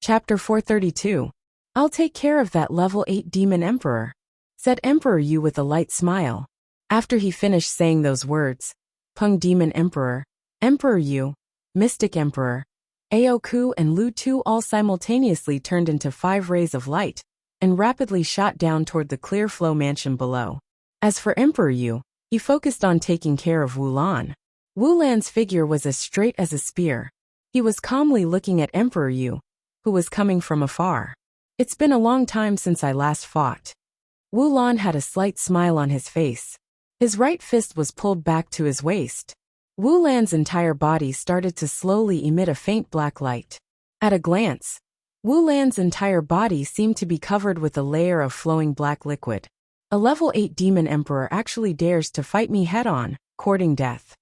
Chapter 432. I'll take care of that level 8 demon emperor, said Emperor Yu with a light smile. After he finished saying those words, Peng Demon Emperor, Emperor Yu, Mystic Emperor, Aoku and Lu Tu all simultaneously turned into 5 rays of light and rapidly shot down toward the clear flow mansion below. As for Emperor Yu, he focused on taking care of Wu Lan. Wu Lan's figure was as straight as a spear. He was calmly looking at Emperor Yu, who was coming from afar. It's been a long time since I last fought. Wu Lan had a slight smile on his face. His right fist was pulled back to his waist. Wu Lan's entire body started to slowly emit a faint black light. At a glance, Wu Lan's entire body seemed to be covered with a layer of flowing black liquid. A level 8 demon emperor actually dares to fight me head-on, courting death.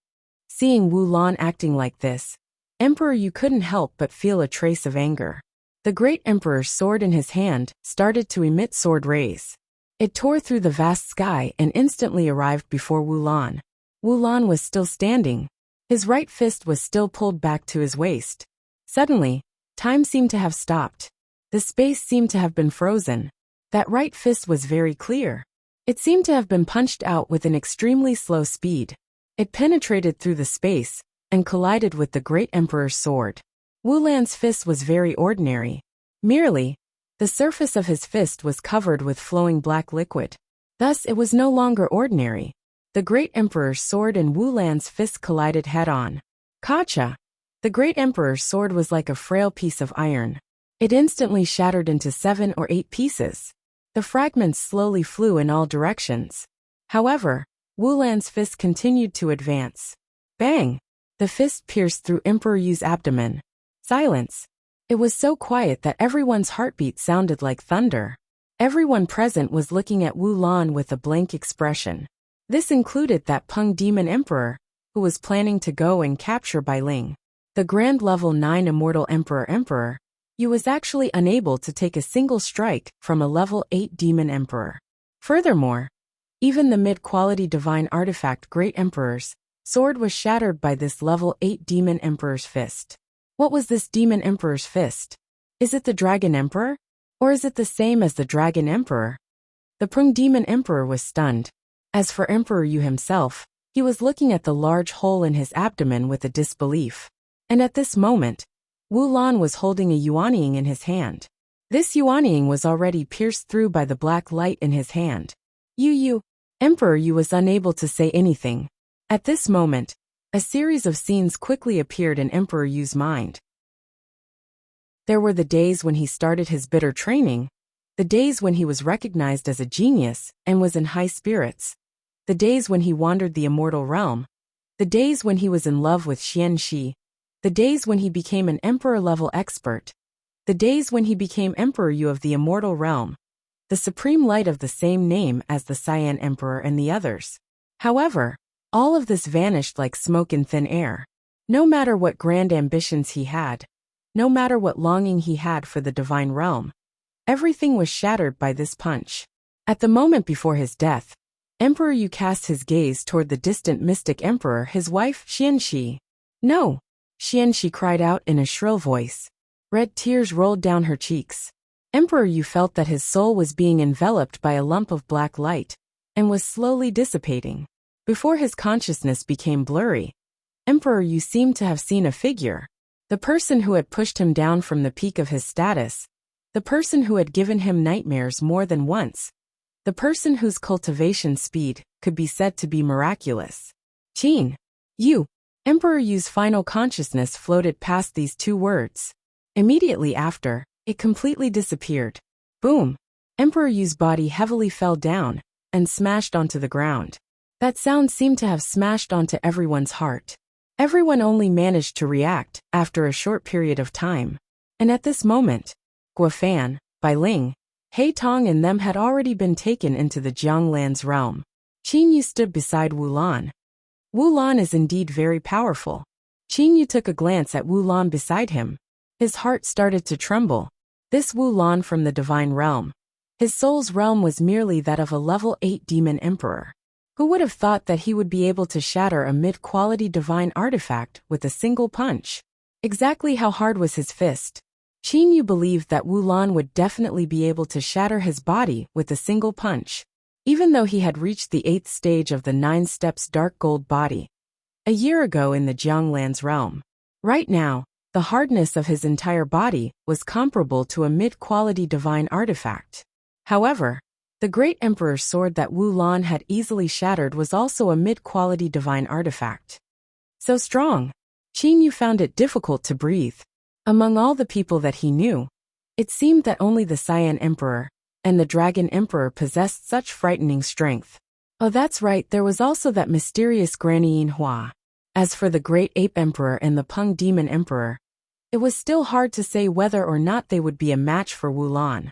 Seeing Wu Lan acting like this, Emperor Yu couldn't help but feel a trace of anger. The great emperor's sword in his hand started to emit sword rays. It tore through the vast sky and instantly arrived before Wu Lan. Wu Lan was still standing. His right fist was still pulled back to his waist. Suddenly, time seemed to have stopped. The space seemed to have been frozen. That right fist was very clear. It seemed to have been punched out with an extremely slow speed. It penetrated through the space and collided with the great emperor's sword. Wu Lan's fist was very ordinary. Merely, the surface of his fist was covered with flowing black liquid. Thus it was no longer ordinary. The great emperor's sword and Wu Lan's fist collided head-on. Kacha! The great emperor's sword was like a frail piece of iron. It instantly shattered into 7 or 8 pieces. The fragments slowly flew in all directions. However, Wu Lan's fist continued to advance. Bang! The fist pierced through Emperor Yu's abdomen. Silence. It was so quiet that everyone's heartbeat sounded like thunder. Everyone present was looking at Wu Lan with a blank expression. This included that Peng Demon Emperor, who was planning to go and capture Bai Ling. The Grand Level 9 Immortal Emperor, Yu was actually unable to take a single strike from a Level 8 Demon Emperor. Furthermore, even the mid-quality Divine Artifact Great Emperor's sword was shattered by this Level 8 Demon Emperor's fist. What was this Demon Emperor's fist? Is it the Dragon Emperor? Or is it the same as the Dragon Emperor? The Peng Demon Emperor was stunned. As for Emperor Yu himself, he was looking at the large hole in his abdomen with a disbelief. And at this moment, Wu Lan was holding a Yuanying in his hand. This Yuanying was already pierced through by the black light in his hand. Emperor Yu was unable to say anything. At this moment, a series of scenes quickly appeared in Emperor Yu's mind. There were the days when he started his bitter training, the days when he was recognized as a genius and was in high spirits, the days when he wandered the immortal realm, the days when he was in love with Xian Shi, the days when he became an emperor-level expert, the days when he became Emperor Yu of the immortal realm, the supreme light of the same name as the Cyan Emperor and the others. However, all of this vanished like smoke in thin air. No matter what grand ambitions he had, no matter what longing he had for the divine realm, everything was shattered by this punch. At the moment before his death, Emperor Yu cast his gaze toward the distant mystic emperor, his wife, Xianxi. No! Xianxi cried out in a shrill voice. Red tears rolled down her cheeks. Emperor Yu felt that his soul was being enveloped by a lump of black light, and was slowly dissipating. Before his consciousness became blurry, Emperor Yu seemed to have seen a figure. The person who had pushed him down from the peak of his status. The person who had given him nightmares more than once. The person whose cultivation speed could be said to be miraculous. Qin. Yu. Emperor Yu's final consciousness floated past these 2 words. Immediately after, it completely disappeared. Boom! Emperor Yu's body heavily fell down and smashed onto the ground. That sound seemed to have smashed onto everyone's heart. Everyone only managed to react after a short period of time. And at this moment, Guofan, Bai Ling, He Tong and them had already been taken into the Jianglan's realm. Qin Yu stood beside Wu Lan. Wu Lan is indeed very powerful. Qin Yu took a glance at Wu Lan beside him. His heart started to tremble. This Wu Lan from the divine realm. His soul's realm was merely that of a level 8 demon emperor. Who would have thought that he would be able to shatter a mid-quality divine artifact with a single punch? Exactly how hard was his fist? Qin Yu believed that Wu Lan would definitely be able to shatter his body with a single punch, even though he had reached the 8th stage of the 9 steps dark gold body a year ago in the Jianglan's realm. Right now, the hardness of his entire body was comparable to a mid-quality divine artifact. However, the great emperor's sword that Wu Lan had easily shattered was also a mid-quality divine artifact. So strong, Qin Yu found it difficult to breathe. Among all the people that he knew, it seemed that only the Cyan Emperor and the Dragon Emperor possessed such frightening strength. Oh, that's right, there was also that mysterious Granny Yinhua. As for the Great Ape Emperor and the Peng Demon Emperor, it was still hard to say whether or not they would be a match for Wu Lan.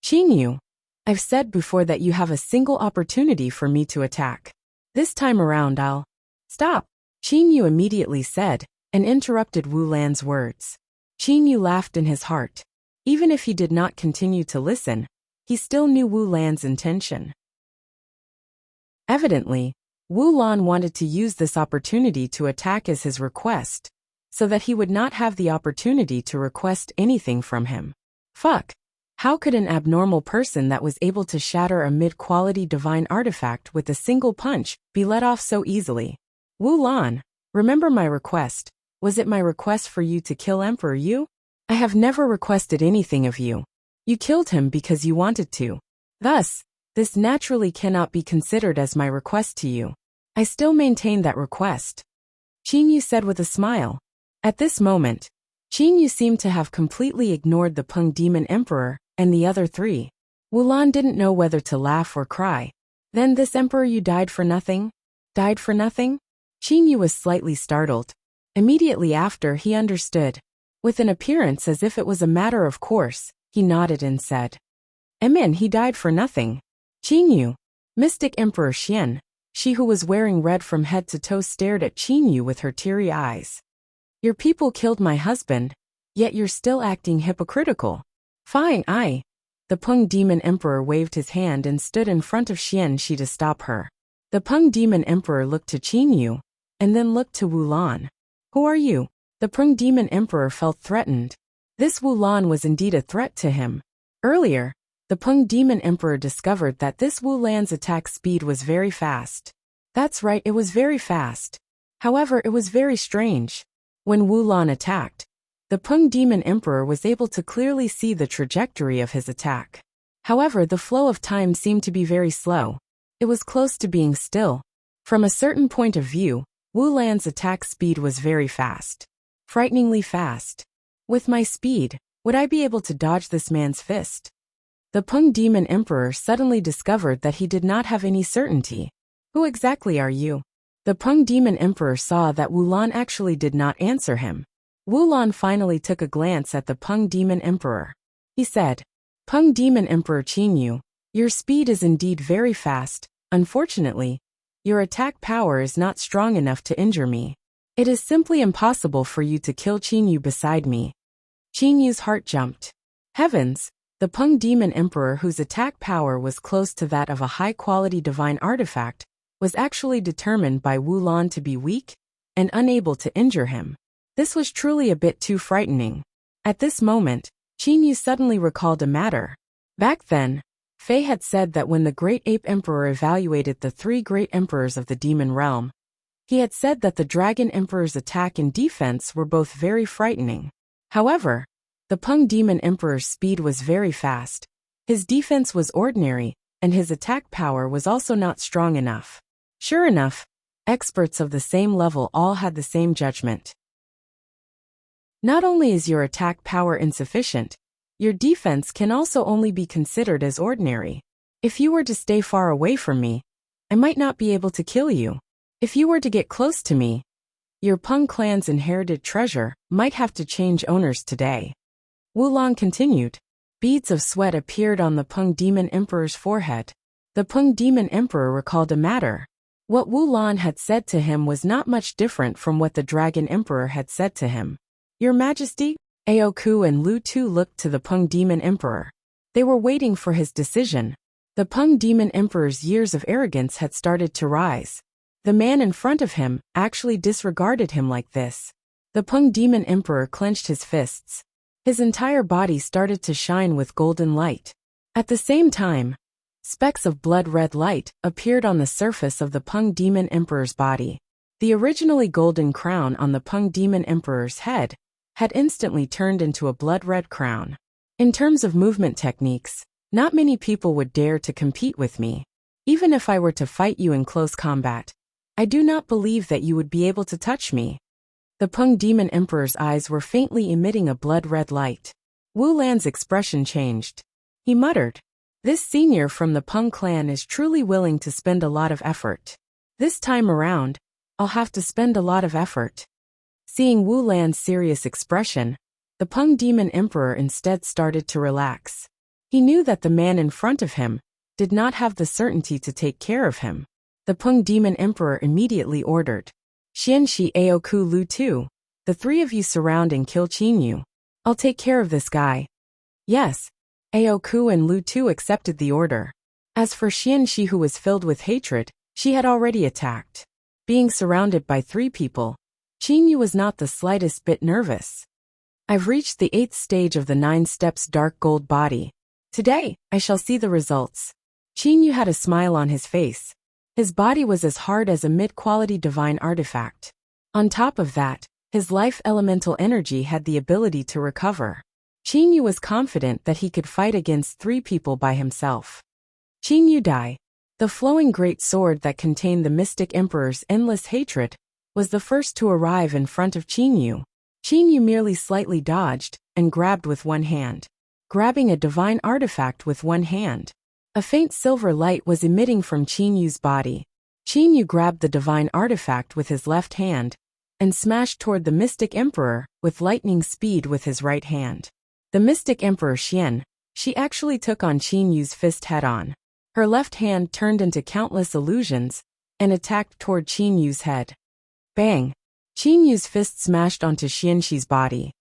Qin Yu, I've said before that you have a single opportunity for me to attack. This time around I'll... Stop! Qin Yu immediately said, and interrupted Wu Lan's words. Qin Yu laughed in his heart. Even if he did not continue to listen, he still knew Wu Lan's intention. Evidently, Wu Lan wanted to use this opportunity to attack as his request, so that he would not have the opportunity to request anything from him. Fuck! How could an abnormal person that was able to shatter a mid-quality divine artifact with a single punch be let off so easily? Wu Lan, remember my request. Was it my request for you to kill Emperor Yu? I have never requested anything of you. You killed him because you wanted to. Thus, this naturally cannot be considered as my request to you. I still maintain that request. Qin Yu said with a smile. At this moment, Qin Yu seemed to have completely ignored the Peng Demon Emperor and the other 3. Wu Lan didn't know whether to laugh or cry. Then this Emperor Yu died for nothing? Died for nothing? Qin Yu was slightly startled. Immediately after, he understood. With an appearance as if it was a matter of course, he nodded and said, Amen, he died for nothing. Qin Yu, Mystic Emperor Xian, she who was wearing red from head to toe stared at Qin Yu with her teary eyes. Your people killed my husband, yet you're still acting hypocritical. Fine, The Peng Demon Emperor waved his hand and stood in front of Xian Shi to stop her. The Peng Demon Emperor looked to Qin Yu, and then looked to Wu Lan. Who are you? The Peng Demon Emperor felt threatened. This Wu Lan was indeed a threat to him. Earlier, the Peng Demon Emperor discovered that this Wu Lan's attack speed was very fast. That's right, it was very fast. However, it was very strange. When Wu Lan attacked, the Peng Demon Emperor was able to clearly see the trajectory of his attack. However, the flow of time seemed to be very slow. It was close to being still. From a certain point of view, Wu Lan's attack speed was very fast. Frighteningly fast. With my speed, would I be able to dodge this man's fist? The Peng Demon Emperor suddenly discovered that he did not have any certainty. Who exactly are you? The Peng Demon Emperor saw that Wu Lan actually did not answer him. Wu Lan finally took a glance at the Peng Demon Emperor. He said, Peng Demon Emperor Qin Yu, your speed is indeed very fast. Unfortunately, your attack power is not strong enough to injure me. It is simply impossible for you to kill Qin Yu beside me. Qin Yu's heart jumped. Heavens! The Peng Demon Emperor, whose attack power was close to that of a high-quality divine artifact, was actually determined by Wu Lan to be weak and unable to injure him. This was truly a bit too frightening. At this moment, Qin Yu suddenly recalled a matter. Back then, Fei had said that when the Great Ape Emperor evaluated the 3 great emperors of the demon realm, he had said that the Dragon Emperor's attack and defense were both very frightening. However, the Peng Demon Emperor's speed was very fast, his defense was ordinary, and his attack power was also not strong enough. Sure enough, experts of the same level all had the same judgment. Not only is your attack power insufficient, your defense can also only be considered as ordinary. If you were to stay far away from me, I might not be able to kill you. If you were to get close to me, your Peng clan's inherited treasure might have to change owners today. Wu Lan continued. Beads of sweat appeared on the Peng Demon Emperor's forehead. The Peng Demon Emperor recalled a matter. What Wu Lan had said to him was not much different from what the Dragon Emperor had said to him. Your Majesty? Aoku and Lu Tu looked to the Peng Demon Emperor. They were waiting for his decision. The Peng Demon Emperor's years of arrogance had started to rise. The man in front of him actually disregarded him like this. The Peng Demon Emperor clenched his fists. His entire body started to shine with golden light. At the same time, specks of blood-red light appeared on the surface of the Peng Demon Emperor's body. The originally golden crown on the Peng Demon Emperor's head had instantly turned into a blood-red crown. In terms of movement techniques, not many people would dare to compete with me. Even if I were to fight you in close combat, I do not believe that you would be able to touch me. The Peng Demon Emperor's eyes were faintly emitting a blood-red light. Wu Lan's expression changed. He muttered, "This senior from the Peng clan is truly willing to spend a lot of effort. This time around, I'll have to spend a lot of effort." Seeing Wu Lan's serious expression, the Peng Demon Emperor instead started to relax. He knew that the man in front of him did not have the certainty to take care of him. The Peng Demon Emperor immediately ordered, "Xianxi Aoku Lu Tu, the three of you surround and kill Qinyu. I'll take care of this guy." Yes, Aoku and Lu Tu accepted the order. As for Xianxi, who was filled with hatred, she had already attacked. Being surrounded by three people, Qinyu was not the slightest bit nervous. "I've reached the 8th stage of the 9 steps dark gold body. Today, I shall see the results." Qinyu had a smile on his face. His body was as hard as a mid-quality divine artifact. On top of that, his life elemental energy had the ability to recover. Qinyu was confident that he could fight against 3 people by himself. Qinyu Dai, the flowing great sword that contained the mystic emperor's endless hatred, was the first to arrive in front of Qinyu. Qinyu merely slightly dodged and grabbed with one hand. Grabbing a divine artifact with one hand. A faint silver light was emitting from Qinyu's body. Qinyu grabbed the divine artifact with his left hand and smashed toward the mystic emperor with lightning speed with his right hand. The mystic emperor Xian, she actually took on Qinyu's fist head-on. Her left hand turned into countless illusions and attacked toward Qinyu's head. Bang! Qinyu's fist smashed onto Xianxi's body.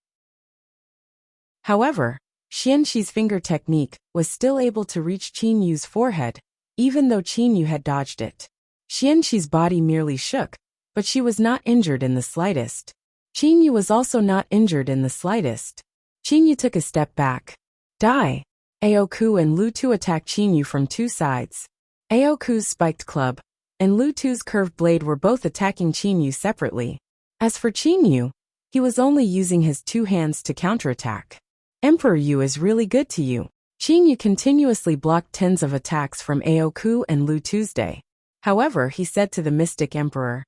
However, Xianxi's finger technique was still able to reach Qinyu's forehead, even though Qinyu had dodged it. Xianxi's body merely shook, but she was not injured in the slightest. Qinyu was also not injured in the slightest. Qinyu took a step back. Die! Aoku and Lu Tu attacked Qinyu from 2 sides. Aoku's spiked club and Lu Tu's curved blade were both attacking Qinyu separately. As for Qinyu, he was only using his 2 hands to counterattack. Emperor Yu is really good to you. Qinyu continuously blocked tens of attacks from Aoku and Lu Tuesday. However, he said to the mystic emperor,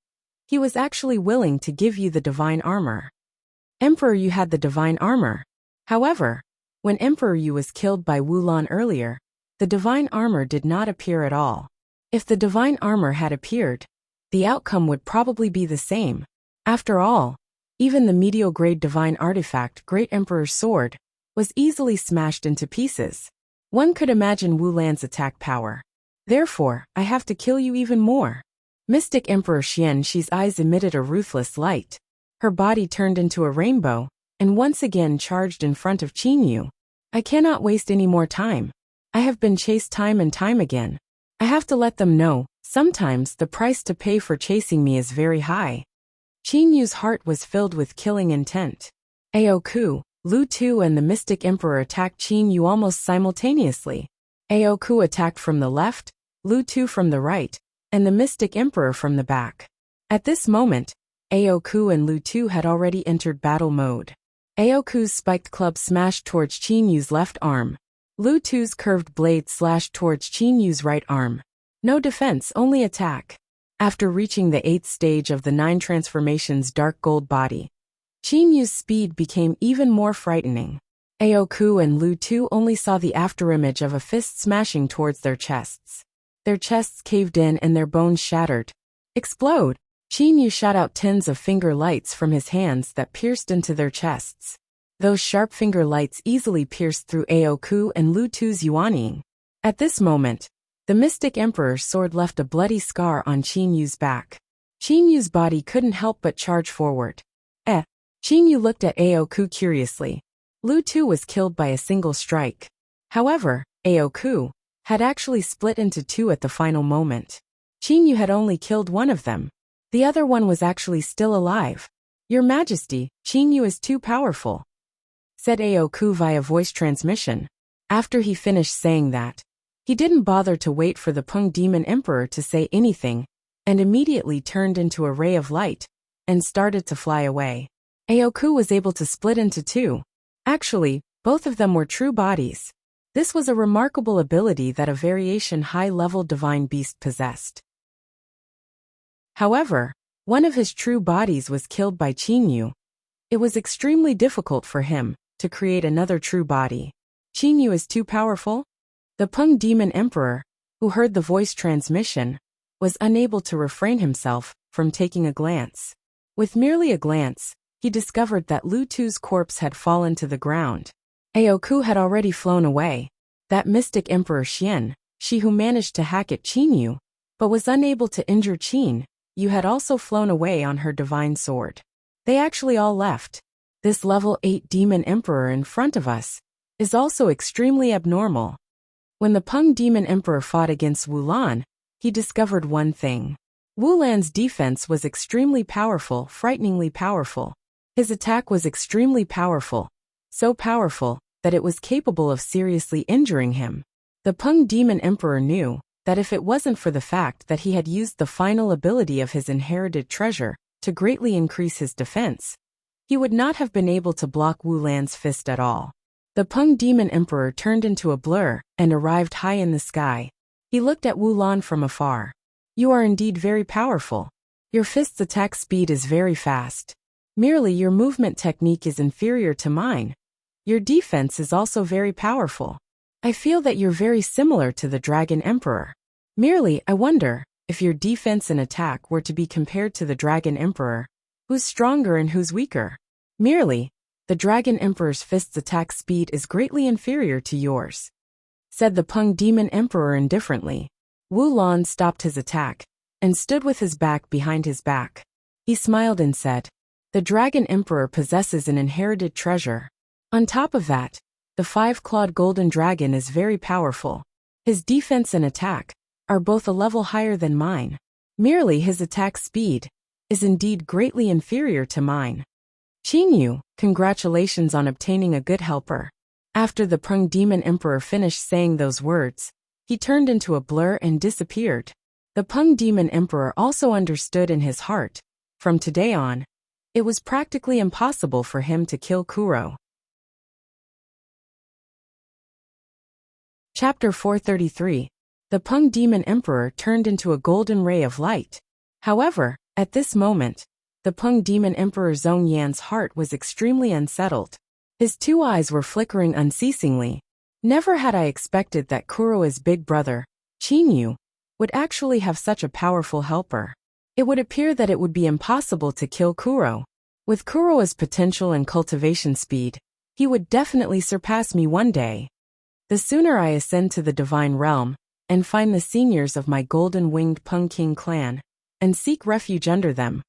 he was actually willing to give you the divine armor. Emperor Yu had the divine armor. However, when Emperor Yu was killed by Wu Lan earlier, the divine armor did not appear at all. If the divine armor had appeared, the outcome would probably be the same. After all, even the medial-grade divine artifact Great Emperor's Sword was easily smashed into pieces. One could imagine Wu Lan's attack power. Therefore, I have to kill you even more. Mystic Emperor Xianxi's eyes emitted a ruthless light. Her body turned into a rainbow, and once again charged in front of Qinyu. I cannot waste any more time. I have been chased time and time again. I have to let them know, sometimes the price to pay for chasing me is very high. Qinyu's heart was filled with killing intent. Aoku, Lu Tu and the Mystic Emperor attacked Qinyu almost simultaneously. Aoku attacked from the left, Lu Tu from the right, and the Mystic Emperor from the back. At this moment, Aoku and Lu Tu had already entered battle mode. Aoku's spiked club smashed towards Qinyu's left arm. Lu Tu's curved blade slashed towards Qinyu's right arm. No defense, only attack. After reaching the 8th stage of the 9 transformations dark gold body, Qinyu's speed became even more frightening. Aoku and Lu Tu only saw the afterimage of a fist smashing towards their chests. Their chests caved in and their bones shattered. Explode! Qinyu shot out tens of finger lights from his hands that pierced into their chests. Those sharp finger lights easily pierced through Aoku and Lu Tu's yuanying. At this moment, the Mystic Emperor's sword left a bloody scar on Qinyu's back. Qinyu's body couldn't help but charge forward. Qinyu looked at Aoku curiously. Lu Tu was killed by a single strike. However, Aoku had actually split into 2 at the final moment. Qinyu had only killed one of them. The other one was actually still alive. Your Majesty, Qinyu is too powerful. said Aoku via voice transmission. After he finished saying that, he didn't bother to wait for the Pung Demon Emperor to say anything, and immediately turned into a ray of light, and started to fly away. Aoku was able to split into two. Actually, both of them were true bodies. This was a remarkable ability that a variation high-level divine beast possessed. However, one of his true bodies was killed by Qinyu. It was extremely difficult for him to create another true body. Qinyu is too powerful? The Pung Demon Emperor, who heard the voice transmission, was unable to refrain himself from taking a glance. With merely a glance, he discovered that Lu Tu's corpse had fallen to the ground. Aoku had already flown away. That mystic Emperor Xian, she who managed to hack at Qinyu, but was unable to injure Qin, you had also flown away on her divine sword. They actually all left. This level 8 Demon Emperor in front of us is also extremely abnormal. When the Pung Demon Emperor fought against Wu Lan, he discovered one thing. Wu Lan's defense was extremely powerful, frighteningly powerful. His attack was extremely powerful, so powerful that it was capable of seriously injuring him. The Pung Demon Emperor knew that if it wasn't for the fact that he had used the final ability of his inherited treasure to greatly increase his defense, he would not have been able to block Wu Lan's fist at all. The Pung Demon Emperor turned into a blur and arrived high in the sky. He looked at Wu Lan from afar. You are indeed very powerful. Your fist's attack speed is very fast. Merely your movement technique is inferior to mine. Your defense is also very powerful. I feel that you're very similar to the Dragon Emperor. Merely, I wonder, if your defense and attack were to be compared to the Dragon Emperor, who's stronger and who's weaker? Merely, the Dragon Emperor's fist's attack speed is greatly inferior to yours, said the Pung Demon Emperor indifferently. Wu Lan stopped his attack and stood with his back behind his back. He smiled and said, the Dragon Emperor possesses an inherited treasure. On top of that, the 5-clawed golden dragon is very powerful. His defense and attack are both a level higher than mine. Merely his attack speed is indeed greatly inferior to mine. Qinyu, congratulations on obtaining a good helper. After the Pung Demon Emperor finished saying those words, he turned into a blur and disappeared. The Pung Demon Emperor also understood in his heart, from today on, it was practically impossible for him to kill Kuro. Chapter 433. The Pung Demon Emperor turned into a golden ray of light. However, at this moment, the Pung Demon Emperor Zhong Yan's heart was extremely unsettled. His two eyes were flickering unceasingly. Never had I expected that Kuro's big brother, Qinyu, would actually have such a powerful helper. It would appear that it would be impossible to kill Kuro. With Kuro's potential and cultivation speed, he would definitely surpass me one day. The sooner I ascend to the divine realm, and find the seniors of my golden-winged Pung King clan, and seek refuge under them,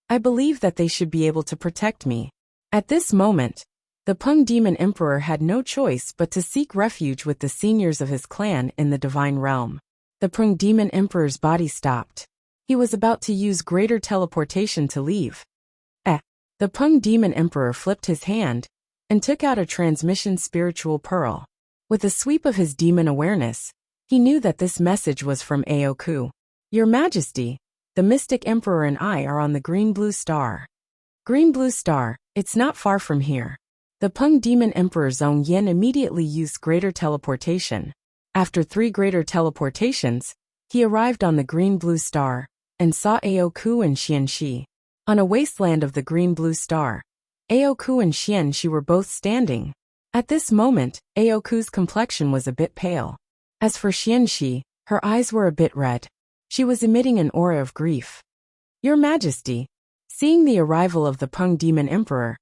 I believe that they should be able to protect me. At this moment, the Pung Demon Emperor had no choice but to seek refuge with the seniors of his clan in the divine realm. The Pung Demon Emperor's body stopped. He was about to use greater teleportation to leave. The Pung Demon Emperor flipped his hand and took out a transmission spiritual pearl. With a sweep of his demon awareness, he knew that this message was from Aoku. Your Majesty, the Mystic Emperor and I are on the Green-Blue Star. Green-Blue Star, it's not far from here. The Pung Demon Emperor Zhong Yan immediately used greater teleportation. After 3 greater teleportations, he arrived on the Green-Blue Star and saw Aoku and Xianxi. On a wasteland of the Green-Blue Star, Aoku and Xianxi were both standing. At this moment, Aoku's complexion was a bit pale. As for Xianxi, her eyes were a bit red. She was emitting an aura of grief. Your Majesty, seeing the arrival of the Pung Demon Emperor,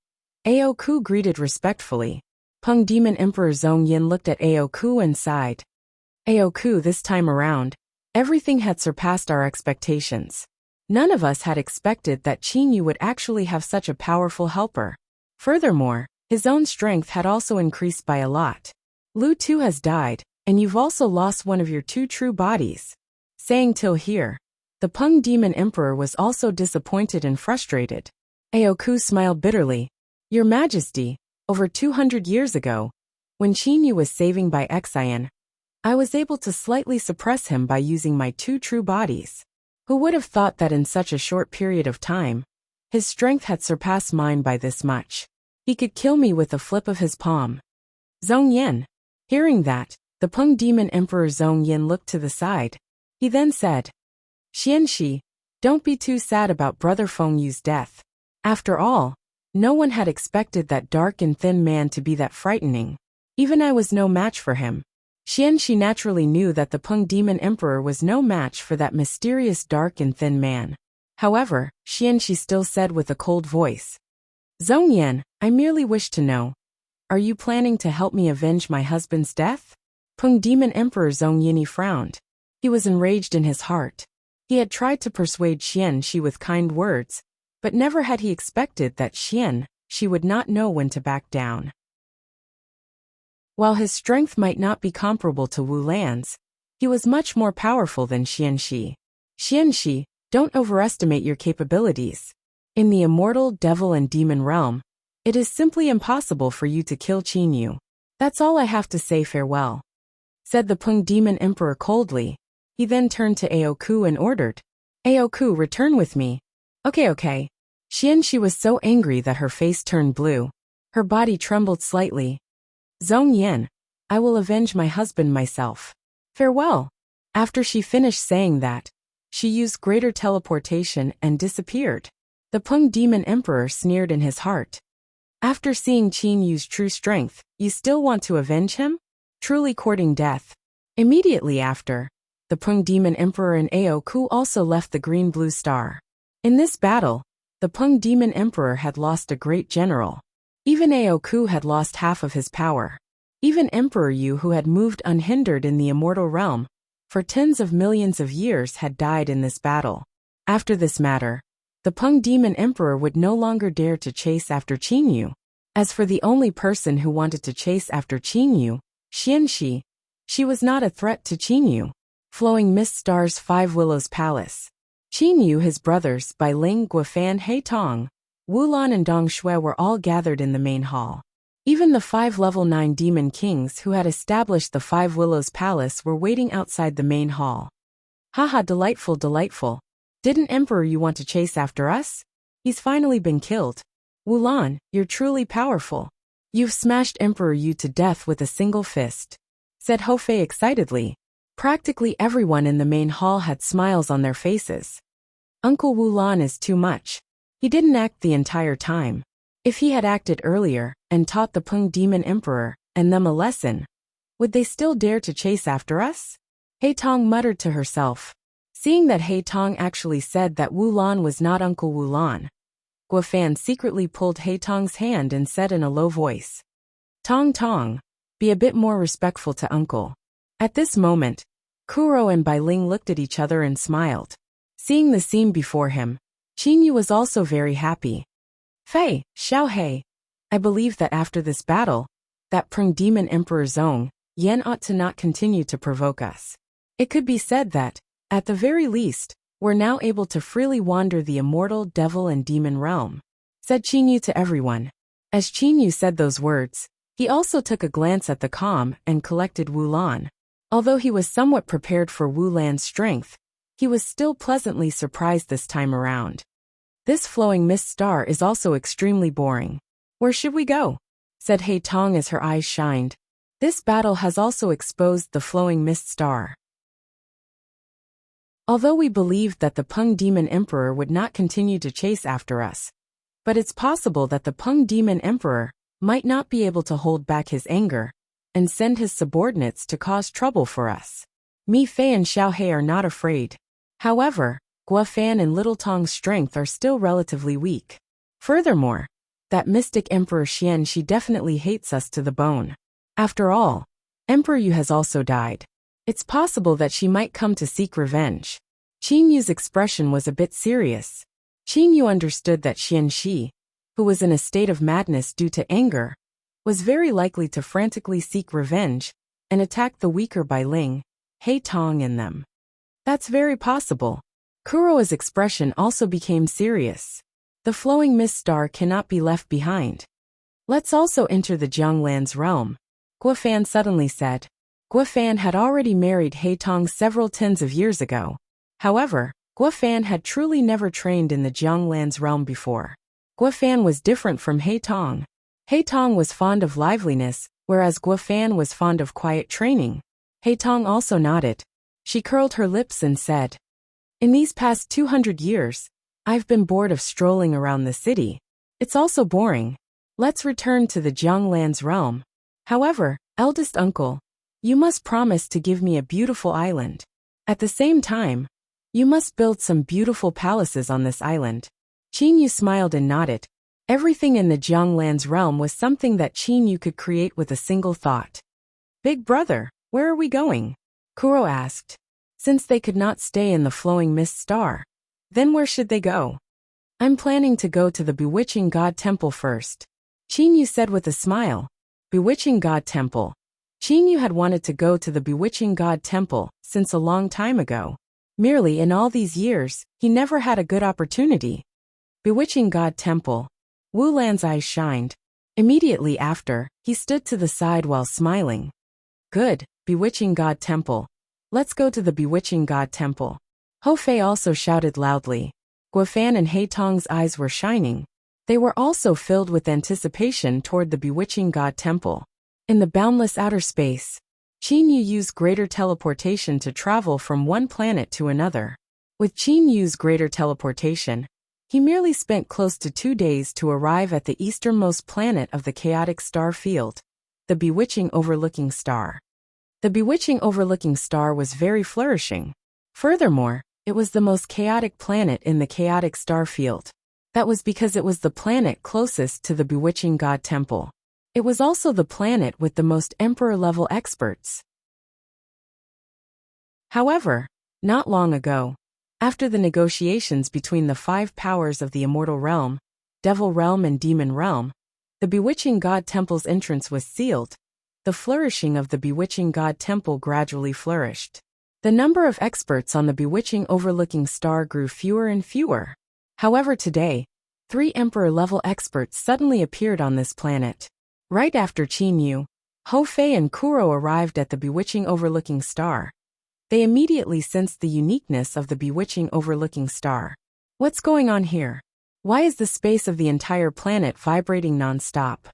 Aoku greeted respectfully. Pung Demon Emperor Zhong Yin looked at Aoku and sighed. Aoku, this time around, everything had surpassed our expectations. None of us had expected that Qinyu would actually have such a powerful helper. Furthermore, his own strength had also increased by a lot. Lu Tu has died, and you've also lost one of your 2 true bodies. Saying till here, the Pung Demon Emperor was also disappointed and frustrated. Aoku smiled bitterly. Your Majesty, Over 200 years ago, when Qinyu was saving by Xian, I was able to slightly suppress him by using my two true bodies. Who would have thought that in such a short period of time, his strength had surpassed mine by this much? He could kill me with a flip of his palm. Zhong Yin. Hearing that, the Peng Demon Emperor Zhong Yin looked to the side. He then said, Xianxi, don't be too sad about Brother Feng Yu's death. After all, no one had expected that dark and thin man to be that frightening. Even I was no match for him. Xianxi naturally knew that the Peng Demon Emperor was no match for that mysterious dark and thin man. However, Xianxi still said with a cold voice, Zhong Yan, I merely wish to know, are you planning to help me avenge my husband's death? Peng Demon Emperor Zhong Yinyi frowned. He was enraged in his heart. He had tried to persuade Xianxi with kind words, but never had he expected that Xianxi would not know when to back down. While his strength might not be comparable to Wu Lan's, he was much more powerful than Xianxi. Xianxi, don't overestimate your capabilities. In the immortal devil and demon realm, it is simply impossible for you to kill Qinyu. That's all I have to say, farewell, said the Peng Demon Emperor coldly. He then turned to Aoku and ordered, Aoku, return with me. Okay. Xianxi was so angry that her face turned blue. Her body trembled slightly. Zhong Yan, I will avenge my husband myself. Farewell. After she finished saying that, she used greater teleportation and disappeared. The Peng Demon Emperor sneered in his heart. After seeing Qinyu's true strength, you still want to avenge him? Truly courting death. Immediately after, the Peng Demon Emperor and Aoku also left the green-blue star. In this battle, the Peng Demon Emperor had lost a great general. Even Aoku had lost half of his power. Even Emperor Yu, who had moved unhindered in the immortal realm for tens of millions of years, had died in this battle. After this matter, the Peng Demon Emperor would no longer dare to chase after Qinyu. As for the only person who wanted to chase after Qinyu, Xianxi, she was not a threat to Qinyu. Flowing Mist Star's Five Willows Palace. Qinyu, his brothers, Bai Ling, Guofan, Heitong, Wulan and Dong Shui were all gathered in the main hall. Even the 5 level 9 demon kings who had established the Five Willows Palace were waiting outside the main hall. Haha, delightful. Didn't Emperor Yu want to chase after us? He's finally been killed. Wulan, you're truly powerful. You've smashed Emperor Yu to death with a single fist, said Hofei excitedly. Practically everyone in the main hall had smiles on their faces. Uncle Wulan is too much. He didn't act the entire time. If he had acted earlier and taught the Peng Demon Emperor and them a lesson, would they still dare to chase after us? Heitong muttered to herself. Seeing that Heitong actually said that Wulan was not Uncle Wulan, Guofan secretly pulled Heitong's hand and said in a low voice, Tong, be a bit more respectful to Uncle. At this moment, Kuro and Bai Ling looked at each other and smiled. Seeing the scene before him, Qinyu was also very happy. Fei, Xiaohei, I believe that after this battle, that Peng Demon Emperor Zhong Yan ought to not continue to provoke us. It could be said that, at the very least, we're now able to freely wander the immortal devil and demon realm, said Qinyu to everyone. As Qinyu said those words, he also took a glance at the calm and collected Wulan. Although he was somewhat prepared for Wulan's strength, he was still pleasantly surprised this time around. This flowing mist star is also extremely boring. Where should we go? Said Heitong as her eyes shined. This battle has also exposed the flowing mist star. Although we believed that the Peng Demon Emperor would not continue to chase after us, but it's possible that the Peng Demon Emperor might not be able to hold back his anger and send his subordinates to cause trouble for us. Mi Fei and Xiaohei are not afraid. However, Guofan and Little Tong's strength are still relatively weak. Furthermore, that mystic Emperor Xian, she definitely hates us to the bone. After all, Emperor Yu has also died. It's possible that she might come to seek revenge. Qinyu's expression was a bit serious. Qinyu understood that Xianxi, who was in a state of madness due to anger, was very likely to frantically seek revenge and attack the weaker Bai Ling, Heitong and them. That's very possible. Kuro's expression also became serious. The flowing mist star cannot be left behind. Let's also enter the Jianglan's realm, Guofan suddenly said. Guofan had already married Heitong several tens of years ago. However, Guofan had truly never trained in the Jianglan's realm before. Guofan was different from Heitong. Heitong was fond of liveliness, whereas Guofan was fond of quiet training. Heitong also nodded. She curled her lips and said, "In these past 200 years, I've been bored of strolling around the city. It's also boring. Let's return to the Jianglan's realm. However, eldest uncle, you must promise to give me a beautiful island. At the same time, you must build some beautiful palaces on this island." Qin Yu smiled and nodded. Everything in the Jianglan's realm was something that Qin Yu could create with a single thought. "Big brother, where are we going?" Kuro asked. Since they could not stay in the flowing mist star, then where should they go? "I'm planning to go to the Bewitching God Temple first," Qin Yu said with a smile. Bewitching God Temple. Qin Yu had wanted to go to the Bewitching God Temple since a long time ago. Merely in all these years, he never had a good opportunity. Bewitching God Temple. Wu Lan's eyes shined. Immediately after, he stood to the side while smiling. "Good, Bewitching God Temple. Let's go to the Bewitching God Temple." Ho Fei also shouted loudly. Guofan and Heitong's eyes were shining. They were also filled with anticipation toward the Bewitching God Temple. In the boundless outer space, Qin Yu used greater teleportation to travel from one planet to another. With Qin Yu's greater teleportation, he merely spent close to 2 days to arrive at the easternmost planet of the chaotic star field, the Bewitching Overlooking Star. The Bewitching Overlooking Star was very flourishing. Furthermore, it was the most chaotic planet in the chaotic star field. That was because it was the planet closest to the Bewitching God Temple. It was also the planet with the most emperor-level experts. However, not long ago, after the negotiations between the 5 powers of the Immortal Realm, Devil Realm and Demon Realm, the Bewitching God Temple's entrance was sealed. The flourishing of the Bewitching God Temple gradually flourished. The number of experts on the Bewitching Overlooking Star grew fewer and fewer. However, today, 3 Emperor-level experts suddenly appeared on this planet. Right after Qin Yu, Ho Fei and Kuro arrived at the Bewitching Overlooking Star. They immediately sensed the uniqueness of the Bewitching Overlooking Star. What's going on here? Why is the space of the entire planet vibrating non-stop?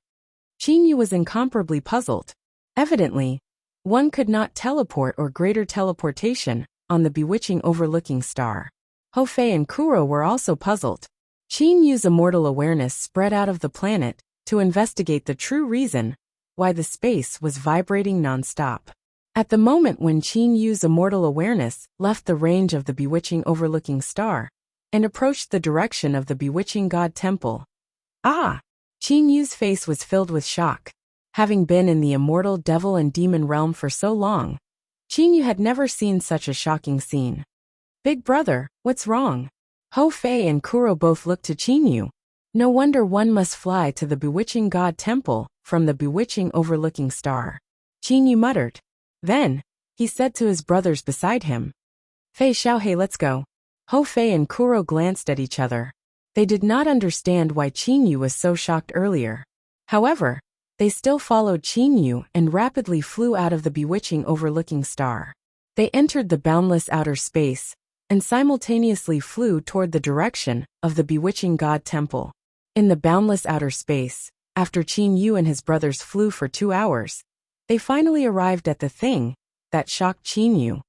Qin Yu was incomparably puzzled. Evidently, one could not teleport or greater teleportation on the Bewitching Overlooking Star. Ho Fei and Kuro were also puzzled. Qin Yu's immortal awareness spread out of the planet to investigate the true reason why the space was vibrating non-stop. At the moment when Qin Yu's immortal awareness left the range of the Bewitching Overlooking Star and approached the direction of the Bewitching God Temple. Qin Yu's face was filled with shock. Having been in the immortal devil and demon realm for so long, Qin Yu had never seen such a shocking scene. "Big brother, what's wrong?" Ho Fei and Kuro both looked to Qin Yu. No wonder one must fly to the Bewitching God Temple from the Bewitching Overlooking Star. Qin Yu muttered. Then, he said to his brothers beside him, "Fei Xiaohei, let's go." Ho Fei and Kuro glanced at each other. They did not understand why Qin Yu was so shocked earlier. However, they still followed Qin Yu and rapidly flew out of the Bewitching Overlooking Star. They entered the boundless outer space and simultaneously flew toward the direction of the Bewitching God Temple. In the boundless outer space, after Qin Yu and his brothers flew for 2 hours, they finally arrived at the thing that shocked Qin Yu.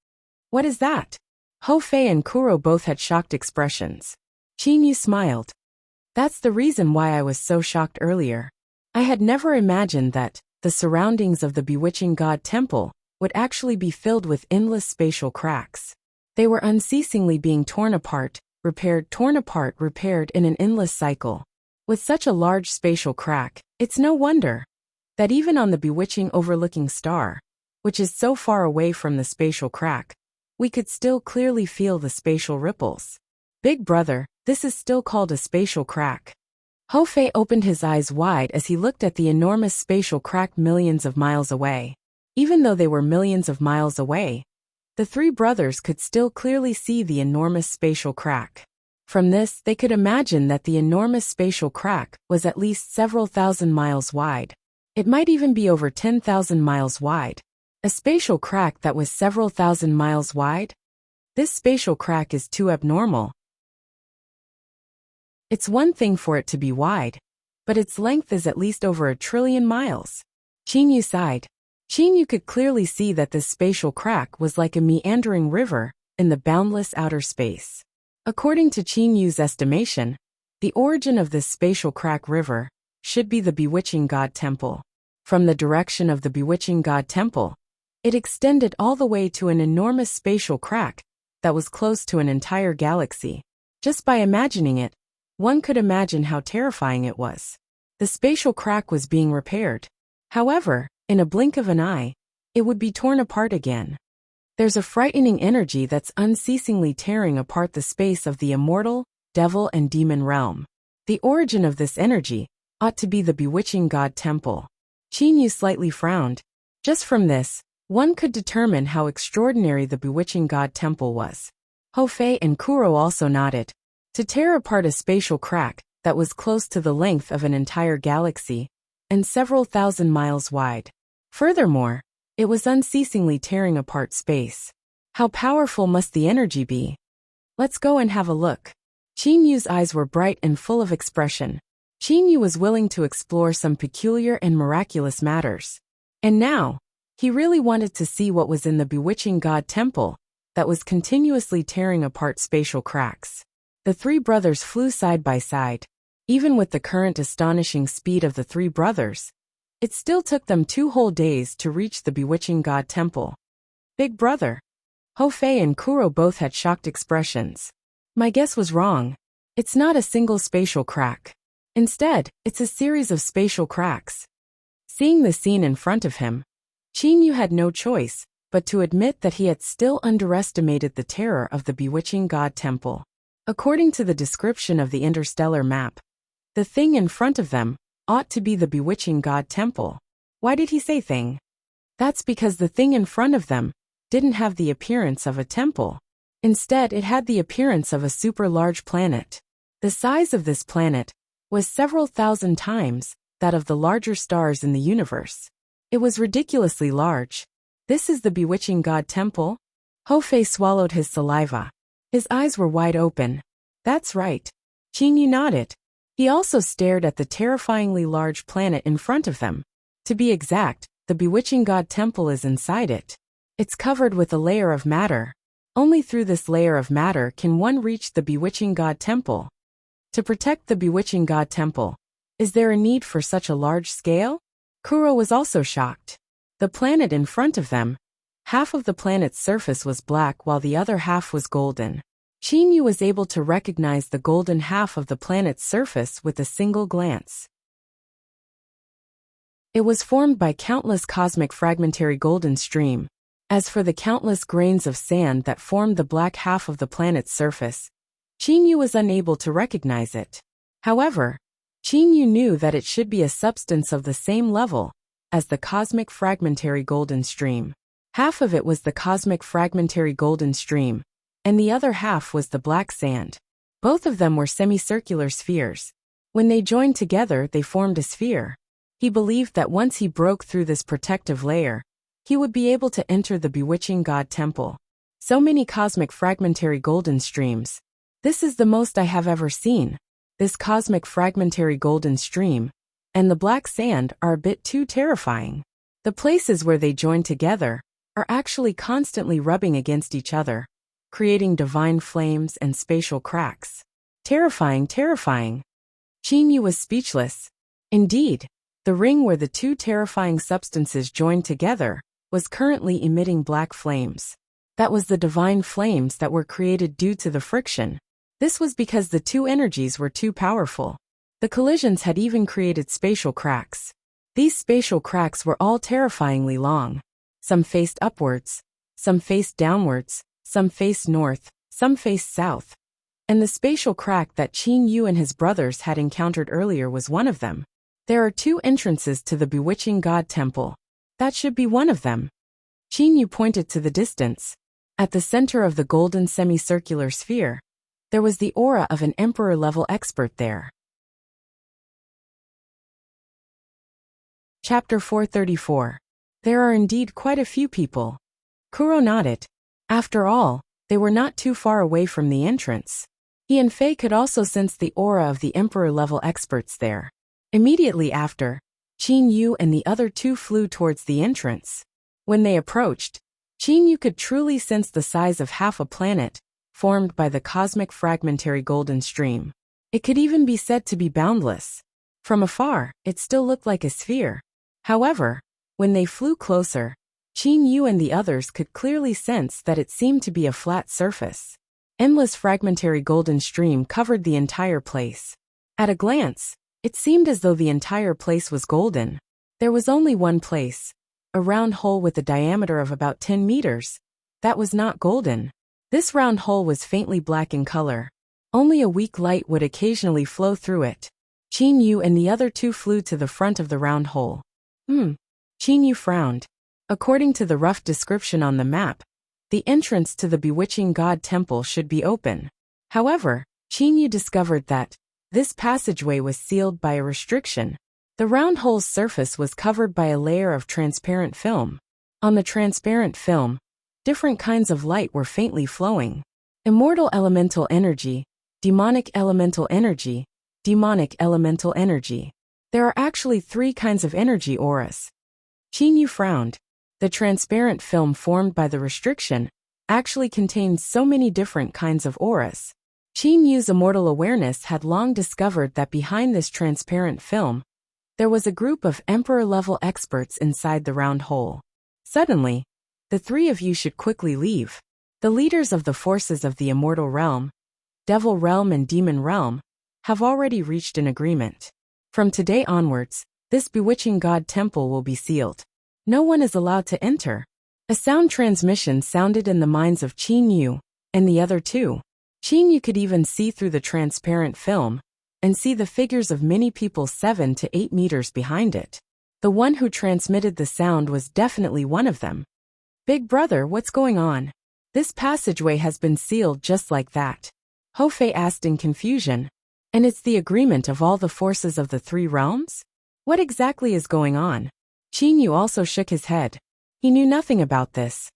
"What is that?" Ho Fei and Kuro both had shocked expressions. Qin Yu smiled. "That's the reason why I was so shocked earlier. I had never imagined that the surroundings of the Bewitching God Temple would actually be filled with endless spatial cracks. They were unceasingly being torn apart, repaired in an endless cycle. With such a large spatial crack, it's no wonder that even on the Bewitching Overlooking Star, which is so far away from the spatial crack, we could still clearly feel the spatial ripples. Big brother, this is still called a spatial crack." Ho Fei opened his eyes wide as he looked at the enormous spatial crack millions of miles away. Even though they were millions of miles away, the 3 brothers could still clearly see the enormous spatial crack. From this, they could imagine that the enormous spatial crack was at least several thousand miles wide. It might even be over 10,000 miles wide. A spatial crack that was several thousand miles wide? This spatial crack is too abnormal. It's one thing for it to be wide, but its length is at least over 1 trillion miles. Chinyu sighed. Chinyu could clearly see that this spatial crack was like a meandering river in the boundless outer space. According to Chinyu's estimation, the origin of this spatial crack river should be the Bewitching God Temple. From the direction of the Bewitching God Temple, it extended all the way to an enormous spatial crack that was close to an entire galaxy. Just by imagining it, one could imagine how terrifying it was. The spatial crack was being repaired. However, in a blink of an eye, it would be torn apart again. There's a frightening energy that's unceasingly tearing apart the space of the immortal, devil and demon realm. The origin of this energy ought to be the Bewitching God Temple. Chinyu slightly frowned. Just from this, one could determine how extraordinary the Bewitching God Temple was. Hofei and Kuro also nodded. To tear apart a spatial crack that was close to the length of an entire galaxy and several thousand miles wide. Furthermore, it was unceasingly tearing apart space. How powerful must the energy be? Let's go and have a look. Chinyu's eyes were bright and full of expression. Chinyu was willing to explore some peculiar and miraculous matters. And now, he really wanted to see what was in the Bewitching God Temple that was continuously tearing apart spatial cracks. The three brothers flew side by side. Even with the current astonishing speed of the three brothers, it still took them 2 whole days to reach the Bewitching God Temple. Big brother. Hofei and Kuro both had shocked expressions. My guess was wrong. It's not a single spatial crack. Instead, it's a series of spatial cracks. Seeing the scene in front of him, Chinyu had no choice but to admit that he had still underestimated the terror of the Bewitching God Temple. According to the description of the interstellar map, the thing in front of them ought to be the Bewitching God Temple. Why did he say thing? That's because the thing in front of them didn't have the appearance of a temple. Instead, it had the appearance of a super large planet. The size of this planet was several thousand times that of the larger stars in the universe. It was ridiculously large. This is the Bewitching God Temple? Hofei swallowed his saliva. His eyes were wide open. That's right. Chinyu nodded. He also stared at the terrifyingly large planet in front of them. To be exact, the Bewitching God Temple is inside it. It's covered with a layer of matter. Only through this layer of matter can one reach the Bewitching God Temple. To protect the Bewitching God Temple, is there a need for such a large scale? Kuro was also shocked. The planet in front of them, half of the planet's surface was black while the other half was golden. Chinyu was able to recognize the golden half of the planet's surface with a single glance. It was formed by countless cosmic fragmentary golden stream. As for the countless grains of sand that formed the black half of the planet's surface, Chinyu was unable to recognize it. However, Chinyu knew that it should be a substance of the same level as the cosmic fragmentary golden stream. Half of it was the cosmic fragmentary golden stream, and the other half was the black sand. Both of them were semicircular spheres. When they joined together, they formed a sphere. He believed that once he broke through this protective layer, he would be able to enter the Bewitching God Temple. So many cosmic fragmentary golden streams. This is the most I have ever seen. This cosmic fragmentary golden stream and the black sand are a bit too terrifying. The places where they join together are actually constantly rubbing against each other, creating divine flames and spatial cracks. Terrifying, terrifying. Chinyu was speechless. Indeed, the ring where the two terrifying substances joined together was currently emitting black flames. That was the divine flames that were created due to the friction. This was because the two energies were too powerful. The collisions had even created spatial cracks. These spatial cracks were all terrifyingly long. Some faced upwards, some faced downwards, some faced north, some faced south. And the spatial crack that Chinyu and his brothers had encountered earlier was one of them. There are 2 entrances to the Bewitching God Temple. That should be one of them. Chinyu pointed to the distance. At the center of the golden semicircular sphere, There was the aura of an emperor-level expert there. Chapter 434. There are indeed quite a few people. Kuro nodded. After all, they were not too far away from the entrance. He and Faye could also sense the aura of the emperor-level experts there. Immediately after, Qin Yu and the other two flew towards the entrance. When they approached, Qin Yu could truly sense the size of half a planet, formed by the cosmic fragmentary golden stream. It could even be said to be boundless. From afar, it still looked like a sphere. However, when they flew closer, Qin Yu and the others could clearly sense that it seemed to be a flat surface. Endless fragmentary golden stream covered the entire place. At a glance, it seemed as though the entire place was golden. There was only one place, a round hole with a diameter of about 10 meters, that was not golden. This round hole was faintly black in color. Only a weak light would occasionally flow through it. Qin Yu and the other two flew to the front of the round hole. Qin Yu frowned. According to the rough description on the map, the entrance to the Bewitching God Temple should be open. However, Qin Yu discovered that this passageway was sealed by a restriction. The round hole's surface was covered by a layer of transparent film. On the transparent film, different kinds of light were faintly flowing. Immortal elemental energy, demonic elemental energy, demonic elemental energy. There are actually 3 kinds of energy auras. Qin Yu frowned. The transparent film formed by the restriction actually contained so many different kinds of auras. Qin Yu's immortal awareness had long discovered that behind this transparent film, there was a group of emperor-level experts inside the round hole. Suddenly, the 3 of you should quickly leave. The leaders of the forces of the immortal realm, devil realm and demon realm, have already reached an agreement. From today onwards, this Bewitching God Temple will be sealed. No one is allowed to enter. A sound transmission sounded in the minds of Qin Yu and the other two. Qin Yu could even see through the transparent film and see the figures of many people 7 to 8 meters behind it. The one who transmitted the sound was definitely one of them. Big brother, what's going on? This passageway has been sealed just like that. Ho Fei asked in confusion. And it's the agreement of all the forces of the 3 realms? What exactly is going on? Qin Yu also shook his head. He knew nothing about this.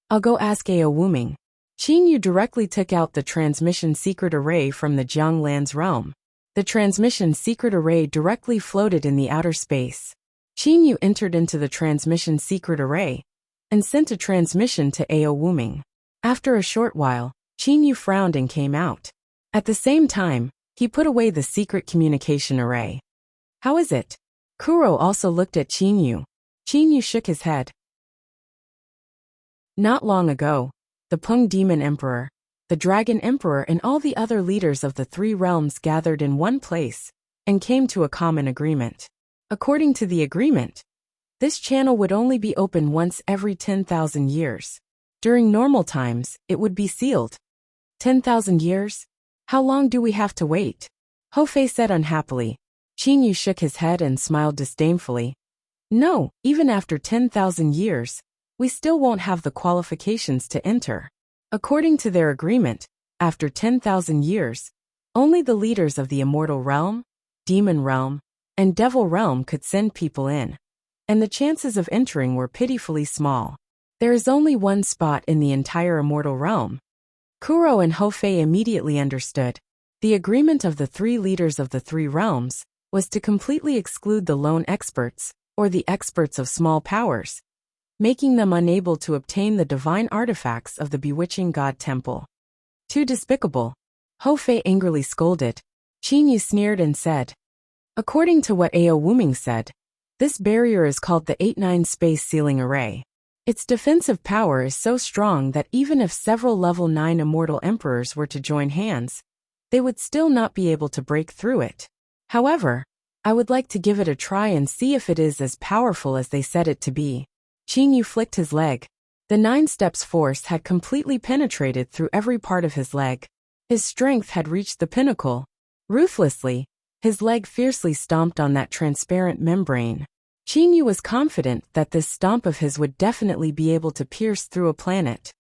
I'll go ask Ao Wuming. Qin Yu directly took out the transmission secret array from the Jianglan's realm. The transmission secret array directly floated in the outer space. Qin Yu entered into the transmission secret array and sent a transmission to Ao Wuming. After a short while, Qin Yu frowned and came out. At the same time, he put away the secret communication array. How is it? Kuro also looked at Qin Yu. Qin Yu shook his head. Not long ago, the Peng Demon Emperor, the Dragon Emperor and all the other leaders of the 3 realms gathered in one place and came to a common agreement. According to the agreement, this channel would only be open once every 10,000 years. During normal times, it would be sealed. 10,000 years? How long do we have to wait? Ho Fei said unhappily. Qin Yu shook his head and smiled disdainfully. No, even after 10,000 years, we still won't have the qualifications to enter. According to their agreement, after 10,000 years, only the leaders of the immortal realm, demon realm, and devil realm could send people in. And the chances of entering were pitifully small. There is only one spot in the entire immortal realm. Kuro and Ho Fei immediately understood. The agreement of the 3 leaders of the 3 realms was to completely exclude the lone experts, or the experts of small powers, making them unable to obtain the divine artifacts of the Bewitching God Temple. Too despicable. Ho Fei angrily scolded. Qin Yu sneered and said, according to what Ao Wuming said, this barrier is called the 8-9 Space Sealing Array. Its defensive power is so strong that even if several level 9 immortal emperors were to join hands, they would still not be able to break through it. However, I would like to give it a try and see if it is as powerful as they said it to be. Qin Yu flicked his leg. The 9 steps force had completely penetrated through every part of his leg. His strength had reached the pinnacle. Ruthlessly, his leg fiercely stomped on that transparent membrane. Qin Yu was confident that this stomp of his would definitely be able to pierce through a planet.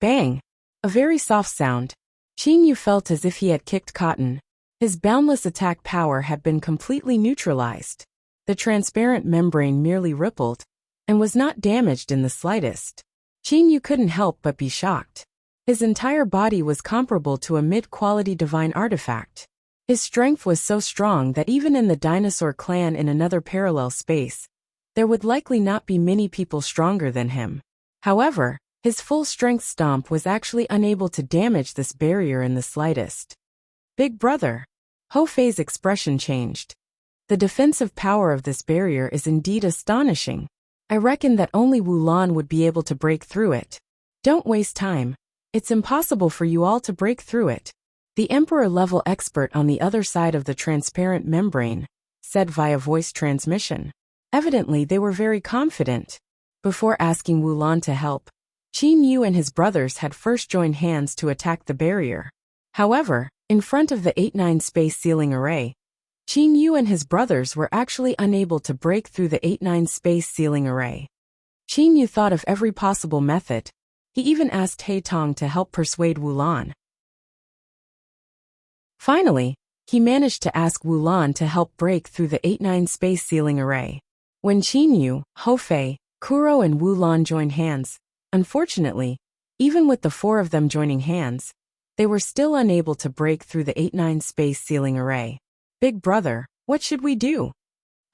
Bang! A very soft sound. Qin Yu felt as if he had kicked cotton. His boundless attack power had been completely neutralized. The transparent membrane merely rippled and was not damaged in the slightest. Qin Yu couldn't help but be shocked. His entire body was comparable to a mid-quality divine artifact. His strength was so strong that even in the dinosaur clan in another parallel space, there would likely not be many people stronger than him. However, his full-strength stomp was actually unable to damage this barrier in the slightest. Big brother. Hou Fei's expression changed. The defensive power of this barrier is indeed astonishing. I reckon that only Wulan would be able to break through it. Don't waste time. It's impossible for you all to break through it. The Emperor-level expert on the other side of the transparent membrane said via voice transmission. Evidently they were very confident. Before asking Wulan to help, Qin Yu and his brothers had first joined hands to attack the barrier. However, in front of the 8-9 space sealing array, Qin Yu and his brothers were actually unable to break through the 8-9 space sealing array. Qin Yu thought of every possible method. He even asked He Tong to help persuade Wulan. Finally, he managed to ask Wulan to help break through the 8-9 space sealing array. When Qin Yu, Hou Fei, Kuro and Wulan joined hands, unfortunately, even with the four of them joining hands, they were still unable to break through the 8-9 space sealing array. Big brother, what should we do?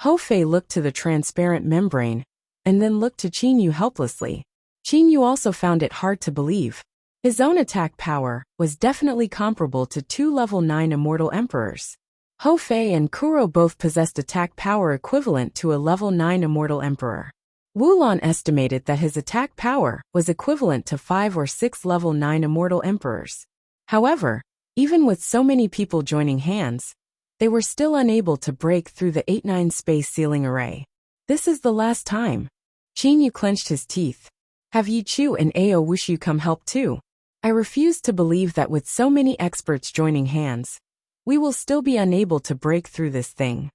Hou Fei looked to the transparent membrane, and then looked to Qin Yu helplessly. Qin Yu also found it hard to believe. His own attack power was definitely comparable to two level 9 immortal emperors. Hou Fei and Kuro both possessed attack power equivalent to a level 9 immortal emperor. Wulan estimated that his attack power was equivalent to 5 or 6 level 9 immortal emperors. However, even with so many people joining hands, they were still unable to break through the 8-9 space sealing array. This is the last time. Qin Yu clenched his teeth. Have Yi Chu and Ao wish you come help too? I refuse to believe that with so many experts joining hands, we will still be unable to break through this thing.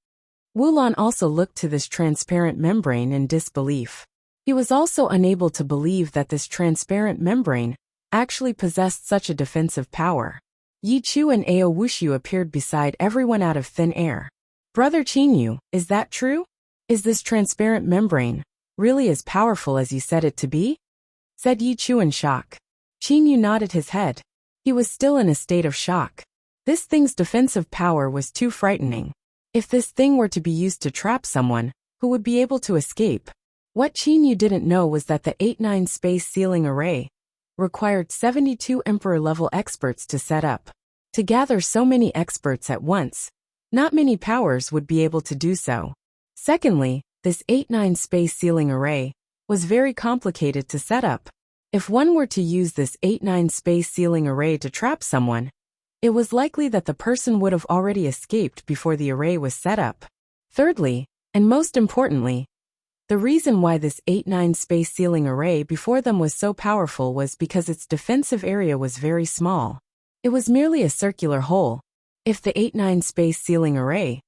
Wulan also looked to this transparent membrane in disbelief. He was also unable to believe that this transparent membrane actually possessed such a defensive power. Yi Chu and Ao Wushu appeared beside everyone out of thin air. Brother Qin Yu, is that true? Is this transparent membrane really as powerful as you said it to be? Said Yi Chu in shock. Qin Yu nodded his head. He was still in a state of shock. This thing's defensive power was too frightening. If this thing were to be used to trap someone, who would be able to escape? What Qin Yu didn't know was that the 8-9 space sealing array required 72 Emperor-level experts to set up. To gather so many experts at once, not many powers would be able to do so. Secondly, this 8-9 space sealing array was very complicated to set up. If one were to use this 8-9 space sealing array to trap someone, it was likely that the person would have already escaped before the array was set up. Thirdly, and most importantly, the reason why this 8-9 space sealing array before them was so powerful was because its defensive area was very small. It was merely a circular hole. If the 8-9 space sealing array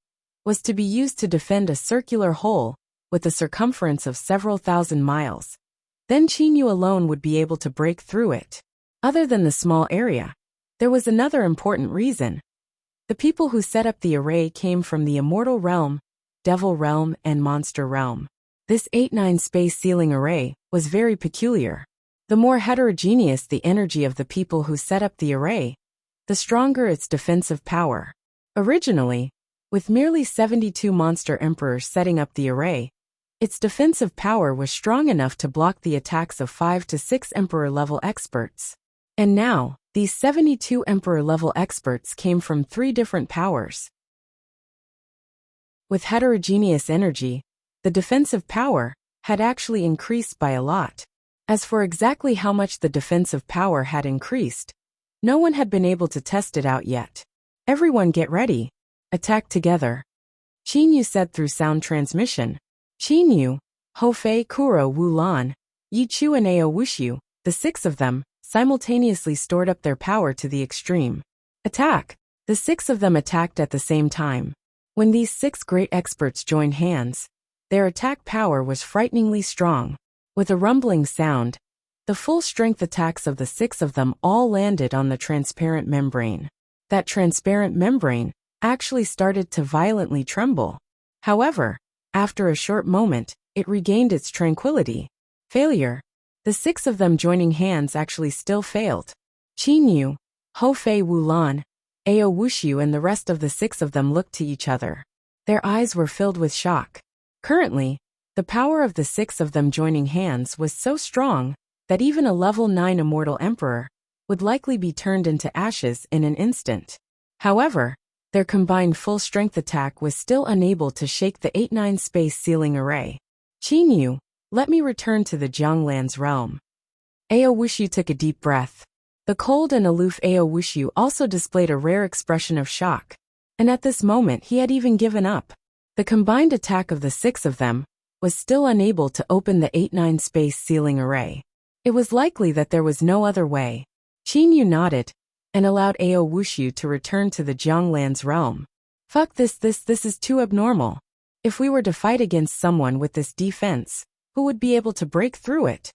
was to be used to defend a circular hole with a circumference of several thousand miles, then Qin Yu alone would be able to break through it. Other than the small area, there was another important reason. The people who set up the array came from the Immortal Realm, Devil Realm, and Monster Realm. This 8-9 space sealing array was very peculiar. The more heterogeneous the energy of the people who set up the array, the stronger its defensive power. Originally, with merely 72 monster emperors setting up the array, its defensive power was strong enough to block the attacks of 5 to 6 emperor-level experts. And now, these 72 emperor-level experts came from 3 different powers. With heterogeneous energy, the defensive power had actually increased by a lot. As for exactly how much the defensive power had increased, no one had been able to test it out yet. Everyone get ready. Attack together. Qin Yu said through sound transmission. Qin Yu, Hou Fei, Kuro, Wulan, Yi Chu and Ao Wushu, the 6 of them, simultaneously stored up their power to the extreme. Attack! The 6 of them attacked at the same time. When these 6 great experts joined hands, their attack power was frighteningly strong. With a rumbling sound, The full-strength attacks of the 6 of them all landed on the transparent membrane. That transparent membrane actually started to violently tremble. However, after a short moment, it regained its tranquility. Failure. The 6 of them joining hands actually still failed. Qin Yu, Hou Fei Wulan, Ao Wushu and the rest of the 6 of them looked to each other. Their eyes were filled with shock. Currently, the power of the 6 of them joining hands was so strong that even a level 9 immortal emperor would likely be turned into ashes in an instant. However, their combined full-strength attack was still unable to shake the 8-9 space sealing array. Qin Yu, let me return to the Jianglan's realm. Ao Wushu took a deep breath. The cold and aloof Ao Wushu also displayed a rare expression of shock. And at this moment he had even given up. The combined attack of the 6 of them was still unable to open the 8-9 space sealing array. It was likely that there was no other way. Qin Yu nodded and allowed Ao Wushu to return to the Jianglan's realm. Fuck this is too abnormal. If we were to fight against someone with this defense, who would be able to break through it?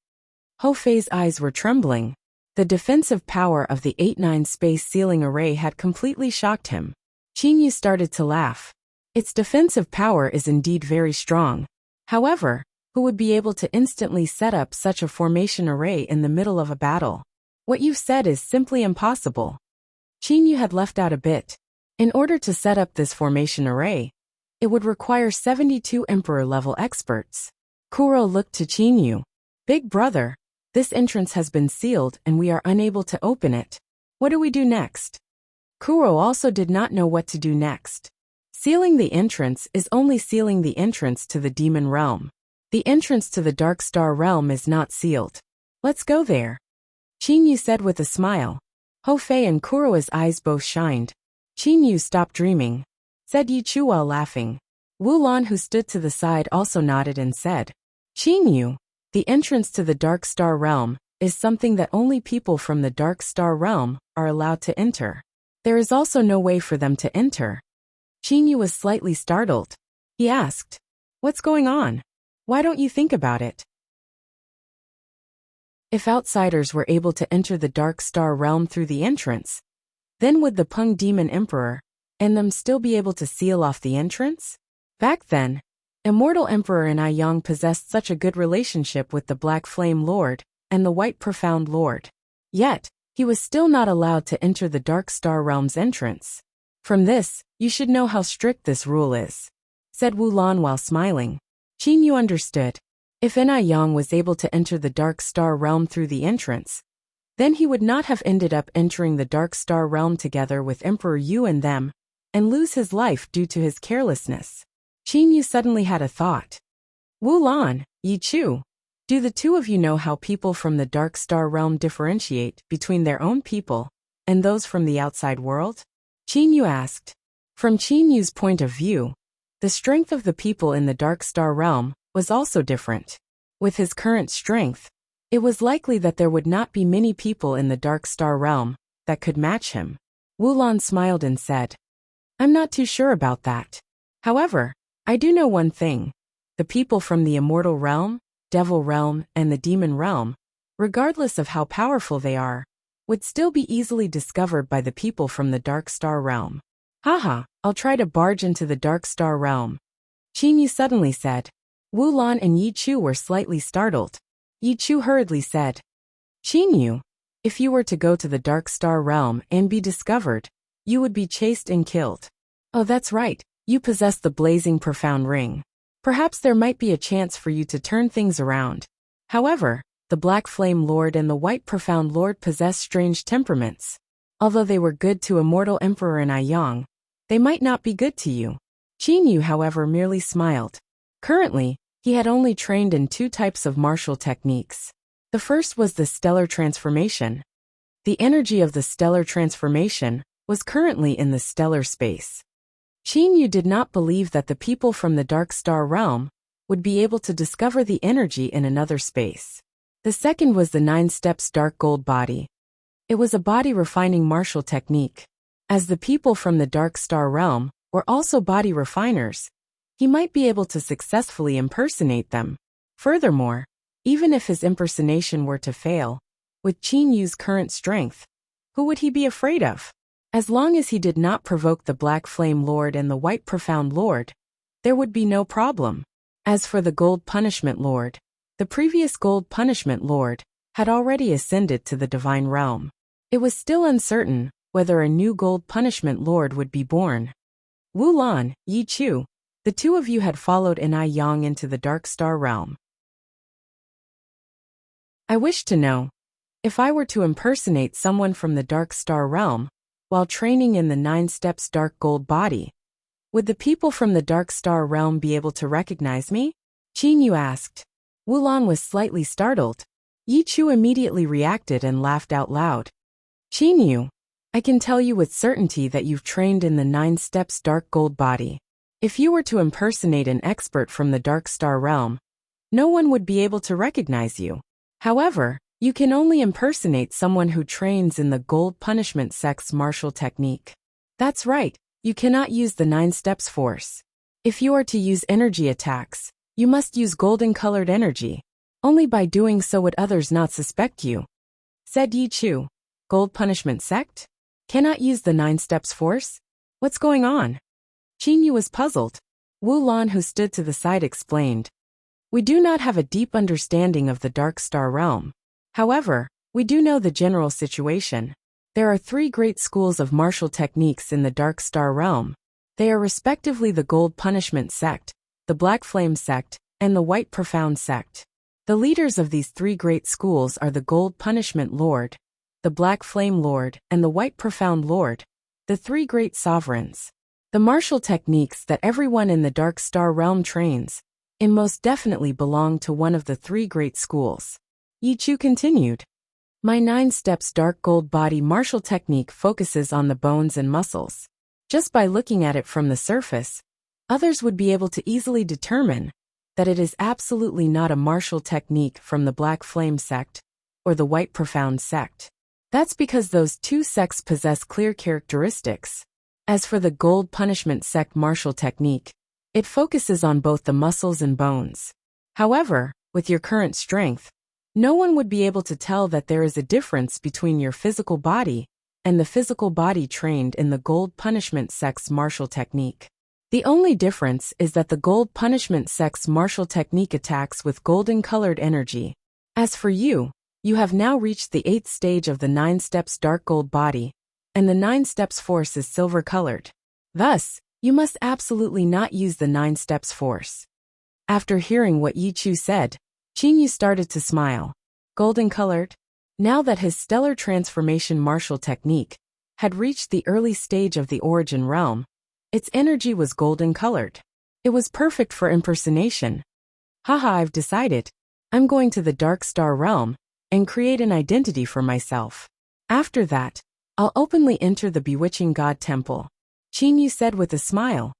Hou Fei's eyes were trembling. The defensive power of the 8-9 space sealing array had completely shocked him. Qin Yu started to laugh. Its defensive power is indeed very strong. However, who would be able to instantly set up such a formation array in the middle of a battle? What you've said is simply impossible. Qin Yu had left out a bit. In order to set up this formation array, it would require 72 emperor-level experts. Kuro looked to Qin Yu. Big brother, this entrance has been sealed and we are unable to open it. What do we do next? Kuro also did not know what to do next. Sealing the entrance is only sealing the entrance to the demon realm. The entrance to the Dark Star realm is not sealed. Let's go there. Qin Yu said with a smile. Hou Fei and Kuro's eyes both shined. Qin Yu stopped dreaming, said Yi Chu while laughing. Wu Lan, who stood to the side, also nodded and said, Qin Yu, the entrance to the Dark Star realm is something that only people from the Dark Star realm are allowed to enter. There is also no way for them to enter. Qin Yu was slightly startled. He asked, what's going on? Why don't you think about it? If outsiders were able to enter the Dark Star realm through the entrance, then would the Peng Demon Emperor and them still be able to seal off the entrance? Back then, Immortal Emperor and I Yang possessed such a good relationship with the Black Flame Lord and the White Profound Lord. Yet, he was still not allowed to enter the Dark Star realm's entrance. From this, you should know how strict this rule is, said Wu Lan while smiling. Qin Yu understood. If Enai Yang was able to enter the Dark Star realm through the entrance, then he would not have ended up entering the Dark Star realm together with Emperor Yu and them, and lose his life due to his carelessness. Qin Yu suddenly had a thought. Wu Lan, Yi Chu, do the two of you know how people from the Dark Star realm differentiate between their own people and those from the outside world? Qin Yu asked. From Qin Yu's point of view, the strength of the people in the Dark Star realm was also different. With his current strength, it was likely that there would not be many people in the Dark Star realm that could match him. Wu Lan smiled and said, I'm not too sure about that. However, I do know one thing. The people from the Immortal Realm, Devil Realm, and the Demon Realm, regardless of how powerful they are, would still be easily discovered by the people from the Dark Star realm. Haha, I'll try to barge into the Dark Star realm. Qin Yu suddenly said. Wu Lan and Yi Chu were slightly startled. Yi Chu hurriedly said, Qin Yu, if you were to go to the Dark Star realm and be discovered, you would be chased and killed. Oh, that's right, you possess the blazing profound ring. Perhaps there might be a chance for you to turn things around. However, the Black Flame Lord and the White Profound Lord possess strange temperaments. Although they were good to Immortal Emperor and I Yang, they might not be good to you. Qin Yu, however, merely smiled. Currently, he had only trained in 2 types of martial techniques. The first was the stellar transformation. The energy of the stellar transformation was currently in the stellar space. Qin Yu did not believe that the people from the Dark Star realm would be able to discover the energy in another space. The second was the 9 steps dark gold body. It was a body refining martial technique. As the people from the Dark Star realm were also body refiners, he might be able to successfully impersonate them. Furthermore, Even if his impersonation were to fail, with Qin Yu's current strength, who would he be afraid of? As long as he did not provoke the Black Flame Lord and the White Profound Lord, there would be no problem. As for the Gold Punishment Lord, the previous Gold Punishment Lord had already ascended to the Divine Realm. It was still uncertain whether a new Gold Punishment Lord would be born. Wu Lan, Yi Chu, the two of you had followed Enai Yang into the Dark Star Realm. I wish to know, if I were to impersonate someone from the Dark Star Realm, while training in the 9 Steps Dark Gold Body, would the people from the Dark Star Realm be able to recognize me? Qin Yu asked. Wu Lan was slightly startled. Yi Chu immediately reacted and laughed out loud. Qin Yu, I can tell you with certainty that you've trained in the 9 Steps Dark Gold Body. If you were to impersonate an expert from the Dark Star Realm, no one would be able to recognize you. However, you can only impersonate someone who trains in the Gold Punishment Sect's martial technique. That's right, you cannot use the 9 Steps Force. If you are to use energy attacks, you must use golden-colored energy. Only by doing so would others not suspect you. Said Yi Chu. Gold Punishment Sect? Cannot use the 9 Steps Force? What's going on? Qin Yu was puzzled. Wu Lan, who stood to the side, explained. We do not have a deep understanding of the Dark Star Realm. However, we do know the general situation. There are 3 great schools of martial techniques in the Dark Star Realm. They are respectively the Gold Punishment Sect, the Black Flame Sect, and the White Profound Sect. The leaders of these 3 great schools are the Gold Punishment Lord, the Black Flame Lord, and the White Profound Lord, the 3 great sovereigns. The martial techniques that everyone in the Dark Star Realm trains in most definitely belong to one of the 3 great schools. Yi Chu continued. My 9 Steps Dark Gold Body martial technique focuses on the bones and muscles. Just by looking at it from the surface, others would be able to easily determine that it is absolutely not a martial technique from the Black Flame Sect or the White Profound Sect. That's because those 2 sects possess clear characteristics. As for the Gold Punishment Sect martial technique, it focuses on both the muscles and bones. However, with your current strength, no one would be able to tell that there is a difference between your physical body and the physical body trained in the Gold Punishment Sect's martial technique. The only difference is that the Gold Punishment Sect's martial technique attacks with golden-colored energy. As for you, you have now reached the 8th stage of the 9 Steps Dark Gold Body, and the 9 Steps Force is silver-colored. Thus, you must absolutely not use the 9 Steps Force. After hearing what Yi Chu said, Qin Yu started to smile. Golden-colored? Now that his stellar transformation martial technique had reached the early stage of the origin realm, its energy was golden-colored. It was perfect for impersonation. Haha, I've decided. I'm going to the Dark Star Realm and create an identity for myself. After that, I'll openly enter the Bewitching God Temple, Qin Yu said with a smile.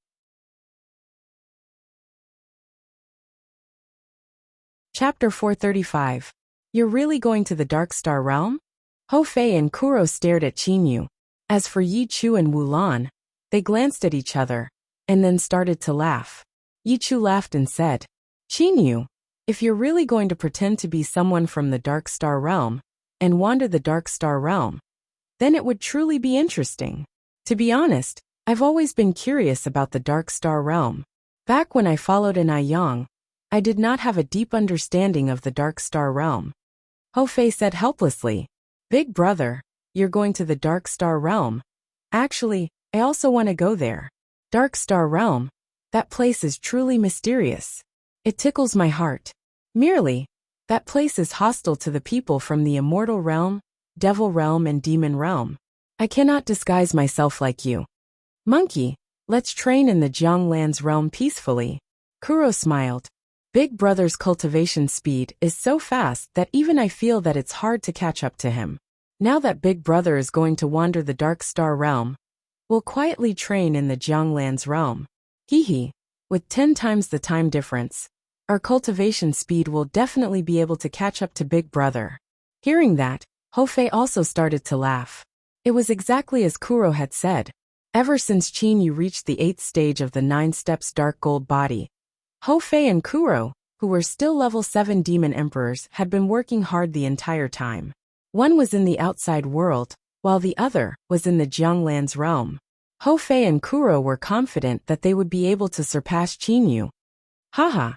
Chapter 435. You're really going to the Dark Star Realm? Ho Fei and Kuro stared at Qin Yu. As for Yi Chu and Wu Lan, they glanced at each other, and then started to laugh. Yi Chu laughed and said, Qin Yu, if you're really going to pretend to be someone from the Dark Star Realm, and wander the Dark Star Realm, then it would truly be interesting. To be honest, I've always been curious about the Dark Star Realm. Back when I followed Enai Yang, I did not have a deep understanding of the Dark Star Realm. Ho Fei said helplessly, Big brother, you're going to the Dark Star Realm. Actually, I also want to go there. Dark Star Realm, that place is truly mysterious. It tickles my heart. Merely, that place is hostile to the people from the Immortal Realm, Devil Realm and Demon Realm. I cannot disguise myself like you. Monkey, let's train in the Jianglan's realm peacefully. Kuro smiled. Big brother's cultivation speed is so fast that even I feel that it's hard to catch up to him. Now that Big brother is going to wander the Dark Star Realm, we'll quietly train in the Jianglan's realm. Hee, with 10 times the time difference, our cultivation speed will definitely be able to catch up to Big brother. Hearing that, Ho Fei also started to laugh. It was exactly as Kuro had said. Ever since Qin Yu reached the 8th stage of the 9 Steps Dark Gold Body, Ho Fei and Kuro who were still level 7 demon emperors, had been working hard the entire time. One was in the outside world, while the other was in the Jianglan's realm. Hou Fei and Kuro were confident that they would be able to surpass Qinyu. Haha.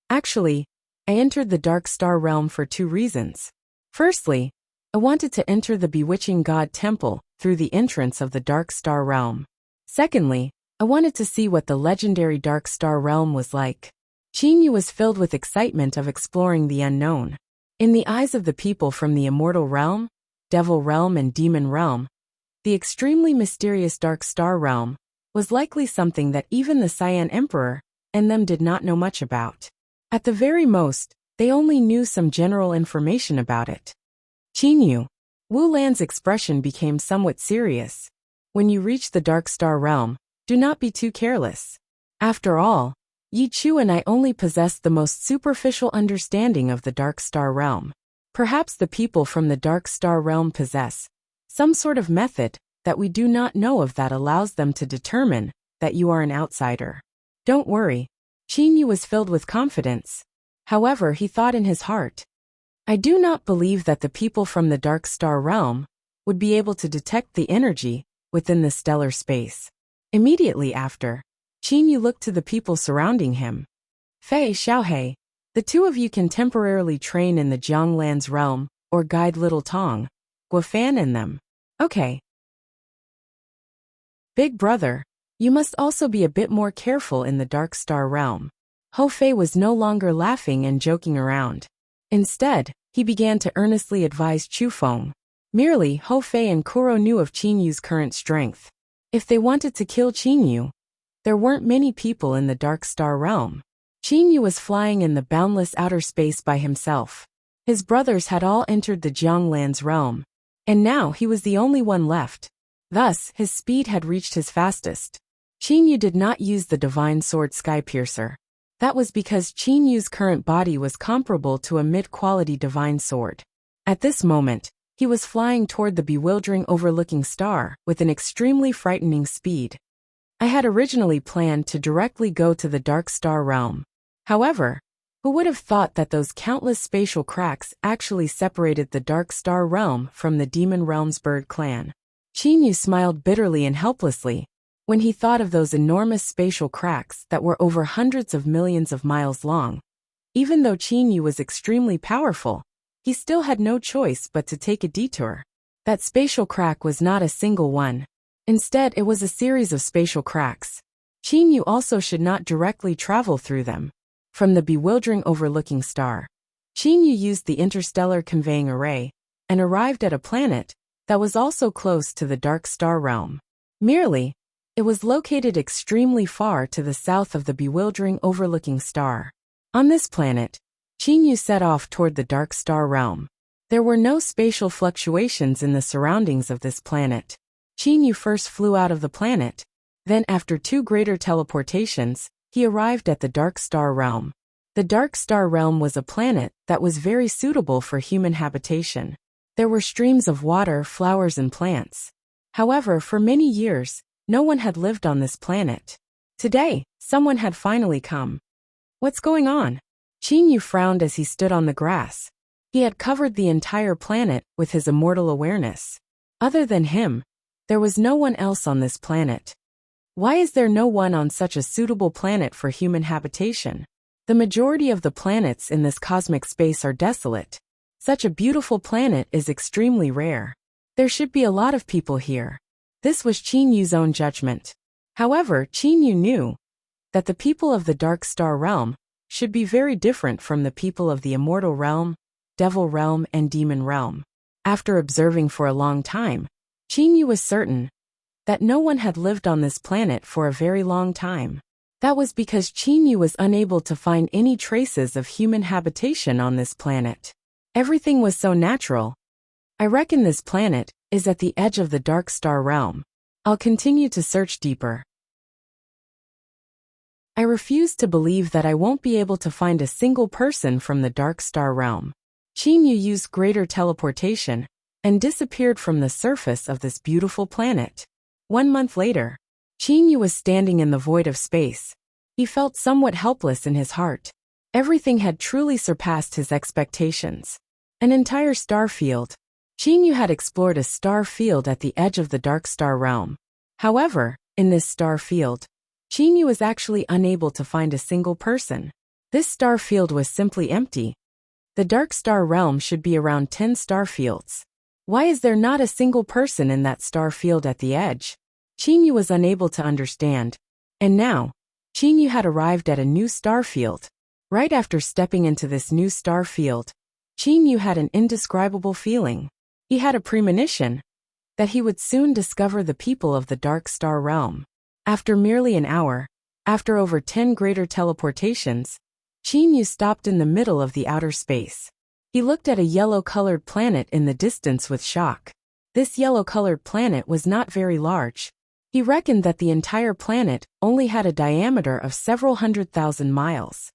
Actually, I entered the Dark Star realm for 2 reasons. Firstly, I wanted to enter the Bewitching God Temple through the entrance of the Dark Star realm. Secondly, I wanted to see what the legendary Dark Star realm was like. Qinyu was filled with excitement of exploring the unknown. In the eyes of the people from the Immortal Realm, Devil Realm and Demon Realm, the extremely mysterious Dark Star realm was likely something that even the Cyan Emperor and them did not know much about. At the very most, they only knew some general information about it. Qinyu. Wu Lan's expression became somewhat serious. When you reach the Dark Star realm, do not be too careless. After all, Yi Chu and I only possess the most superficial understanding of the Dark Star realm. Perhaps the people from the Dark Star realm possess some sort of method that we do not know of that allows them to determine that you are an outsider. Don't worry. Qinyu was filled with confidence. However, he thought in his heart, I do not believe that the people from the Dark Star realm would be able to detect the energy within the stellar space. Immediately after, Qinyu looked to the people surrounding him. Fei Xiaohei, the 2 of you can temporarily train in the Jianglan's realm or guide Little Tong, Guofan and them. Okay. Big brother, you must also be a bit more careful in the Dark Star realm. Hou Fei was no longer laughing and joking around. Instead, he began to earnestly advise Chu Feng. Merely, Hou Fei and Kuro knew of Qinyu's current strength. If they wanted to kill Qinyu, there weren't many people in the Dark Star realm. Qinyu was flying in the boundless outer space by himself. His brothers had all entered the Jianglan's realm, and now he was the only one left. Thus, his speed had reached his fastest. Qinyu did not use the divine sword Skypiercer. That was because Qinyu's current body was comparable to a mid-quality divine sword. At this moment, he was flying toward the bewildering overlooking star with an extremely frightening speed. I had originally planned to directly go to the Dark Star realm. However, who would have thought that those countless spatial cracks actually separated the Dark Star realm from the Demon Realm's bird clan? Qinyu smiled bitterly and helplessly when he thought of those enormous spatial cracks that were over hundreds of millions of miles long. Even though Qinyu was extremely powerful, he still had no choice but to take a detour. That spatial crack was not a single one. Instead, it was a series of spatial cracks. Qinyu also should not directly travel through them. From the bewildering overlooking star, Qinyu used the interstellar conveying array and arrived at a planet that was also close to the Dark Star realm. Merely, it was located extremely far to the south of the bewildering overlooking star. On this planet, Qinyu set off toward the Dark Star realm. There were no spatial fluctuations in the surroundings of this planet. Qinyu first flew out of the planet, then after 2 greater teleportations, he arrived at the Dark Star realm. The Dark Star realm was a planet that was very suitable for human habitation. There were streams of water, flowers and plants. However, for many years, no one had lived on this planet. Today, someone had finally come. What's going on? Qinyu frowned as he stood on the grass. He had covered the entire planet with his immortal awareness. Other than him, there was no one else on this planet. Why is there no one on such a suitable planet for human habitation? The majority of the planets in this cosmic space are desolate. Such a beautiful planet is extremely rare. There should be a lot of people here. This was Qinyu's own judgment. However, Qinyu knew that the people of the Dark Star realm should be very different from the people of the Immortal Realm, Devil Realm, and Demon Realm. After observing for a long time, Qinyu was certain that no one had lived on this planet for a very long time. That was because Qinyu was unable to find any traces of human habitation on this planet. Everything was so natural. I reckon this planet is at the edge of the Dark Star realm. I'll continue to search deeper. I refuse to believe that I won't be able to find a single person from the Dark Star realm. Qinyu used greater teleportation and disappeared from the surface of this beautiful planet. 1 month later, Qinyu was standing in the void of space. He felt somewhat helpless in his heart. Everything had truly surpassed his expectations. An entire star field. Qin Yu had explored a star field at the edge of the dark star realm. However, in this star field, Qin Yu was actually unable to find a single person. This star field was simply empty. The dark star realm should be around 10 star fields. Why is there not a single person in that star field at the edge? Qin Yu was unable to understand. And now, Qin Yu had arrived at a new star field. Right after stepping into this new star field, Qin Yu had an indescribable feeling. He had a premonition that he would soon discover the people of the dark star realm. After merely an hour, after over 10 greater teleportations, Qin Yu stopped in the middle of the outer space. He looked at a yellow-colored planet in the distance with shock. This yellow-colored planet was not very large. He reckoned that the entire planet only had a diameter of several 100,000 miles.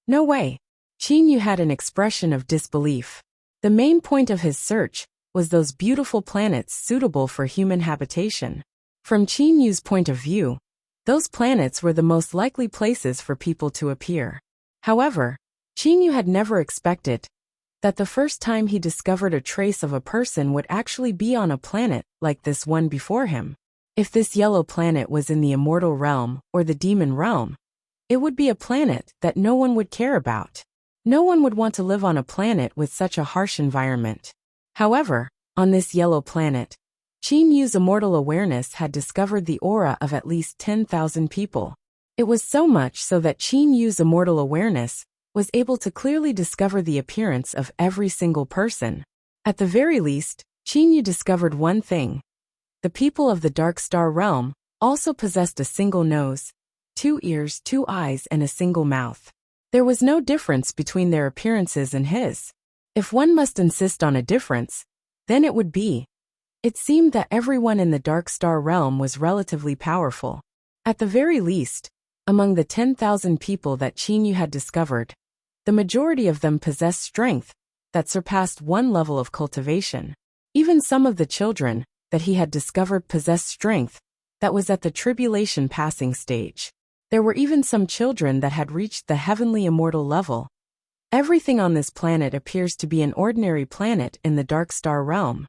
No way. Qin Yu had an expression of disbelief. The main point of his search was those beautiful planets suitable for human habitation. From Qin Yu's point of view, those planets were the most likely places for people to appear. However, Qin Yu had never expected that the first time he discovered a trace of a person would actually be on a planet like this one before him. If this yellow planet was in the immortal realm or the demon realm, it would be a planet that no one would care about. No one would want to live on a planet with such a harsh environment. However, on this yellow planet, Qin Yu's immortal awareness had discovered the aura of at least 10,000 people. It was so much so that Qin Yu's immortal awareness was able to clearly discover the appearance of every single person. At the very least, Qin Yu discovered one thing. The people of the dark star realm also possessed a single nose, 2 ears, 2 eyes, and a single mouth. There was no difference between their appearances and his. If one must insist on a difference, then it would be. It seemed that everyone in the dark star realm was relatively powerful. At the very least, among the 10,000 people that Qin Yu had discovered, the majority of them possessed strength that surpassed one level of cultivation. Even some of the children that he had discovered possessed strength that was at the tribulation passing stage. There were even some children that had reached the heavenly immortal level. Everything on this planet appears to be an ordinary planet in the dark star realm.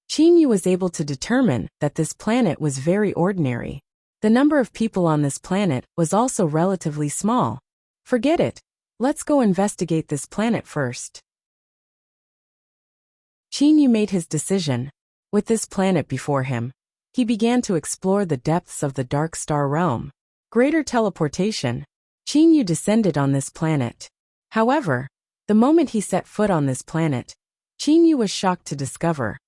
Qin Yu was able to determine that this planet was very ordinary. The number of people on this planet was also relatively small. Forget it. Let's go investigate this planet first. Qin Yu made his decision. With this planet before him, he began to explore the depths of the dark star realm. Greater teleportation. Qin Yu descended on this planet. However, the moment he set foot on this planet, Qin Yu was shocked to discover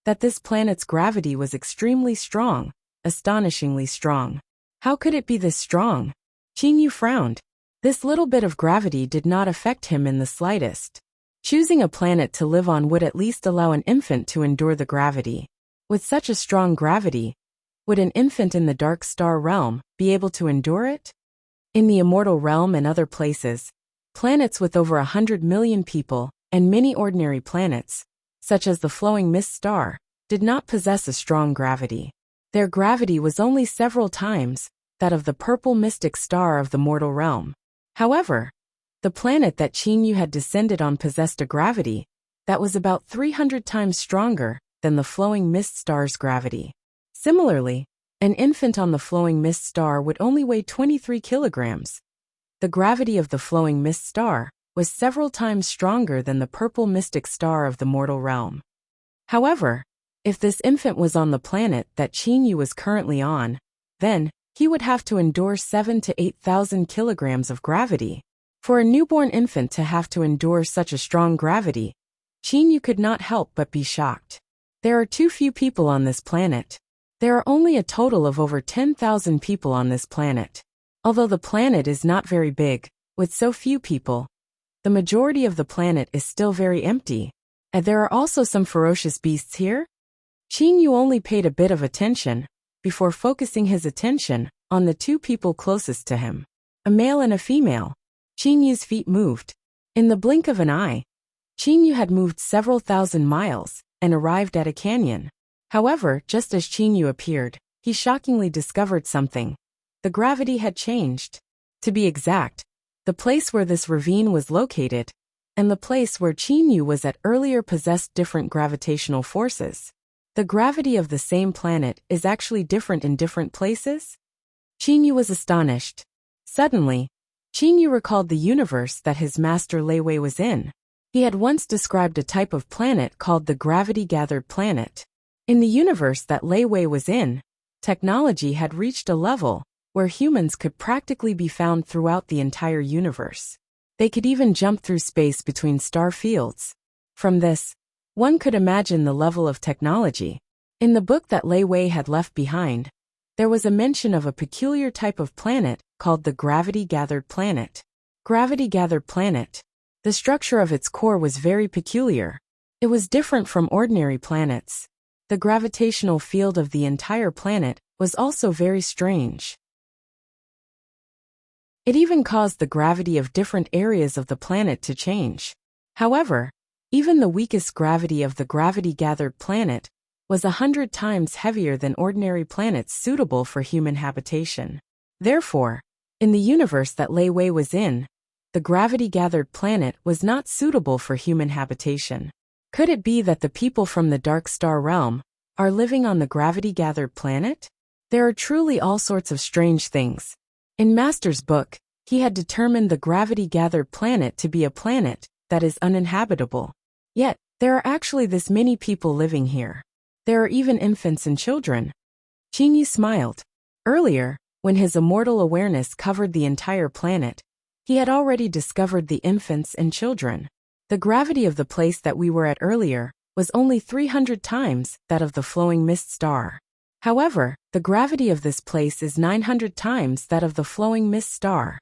that this planet's gravity was extremely strong, astonishingly strong. How could it be this strong? Qin Yu frowned. This little bit of gravity did not affect him in the slightest. Choosing a planet to live on would at least allow an infant to endure the gravity. With such a strong gravity, would an infant in the dark star realm be able to endure it? In the immortal realm and other places, planets with over 100 million people and many ordinary planets, such as the flowing mist star, did not possess a strong gravity. Their gravity was only several times that of the purple mystic star of the mortal realm. However, the planet that Qin Yu had descended on possessed a gravity that was about 300 times stronger than the flowing mist star's gravity. Similarly, an infant on the flowing mist star would only weigh 23 kilograms. The gravity of the flowing mist star was several times stronger than the purple mystic star of the mortal realm. However, if this infant was on the planet that Qin Yu was currently on, then he would have to endure 7,000 to 8,000 kilograms of gravity. For a newborn infant to have to endure such a strong gravity, Qin Yu could not help but be shocked. There are too few people on this planet. There are only a total of over 10,000 people on this planet. Although the planet is not very big, with so few people, the majority of the planet is still very empty. And there are also some ferocious beasts here? Qin Yu only paid a bit of attention before focusing his attention on the two people closest to him, a male and a female. Qin Yu's feet moved. In the blink of an eye, Qin Yu had moved several thousand miles and arrived at a canyon. However, just as Qin Yu appeared, he shockingly discovered something. The gravity had changed. To be exact, the place where this ravine was located, and the place where Qinyu was at earlier possessed different gravitational forces. The gravity of the same planet is actually different in different places? Qinyu was astonished. Suddenly, Qinyu recalled the universe that his master Lei Wei was in. He had once described a type of planet called the gravity-gathered planet. In the universe that Lei Wei was in, technology had reached a level where humans could practically be found throughout the entire universe. They could even jump through space between star fields. From this, one could imagine the level of technology. In the book that Lei Wei had left behind, there was a mention of a peculiar type of planet called the gravity-gathered planet. Gravity-gathered planet. The structure of its core was very peculiar. It was different from ordinary planets. The gravitational field of the entire planet was also very strange. It even caused the gravity of different areas of the planet to change. However, even the weakest gravity of the gravity-gathered planet was 100 times heavier than ordinary planets suitable for human habitation. Therefore, in the universe that Lei Wei was in, the gravity-gathered planet was not suitable for human habitation. Could it be that the people from the dark star realm are living on the gravity-gathered planet? There are truly all sorts of strange things. In Master's book, he had determined the gravity-gathered planet to be a planet that is uninhabitable. Yet, there are actually this many people living here. There are even infants and children. Qinyu smiled. Earlier, when his immortal awareness covered the entire planet, he had already discovered the infants and children. The gravity of the place that we were at earlier was only 300 times that of the flowing mist star. However, the gravity of this place is 900 times that of the flowing mist star.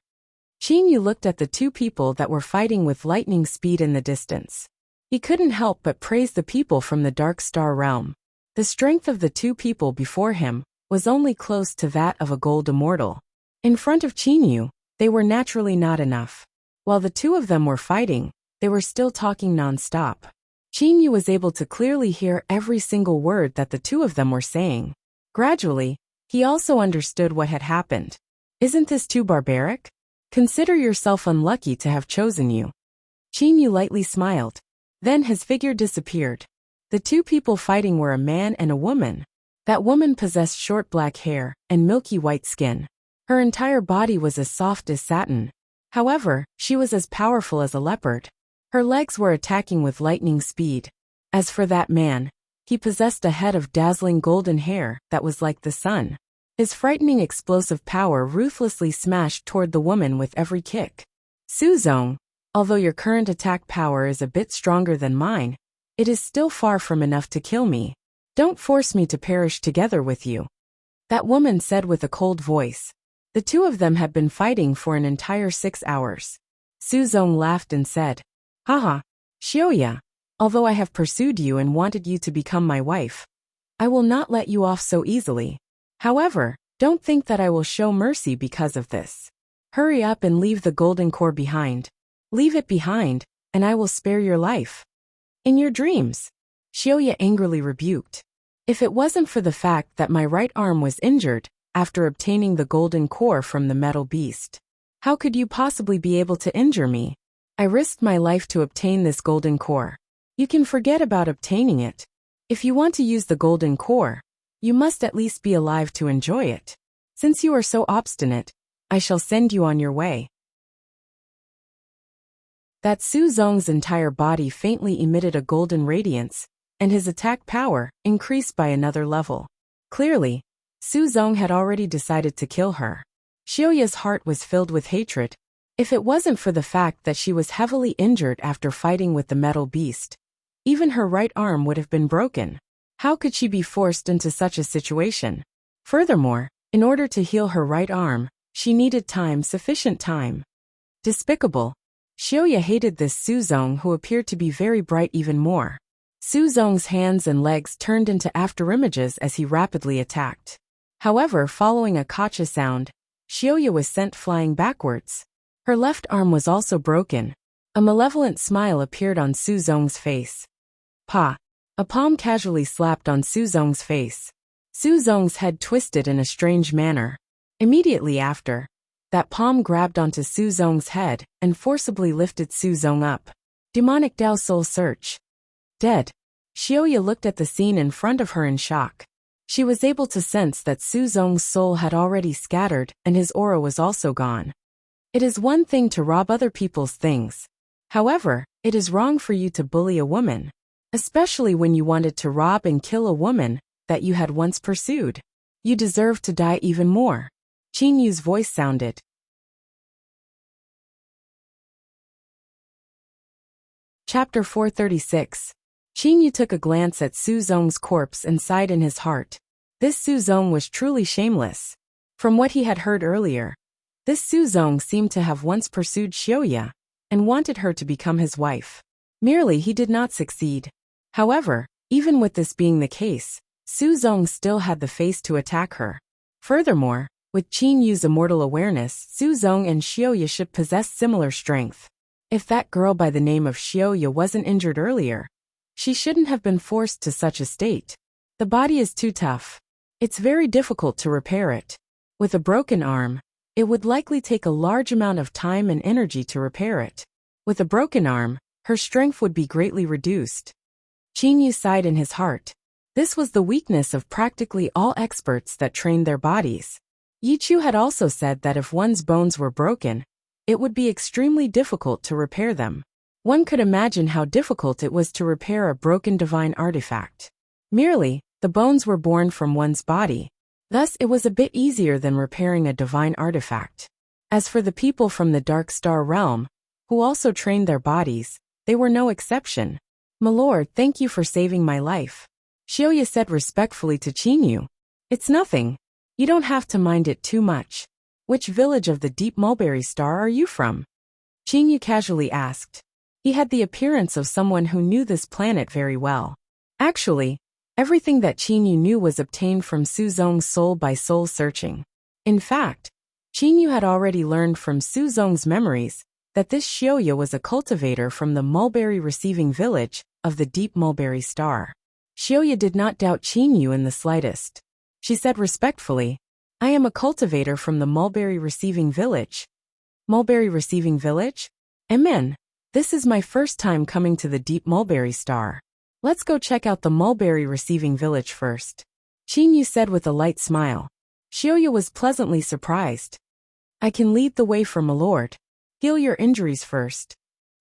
Qinyu looked at the two people that were fighting with lightning speed in the distance. He couldn't help but praise the people from the dark star realm. The strength of the two people before him was only close to that of a gold immortal. In front of Qinyu, they were naturally not enough. While the two of them were fighting, they were still talking non-stop. Qinyu was able to clearly hear every single word that the two of them were saying. Gradually, he also understood what had happened. Isn't this too barbaric? Consider yourself unlucky to have chosen you. Qinyu lightly smiled. Then his figure disappeared. The two people fighting were a man and a woman. That woman possessed short black hair and milky white skin. Her entire body was as soft as satin. However, she was as powerful as a leopard. Her legs were attacking with lightning speed. As for that man, he possessed a head of dazzling golden hair that was like the sun. His frightening explosive power ruthlessly smashed toward the woman with every kick. Suzong, although your current attack power is a bit stronger than mine, it is still far from enough to kill me. Don't force me to perish together with you. That woman said with a cold voice. The two of them had been fighting for an entire 6 hours. Suzong laughed and said, Haha, Xiaoya, although I have pursued you and wanted you to become my wife, I will not let you off so easily. However, don't think that I will show mercy because of this. Hurry up and leave the golden core behind. Leave it behind, and I will spare your life. In your dreams, Xiaoya angrily rebuked. If it wasn't for the fact that my right arm was injured after obtaining the golden core from the metal beast, how could you possibly be able to injure me? I risked my life to obtain this golden core. You can forget about obtaining it. If you want to use the golden core, you must at least be alive to enjoy it. Since you are so obstinate, I shall send you on your way. That Suzong's entire body faintly emitted a golden radiance, and his attack power increased by another level. Clearly, Suzong had already decided to kill her. Xiaoya's heart was filled with hatred. If it wasn't for the fact that she was heavily injured after fighting with the metal beast, even her right arm would have been broken. How could she be forced into such a situation? Furthermore, in order to heal her right arm, she needed time, sufficient time. Despicable. Xiaoya hated this Suzong who appeared to be very bright even more. Suzong's hands and legs turned into afterimages as he rapidly attacked. However, following a gotcha sound, Xiaoya was sent flying backwards. Her left arm was also broken. A malevolent smile appeared on Suzong's face. Pa! A palm casually slapped on Suzong's face. Suzong's head twisted in a strange manner. Immediately after, That palm grabbed onto Su Zong's head and forcibly lifted Su Zong up. Demonic Dao soul search. Dead. Xiaoya looked at the scene in front of her in shock. She was able to sense that Su Zong's soul had already scattered and his aura was also gone. It is one thing to rob other people's things. However, it is wrong for you to bully a woman, especially when you wanted to rob and kill a woman that you had once pursued. You deserve to die even more. Qin Yu's voice sounded. Chapter 436. Qin Yu took a glance at Su Zong's corpse and sighed in his heart. This Su Zong was truly shameless. From what he had heard earlier, this Su Zong seemed to have once pursued Xiaoya and wanted her to become his wife. Merely he did not succeed. However, even with this being the case, Su Zong still had the face to attack her. Furthermore, with Qin Yu's immortal awareness, Su Zong and Xiaoya should possess similar strength. If that girl by the name of Xiaoya wasn't injured earlier, she shouldn't have been forced to such a state. The body is too tough. It's very difficult to repair it. With a broken arm, it would likely take a large amount of time and energy to repair it. With a broken arm, her strength would be greatly reduced. Qin Yu sighed in his heart. This was the weakness of practically all experts that trained their bodies. Yi Chu had also said that if one's bones were broken, it would be extremely difficult to repair them. One could imagine how difficult it was to repair a broken divine artifact. Merely, the bones were born from one's body. Thus it was a bit easier than repairing a divine artifact. As for the people from the Dark Star realm, who also trained their bodies, they were no exception. My lord, thank you for saving my life. Xiaoya said respectfully to Qin Yu. It's nothing. You don't have to mind it too much. Which village of the Deep Mulberry Star are you from? Qin Yu casually asked. He had the appearance of someone who knew this planet very well. Actually, everything that Qin Yu knew was obtained from Su Zong's soul by soul searching. In fact, Qin Yu had already learned from Su Zong's memories that this Xiaoya was a cultivator from the mulberry receiving village of the Deep Mulberry Star. Xiaoya did not doubt Qin Yu in the slightest. She said respectfully, I am a cultivator from the mulberry receiving village. Mulberry receiving village? Amen. This is my first time coming to the Deep Mulberry Star. Let's go check out the mulberry receiving village first. Qin Yu said with a light smile. Xiaoya was pleasantly surprised. I can lead the way for my lord. Heal your injuries first.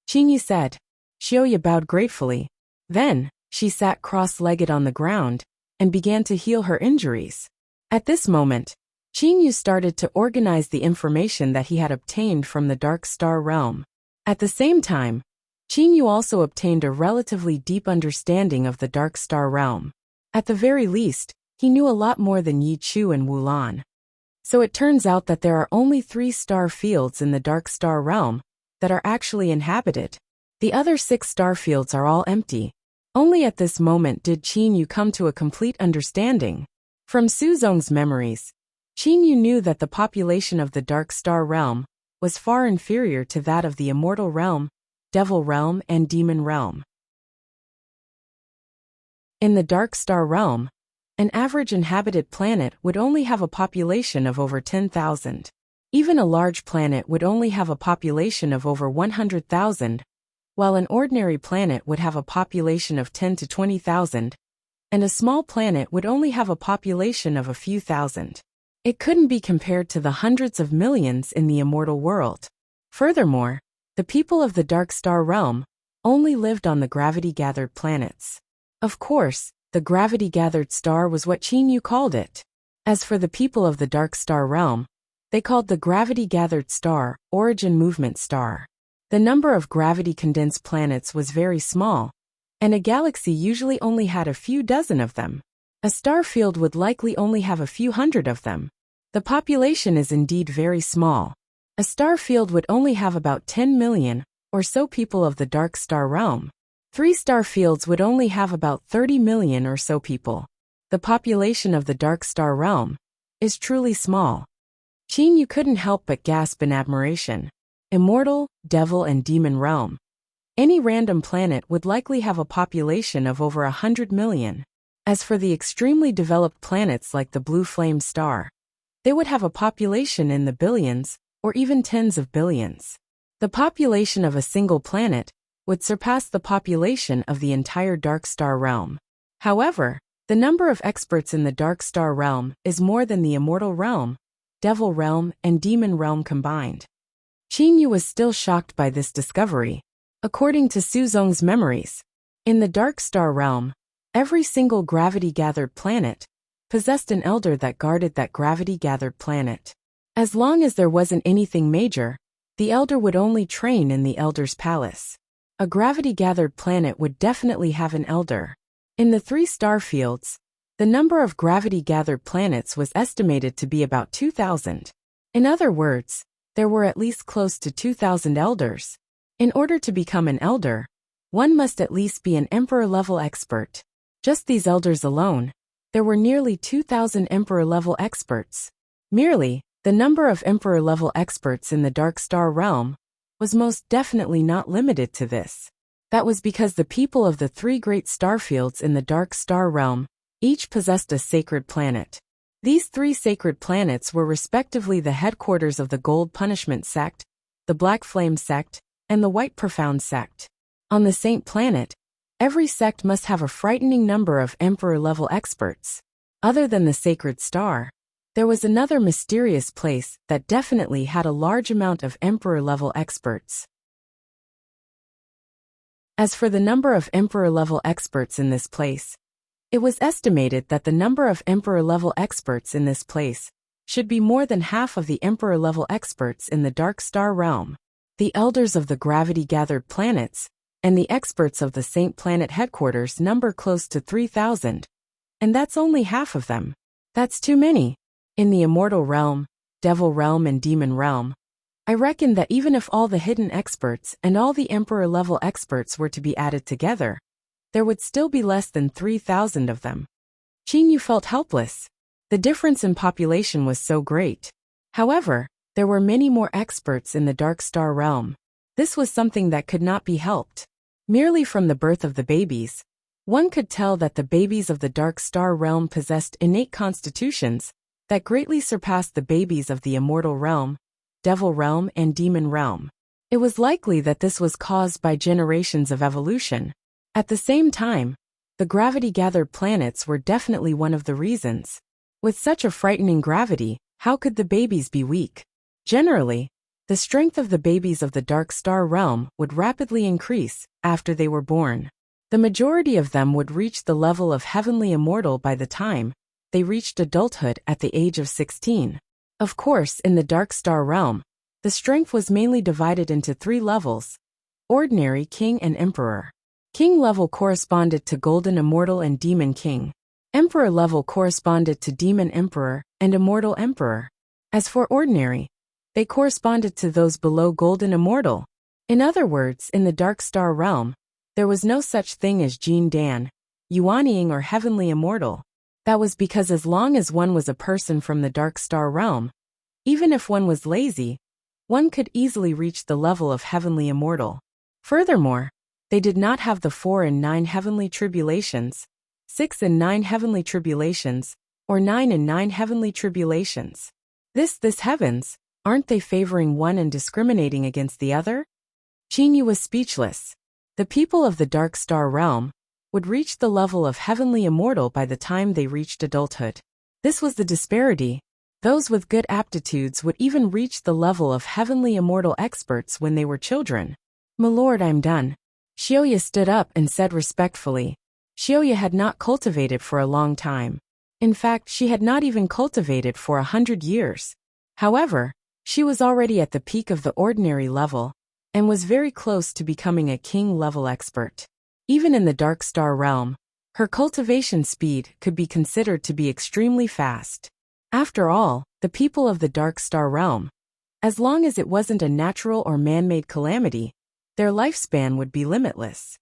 Qin Yu said. Xiaoya bowed gratefully. Then, she sat cross-legged on the ground and began to heal her injuries. At this moment, Qin Yu started to organize the information that he had obtained from the Dark Star realm. At the same time, Qin Yu also obtained a relatively deep understanding of the Dark Star realm. At the very least, he knew a lot more than Yi Chu and Wu Lan. So it turns out that there are only 3 star fields in the Dark Star realm that are actually inhabited. The other 6 star fields are all empty. Only at this moment did Qin Yu come to a complete understanding. From Su Zong's memories, Qin Yu knew that the population of the Dark Star realm was far inferior to that of the Immortal realm, Devil realm, and Demon realm. In the Dark Star realm, an average inhabited planet would only have a population of over 10,000. Even a large planet would only have a population of over 100,000, while an ordinary planet would have a population of 10 to 20,000, and a small planet would only have a population of a few thousand. It couldn't be compared to the hundreds of millions in the immortal world. Furthermore, the people of the Dark Star realm only lived on the gravity-gathered planets. Of course, the gravity-gathered star was what Qin Yu called it. As for the people of the Dark Star realm, they called the gravity-gathered star Origin Movement Star. The number of gravity-condensed planets was very small, and a galaxy usually only had a few dozen of them. A star field would likely only have a few hundred of them. The population is indeed very small. A star field would only have about 10 million or so people of the Dark Star realm. 3 star fields would only have about 30 million or so people. The population of the Dark Star realm is truly small. Qin Yu couldn't help but gasp in admiration. Immortal, Devil, and Demon realm. Any random planet would likely have a population of over 100 million. As for the extremely developed planets like the Blue Flame Star, they would have a population in the billions or even tens of billions. The population of a single planet would surpass the population of the entire dark star realm. However, the number of experts in the dark star realm is more than the immortal realm, devil realm, and demon realm combined. Qin Yu was still shocked by this discovery. According to Su Zong's memories, in the dark star realm, every single gravity-gathered planet possessed an elder that guarded that gravity-gathered planet. As long as there wasn't anything major, the elder would only train in the elder's palace. A gravity-gathered planet would definitely have an elder. In the 3 star fields, the number of gravity-gathered planets was estimated to be about 2,000. In other words, there were at least close to 2,000 elders. In order to become an elder, one must at least be an emperor-level expert. Just these elders alone, there were nearly 2,000 emperor-level experts. Merely, the number of emperor-level experts in the dark star realm was most definitely not limited to this. That was because the people of the 3 great star fields in the dark star realm each possessed a sacred planet. These 3 sacred planets were respectively the headquarters of the Gold Punishment Sect, the Black Flame Sect, and the White Profound Sect. On the Saint Planet, every sect must have a frightening number of emperor-level experts. Other than the sacred star, there was another mysterious place that definitely had a large amount of emperor-level experts. As for the number of emperor-level experts in this place, it was estimated that the number of emperor-level experts in this place should be more than half of the emperor-level experts in the dark star realm. The elders of the gravity-gathered planets and the experts of the Saint Planet headquarters number close to 3,000. And that's only half of them. That's too many. In the immortal realm, devil realm, and demon realm, I reckon that even if all the hidden experts and all the emperor-level experts were to be added together, there would still be less than 3,000 of them. Qin Yu felt helpless. The difference in population was so great. However, there were many more experts in the dark star realm. This was something that could not be helped. Merely from the birth of the babies, one could tell that the babies of the dark star realm possessed innate constitutions that greatly surpassed the babies of the immortal realm, devil realm, and demon realm. It was likely that this was caused by generations of evolution. At the same time, the gravity-gathered planets were definitely one of the reasons. With such a frightening gravity, how could the babies be weak? Generally, the strength of the babies of the dark star realm would rapidly increase after they were born. The majority of them would reach the level of heavenly immortal by the time they reached adulthood at the age of 16. Of course, in the dark star realm, the strength was mainly divided into 3 levels: ordinary, king, and emperor. King level corresponded to golden immortal and demon king. Emperor level corresponded to demon emperor and immortal emperor. As for ordinary, they corresponded to those below golden immortal. In other words, in the dark star realm, there was no such thing as Jin Dan, Yuanying, or heavenly immortal. That was because as long as one was a person from the dark star realm, even if one was lazy, one could easily reach the level of heavenly immortal. Furthermore, they did not have the 4 and 9 heavenly tribulations, 6 and 9 heavenly tribulations, or 9 and 9 heavenly tribulations. This heavens, aren't they favoring one and discriminating against the other? Qin Yu was speechless. The people of the dark star realm would reach the level of heavenly immortal by the time they reached adulthood. This was the disparity. Those with good aptitudes would even reach the level of heavenly immortal experts when they were children. "My lord, I'm done." Xiaoya stood up and said respectfully. Xiaoya had not cultivated for a long time. In fact, she had not even cultivated for 100 years. However, she was already at the peak of the ordinary level, and was very close to becoming a king-level expert. Even in the dark star realm, her cultivation speed could be considered to be extremely fast. After all, the people of the dark star realm, as long as it wasn't a natural or man-made calamity, their lifespan would be limitless.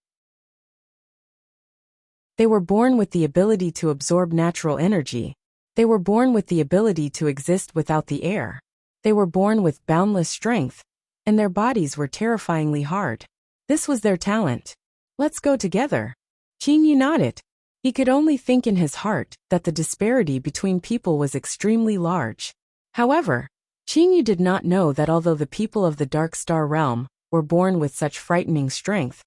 They were born with the ability to absorb natural energy. They were born with the ability to exist without the air. They were born with boundless strength, and their bodies were terrifyingly hard. This was their talent. "Let's go together." Qin Yu nodded. He could only think in his heart that the disparity between people was extremely large. However, Qingyu did not know that although the people of the Dark Star Realm were born with such frightening strength,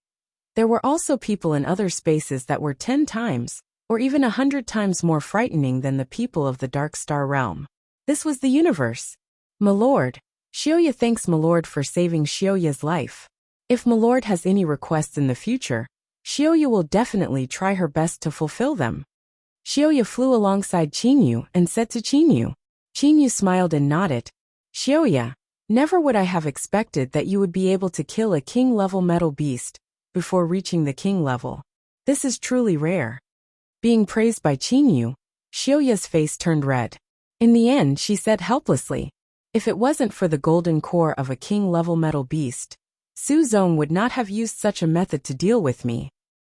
there were also people in other spaces that were 10 times, or even 100 times more frightening than the people of the Dark Star Realm. This was the universe. Milord, Xiaoya thanks Milord for saving Xiaoya's life. If Milord has any requests in the future, Xiaoya will definitely try her best to fulfill them. Xiaoya flew alongside Qingyu and said to Qingyu. Qingyu smiled and nodded. Xiaoya, never would I have expected that you would be able to kill a king-level metal beast before reaching the king level. This is truly rare. Being praised by Qingyu, Xiaoya's face turned red. In the end, she said helplessly, if it wasn't for the golden core of a king-level metal beast, Su Zong would not have used such a method to deal with me.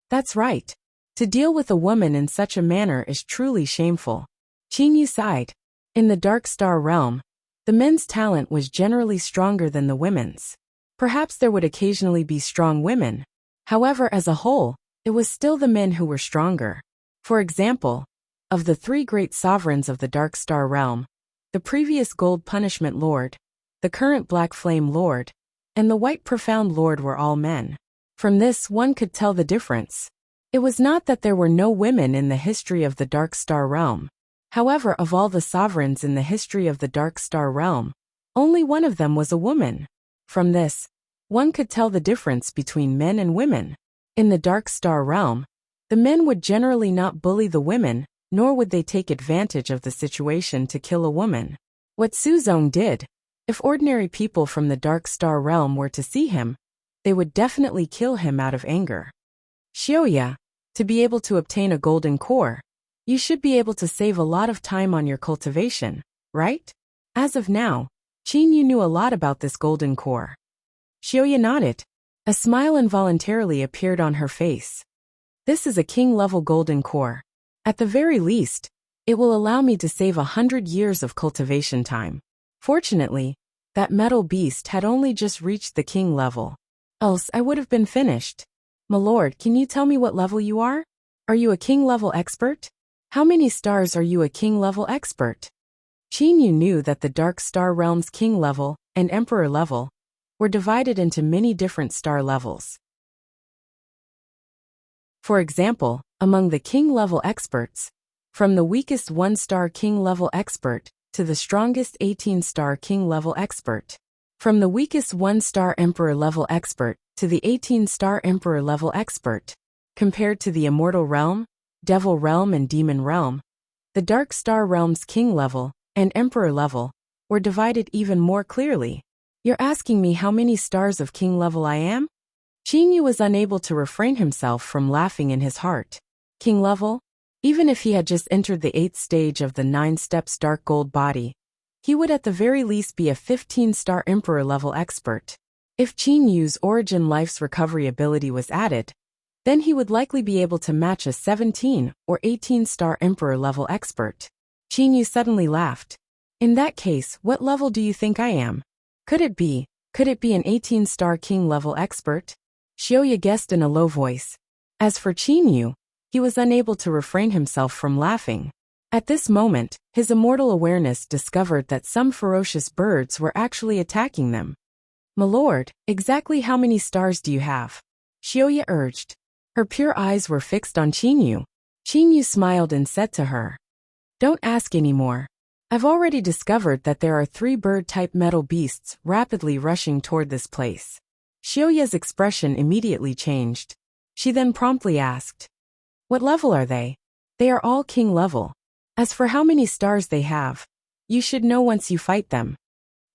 That's right. To deal with a woman in such a manner is truly shameful. Qingyu sighed. In the Dark Star Realm, the men's talent was generally stronger than the women's. Perhaps there would occasionally be strong women. However, as a whole, it was still the men who were stronger. For example, of the 3 great sovereigns of the Dark Star Realm, the previous Gold Punishment Lord, the current Black Flame Lord, and the White Profound Lord were all men. From this one could tell the difference. It was not that there were no women in the history of the Dark Star Realm. However, of all the sovereigns in the history of the Dark Star Realm, only one of them was a woman. From this, one could tell the difference between men and women. In the Dark Star Realm, the men would generally not bully the women, nor would they take advantage of the situation to kill a woman. What Su Zong did, if ordinary people from the Dark Star Realm were to see him, they would definitely kill him out of anger. Xiaoya, to be able to obtain a golden core, you should be able to save a lot of time on your cultivation, right? As of now, Qingyu knew a lot about this golden core. Xiaoya nodded. A smile involuntarily appeared on her face. This is a king-level golden core. At the very least, it will allow me to save 100 years of cultivation time. Fortunately, that metal beast had only just reached the king level. Else I would have been finished. Milord, can you tell me what level you are? Are you a king-level expert? How many stars are you a king-level expert? Qingyu knew that the Dark Star Realm's king level and emperor level were divided into many different star levels. For example, among the king-level experts, from the weakest 1-star king-level expert to the strongest 18-star king-level expert, from the weakest 1-star emperor-level expert to the 18-star emperor-level expert, compared to the immortal realm, devil realm and demon realm, the Dark Star Realm's king level and emperor level were divided even more clearly. You're asking me how many stars of king level I am? Qingyu was unable to refrain himself from laughing in his heart. King level? Even if he had just entered the 8th stage of the 9 steps dark gold body, he would at the very least be a 15-star emperor level expert. If Qingyu's origin life's recovery ability was added, then he would likely be able to match a 17 or 18-star emperor level expert. Qingyu suddenly laughed. In that case, what level do you think I am? Could it be an 18-star king level expert? Xiaoya guessed in a low voice. As for Qingyu, he was unable to refrain himself from laughing. At this moment, his immortal awareness discovered that some ferocious birds were actually attacking them. Milord, exactly how many stars do you have? Xiaoya urged. Her pure eyes were fixed on Qingyu. Qingyu smiled and said to her, "Don't ask anymore. I've already discovered that there are 3 bird-type metal beasts rapidly rushing toward this place." Xiaoya's expression immediately changed. She then promptly asked, "What level are they?" "They are all king level. As for how many stars they have, you should know once you fight them,"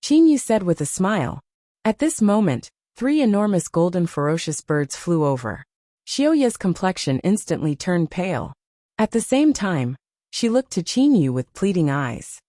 Qingyu said with a smile. At this moment, 3 enormous golden ferocious birds flew over. Xiaoya's complexion instantly turned pale. At the same time, she looked to Qingyu with pleading eyes.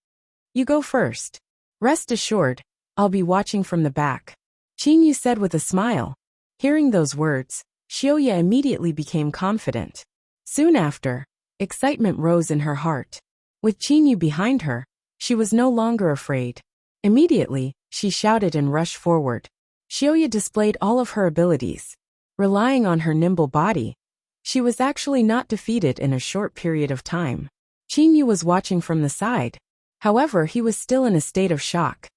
"You go first. Rest assured, I'll be watching from the back," Qingyu said with a smile. Hearing those words, Xiaoya immediately became confident. Soon after, excitement rose in her heart. With Qingyu behind her, she was no longer afraid. Immediately, she shouted and rushed forward. Xiaoya displayed all of her abilities. Relying on her nimble body, she was actually not defeated in a short period of time. Qingyu was watching from the side. However, he was still in a state of shock.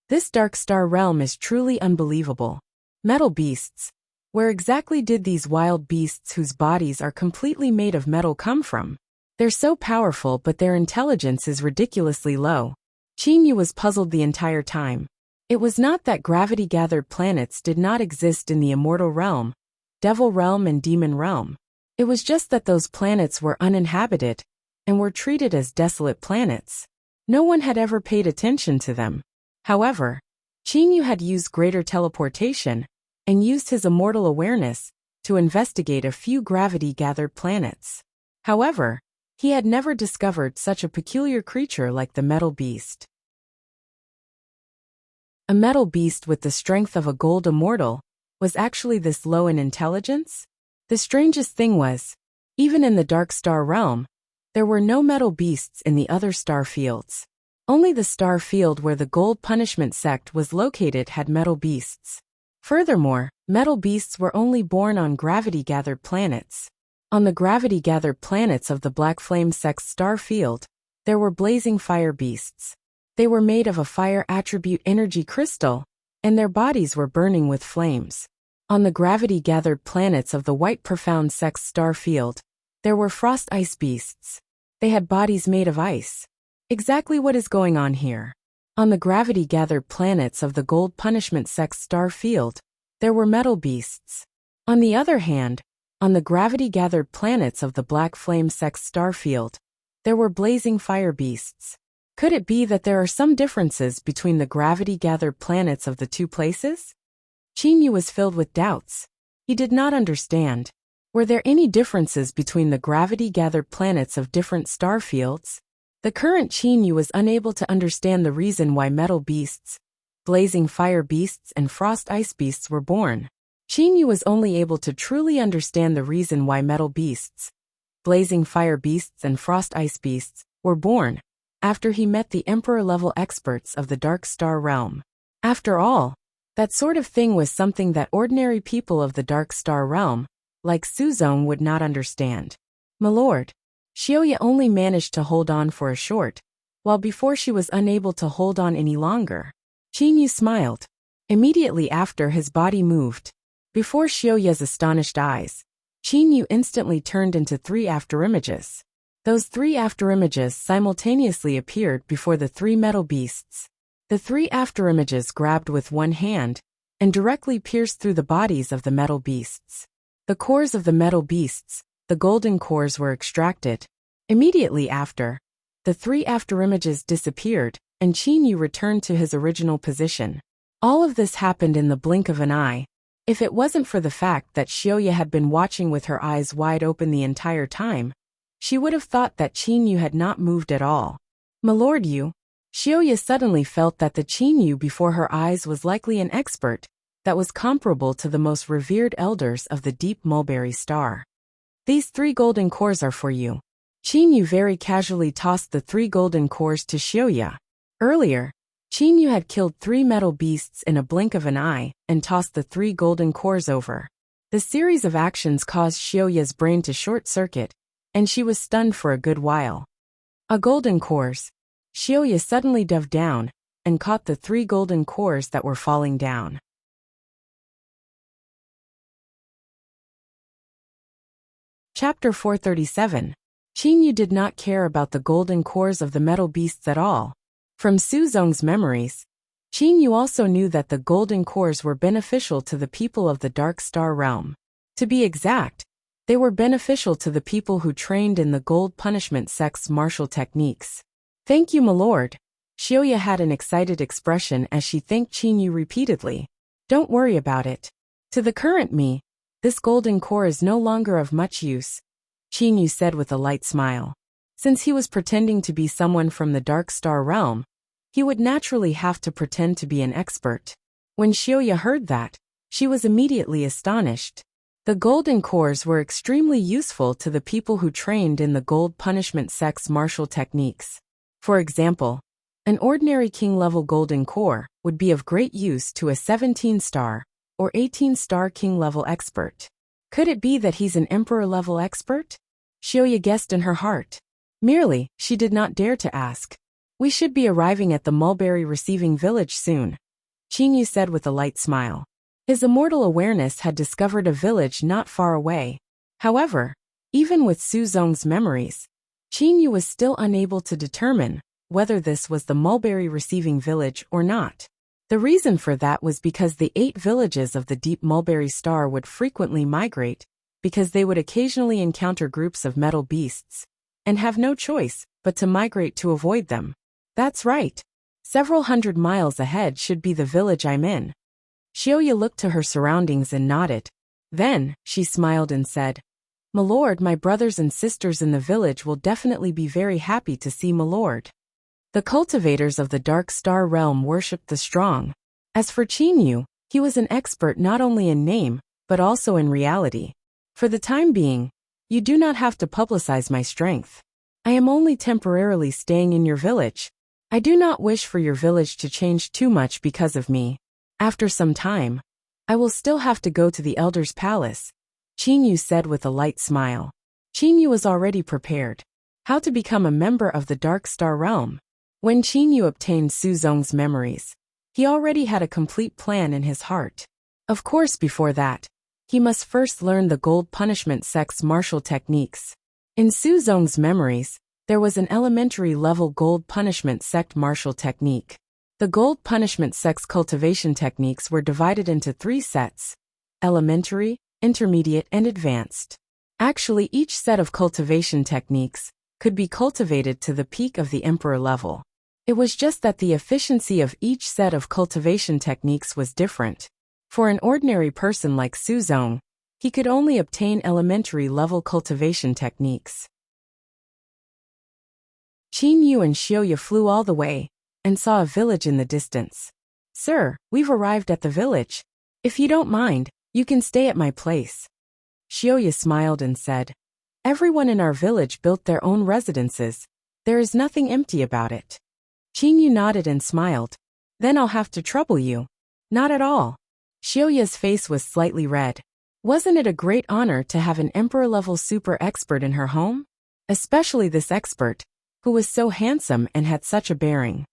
This dark star realm is truly unbelievable. Metal beasts. Where exactly did these wild beasts whose bodies are completely made of metal come from? They're so powerful, but their intelligence is ridiculously low. Qingyu was puzzled the entire time. It was not that gravity-gathered planets did not exist in the immortal realm, devil realm and demon realm. It was just that those planets were uninhabited and were treated as desolate planets. No one had ever paid attention to them. However, Qingyu had used greater teleportation and used his immortal awareness to investigate a few gravity-gathered planets. However, he had never discovered such a peculiar creature like the metal beast. A metal beast with the strength of a gold immortal was actually this low in intelligence? The strangest thing was, even in the dark star realm, there were no metal beasts in the other star fields. Only the star field where the gold punishment sect was located had metal beasts. Furthermore, metal beasts were only born on gravity-gathered planets. On the gravity-gathered planets of the Black Flame sect's star field, there were blazing fire beasts. They were made of a fire attribute energy crystal, and their bodies were burning with flames. On the gravity-gathered planets of the White Profound sect's star field, there were frost ice beasts. They had bodies made of ice. Exactly what is going on here? On the gravity-gathered planets of the Gold Punishment sect's star field, there were metal beasts. On the other hand, on the gravity-gathered planets of the Black Flame sect's star field, there were blazing fire beasts. Could it be that there are some differences between the gravity-gathered planets of the two places? Qingyu was filled with doubts. He did not understand. Were there any differences between the gravity-gathered planets of different star fields? The current Qingyu was unable to understand the reason why metal beasts, blazing fire beasts and frost ice beasts were born. Qingyu was only able to truly understand the reason why metal beasts, blazing fire beasts and frost ice beasts, were born after he met the Emperor-level experts of the Dark Star Realm. After all, that sort of thing was something that ordinary people of the Dark Star Realm, like Suzong, would not understand. My lord, Xiaoya only managed to hold on for a short, while before she was unable to hold on any longer. Qingyu smiled. Immediately after, his body moved. Before Xiaoya's astonished eyes, Qingyu instantly turned into 3 afterimages. Those 3 afterimages simultaneously appeared before the 3 metal beasts. The 3 afterimages grabbed with one hand and directly pierced through the bodies of the metal beasts. The cores of the metal beasts, the golden cores, were extracted. Immediately after, the 3 afterimages disappeared and Qingyu returned to his original position. All of this happened in the blink of an eye. If it wasn't for the fact that Xiaoya had been watching with her eyes wide open the entire time, she would have thought that Qingyu had not moved at all. My lord, you. Xiaoya suddenly felt that the Qingyu before her eyes was likely an expert that was comparable to the most revered elders of the deep mulberry star. These 3 golden cores are for you. Qingyu very casually tossed the 3 golden cores to Xiaoya. Earlier, Qingyu had killed 3 metal beasts in a blink of an eye and tossed the 3 golden cores over. The series of actions caused Xiaoya's brain to short-circuit, and she was stunned for a good while. A golden cores. Xiaoya suddenly dove down and caught the 3 golden cores that were falling down. Chapter 437. Qingyu did not care about the golden cores of the metal beasts at all. From Suzong's memories, Qingyu also knew that the golden cores were beneficial to the people of the Dark Star Realm. To be exact, they were beneficial to the people who trained in the Gold Punishment sect's martial techniques. Thank you, my lord. Xiaoya had an excited expression as she thanked Qingyu repeatedly. Don't worry about it. To the current me, this golden core is no longer of much use, Qingyu said with a light smile. Since he was pretending to be someone from the Dark Star Realm, he would naturally have to pretend to be an expert. When Xiaoya heard that, she was immediately astonished. The golden cores were extremely useful to the people who trained in the Gold Punishment sect's martial techniques. For example, an ordinary king-level golden core would be of great use to a 17-star or 18-star king-level expert. Could it be that he's an emperor-level expert? Xiaoya guessed in her heart. Merely, she did not dare to ask. We should be arriving at the mulberry receiving village soon, Qingyu said with a light smile. His immortal awareness had discovered a village not far away. However, even with Su Zong's memories, Qingyu was still unable to determine whether this was the mulberry receiving village or not. The reason for that was because the 8 villages of the deep mulberry star would frequently migrate, because they would occasionally encounter groups of metal beasts, and have no choice but to migrate to avoid them. That's right. Several hundred miles ahead should be the village I'm in. Xiaoya looked to her surroundings and nodded. Then, she smiled and said, "Milord, my brothers and sisters in the village will definitely be very happy to see Milord." The cultivators of the Dark Star realm worshipped the strong. As for Qingyu, he was an expert not only in name, but also in reality. For the time being, you do not have to publicize my strength. I am only temporarily staying in your village. I do not wish for your village to change too much because of me. After some time, I will still have to go to the Elder's Palace, Qingyu said with a light smile. Qingyu was already prepared. How to become a member of the Dark Star realm. When Qingyu obtained Su Zong's memories, he already had a complete plan in his heart. Of course, before that, he must first learn the Gold Punishment Sect's martial techniques. In Su Zong's memories, there was an elementary level Gold Punishment Sect martial technique. The Gold Punishment Sect's cultivation techniques were divided into 3 sets: elementary, intermediate, and advanced. Actually, each set of cultivation techniques could be cultivated to the peak of the Emperor level. It was just that the efficiency of each set of cultivation techniques was different. For an ordinary person like Su Zong, he could only obtain elementary level cultivation techniques. Qingyu and Xiaoya flew all the way and saw a village in the distance. "Sir, we've arrived at the village. If you don't mind, you can stay at my place." Xiaoya smiled and said, "Everyone in our village built their own residences. There is nothing empty about it." Qingyu nodded and smiled. "Then I'll have to trouble you." "Not at all." Xiaoya's face was slightly red. Wasn't it a great honor to have an emperor-level super expert in her home? Especially this expert, who was so handsome and had such a bearing.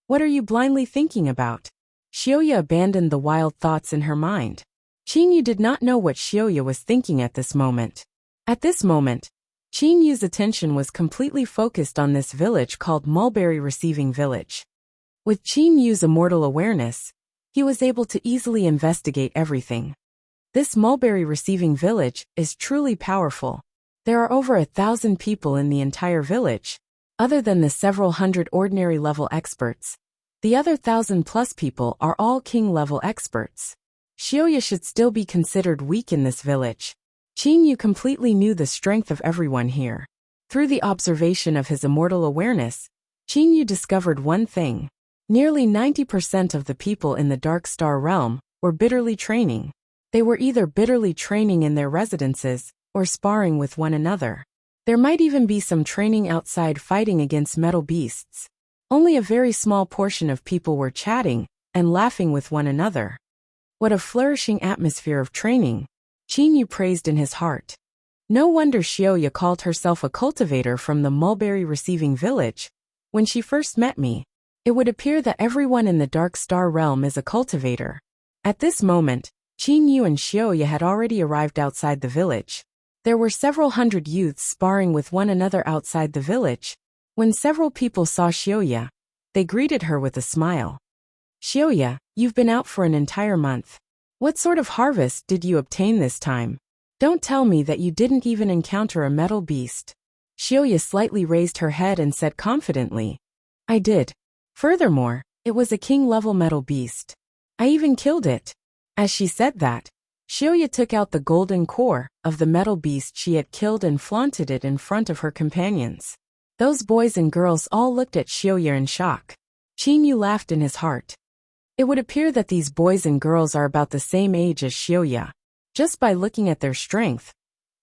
"What are you blindly thinking about?" Xiaoya abandoned the wild thoughts in her mind. Qingyu did not know what Xiaoya was thinking at this moment. At this moment, Qingyu's attention was completely focused on this village called Mulberry Receiving Village. With Qingyu's immortal awareness, he was able to easily investigate everything. This Mulberry Receiving Village is truly powerful. There are over 1,000 people in the entire village. Other than the several hundred ordinary level experts, the other 1,000+ people are all king level experts. Xiaoya should still be considered weak in this village. Qingyu completely knew the strength of everyone here. Through the observation of his immortal awareness, Qingyu discovered one thing. Nearly 90% of the people in the Dark Star realm were bitterly training. They were either bitterly training in their residences or sparring with one another. There might even be some training outside fighting against metal beasts. Only a very small portion of people were chatting and laughing with one another. What a flourishing atmosphere of training, Qingyu praised in his heart. No wonder Xiaoya called herself a cultivator from the Mulberry Receiving Village. When she first met me, it would appear that everyone in the Dark Star realm is a cultivator. At this moment, Qingyu and Xiaoya had already arrived outside the village. There were several hundred youths sparring with one another outside the village. When several people saw Xiaoya, they greeted her with a smile. "Xiaoya, you've been out for an entire month. What sort of harvest did you obtain this time? Don't tell me that you didn't even encounter a metal beast." Xiaoya slightly raised her head and said confidently, "I did. Furthermore, it was a king-level metal beast. I even killed it." As she said that, Xiaoya took out the golden core of the metal beast she had killed and flaunted it in front of her companions. Those boys and girls all looked at Xiaoya in shock. Qingyu laughed in his heart. It would appear that these boys and girls are about the same age as Xiaoya. Just by looking at their strength,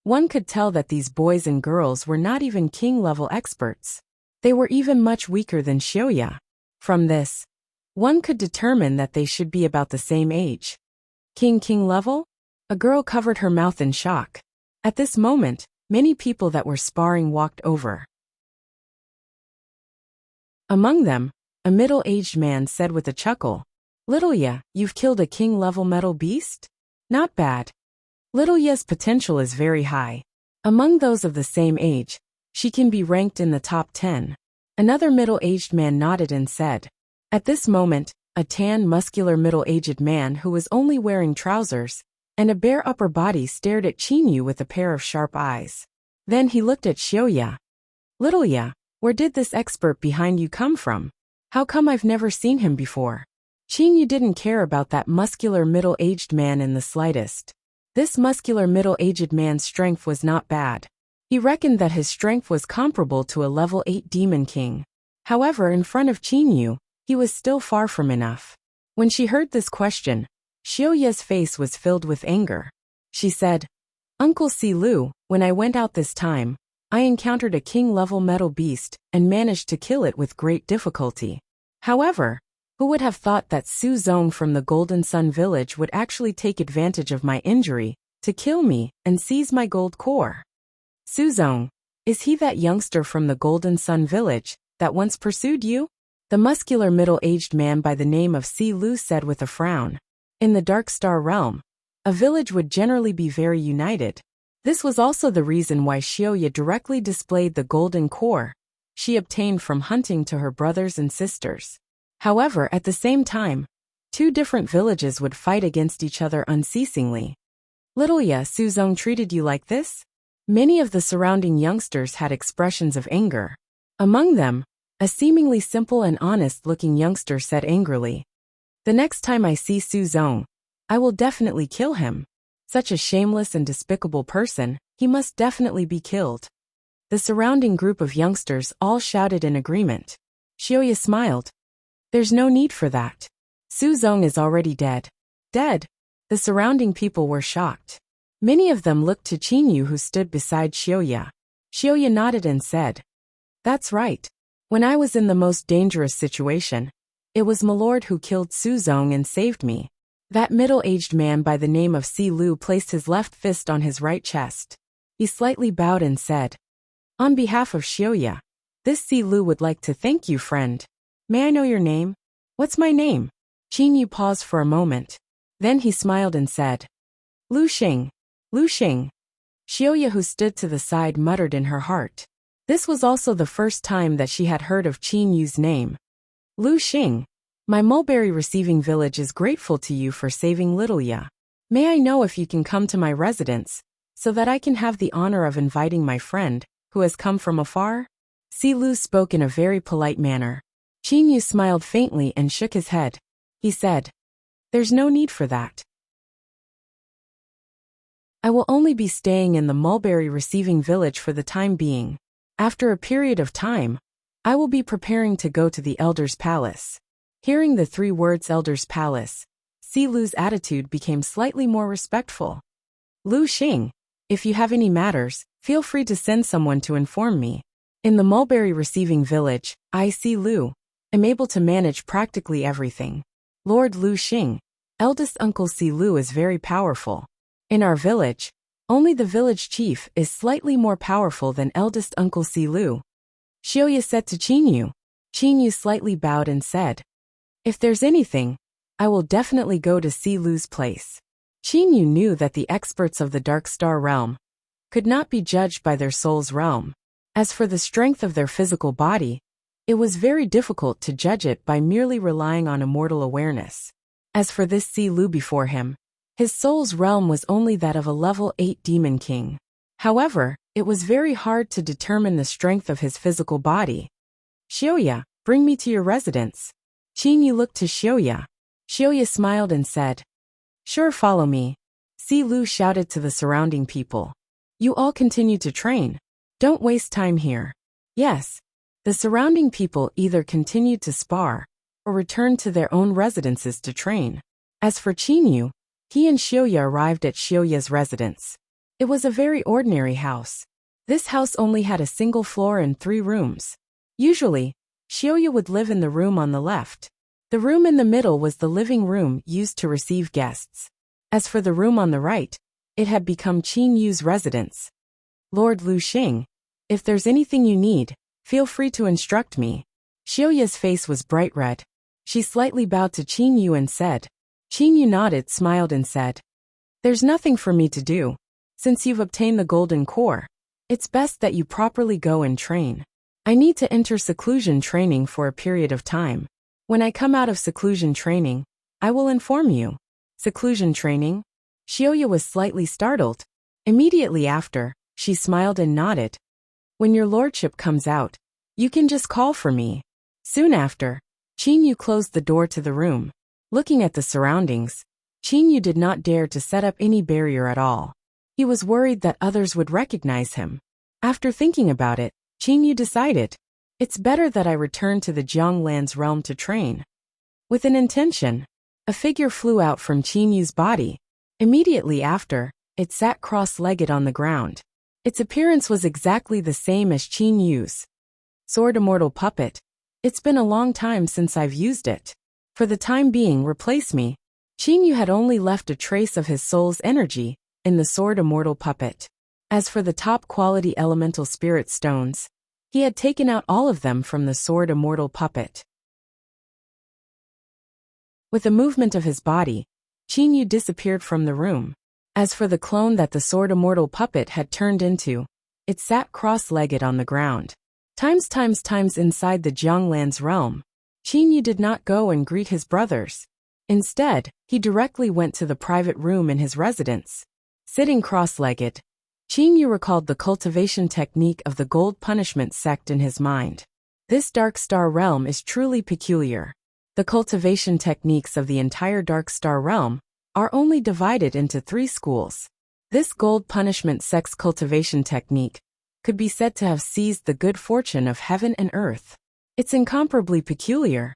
one could tell that these boys and girls were not even king-level experts. They were even much weaker than Xiaoya. From this, one could determine that they should be about the same age. King level? A girl covered her mouth in shock. At this moment, many people that were sparring walked over. Among them, a middle-aged man said with a chuckle, "Littleya, you've killed a king-level metal beast? Not bad. Littleya's potential is very high. Among those of the same age, she can be ranked in the top 10. Another middle-aged man nodded and said. At this moment, a tan, muscular middle-aged man who was only wearing trousers and a bare upper body stared at Chinyu with a pair of sharp eyes. Then he looked at Xiaoya. Littleya, where did this expert behind you come from? How come I've never seen him before? Chinyu didn't care about that muscular middle-aged man in the slightest. This muscular middle-aged man's strength was not bad. He reckoned that his strength was comparable to a level 8 demon king. However, in front of Chinyu, he was still far from enough. When she heard this question, Xiaoya's face was filled with anger. She said, Uncle Silu, when I went out this time, I encountered a king-level metal beast and managed to kill it with great difficulty. However, who would have thought that Su Zong from the Golden Sun village would actually take advantage of my injury to kill me and seize my gold core? Su Zong, is he that youngster from the Golden Sun village that once pursued you? The muscular middle-aged man by the name of Si Lu said with a frown. In the Dark Star realm, a village would generally be very united. This was also the reason why Xiaoya directly displayed the golden core she obtained from hunting to her brothers and sisters. However, at the same time, two different villages would fight against each other unceasingly. Littleya, Su Zong treated you like this? Many of the surrounding youngsters had expressions of anger. Among them, a seemingly simple and honest-looking youngster said angrily, The next time I see Su Zong, I will definitely kill him. Such a shameless and despicable person, he must definitely be killed. The surrounding group of youngsters all shouted in agreement. Xiaoya smiled. There's no need for that. Su Zong is already dead. Dead? The surrounding people were shocked. Many of them looked to Chinyu who stood beside Xiaoya. Xiaoya nodded and said, That's right. When I was in the most dangerous situation, it was Milord who killed Su Zong and saved me. That middle-aged man by the name of Si Lu placed his left fist on his right chest. He slightly bowed and said, On behalf of Xiaoya, this Si Lu would like to thank you, friend. May I know your name? What's my name? Chinyu paused for a moment. Then he smiled and said, Lu Xing. Lu Xing. Xiaoya, who stood to the side, muttered in her heart. This was also the first time that she had heard of Chinyu's name. Lu Xing. My mulberry receiving village is grateful to you for saving Littleya. May I know if you can come to my residence, so that I can have the honor of inviting my friend, who has come from afar? Si Lu spoke in a very polite manner. Chinyu smiled faintly and shook his head. He said, There's no need for that. I will only be staying in the mulberry receiving village for the time being. After a period of time, I will be preparing to go to the Elder's Palace. Hearing the 3 words Elder's Palace, Si Lu's attitude became slightly more respectful. Lu Xing, if you have any matters, feel free to send someone to inform me. In the mulberry receiving village, I, Si Lu, am able to manage practically everything. Lord Lu Xing, eldest uncle Si Lu is very powerful. In our village, only the village chief is slightly more powerful than eldest uncle Si Lu. Xiaoya said to Chinyu. Chinyu slightly bowed and said, If there's anything, I will definitely go to Si Lu's place. Chinyu knew that the experts of the Dark Star realm could not be judged by their soul's realm. As for the strength of their physical body, it was very difficult to judge it by merely relying on immortal awareness. As for this Si Lu before him, his soul's realm was only that of a level 8 demon king. However, it was very hard to determine the strength of his physical body. Xiaoya, bring me to your residence. Chinyu looked to Xiaoya. Xiaoya smiled and said, Sure, follow me. Si Lu shouted to the surrounding people. You all continue to train. Don't waste time here. Yes. The surrounding people either continued to spar or returned to their own residences to train. As for Chinyu, he and Xiaoya arrived at Xiaoya's residence. It was a very ordinary house. This house only had a single floor and 3 rooms. Usually, Xiaoya would live in the room on the left. The room in the middle was the living room used to receive guests. As for the room on the right, it had become Chinyu's residence. Lord Lu Xing, if there's anything you need, feel free to instruct me. Xiaoya's face was bright red. She slightly bowed to Qin Yu and said. Qin Yu nodded, smiled and said, "There's nothing for me to do. Since you've obtained the golden core, it's best that you properly go and train. I need to enter seclusion training for a period of time. When I come out of seclusion training, I will inform you." Seclusion training? Xiaoya was slightly startled. Immediately after, she smiled and nodded. "When your lordship comes out, you can just call for me." Soon after, Qin Yu closed the door to the room. Looking at the surroundings, Qin Yu did not dare to set up any barrier at all. He was worried that others would recognize him. After thinking about it, Qin Yu decided, it's better that I return to the Jianglan's realm to train. With an intention, a figure flew out from Qin Yu's body. Immediately after, it sat cross-legged on the ground. Its appearance was exactly the same as Qin Yu's. Sword Immortal Puppet. It's been a long time since I've used it. For the time being, replace me. Qin Yu had only left a trace of his soul's energy in the Sword Immortal Puppet. As for the top-quality elemental spirit stones, he had taken out all of them from the Sword Immortal Puppet. With a movement of his body, Qin Yu disappeared from the room. As for the clone that the Sword Immortal Puppet had turned into, it sat cross-legged on the ground. Times inside the Jianglan's realm, Qin Yu did not go and greet his brothers. Instead, he directly went to the private room in his residence. Sitting cross-legged, Qin Yu recalled the cultivation technique of the Gold Punishment sect in his mind. This Dark Star realm is truly peculiar. The cultivation techniques of the entire Dark Star realm are only divided into 3 schools. This Gold Punishment sect's cultivation technique could be said to have seized the good fortune of heaven and earth. It's incomparably peculiar.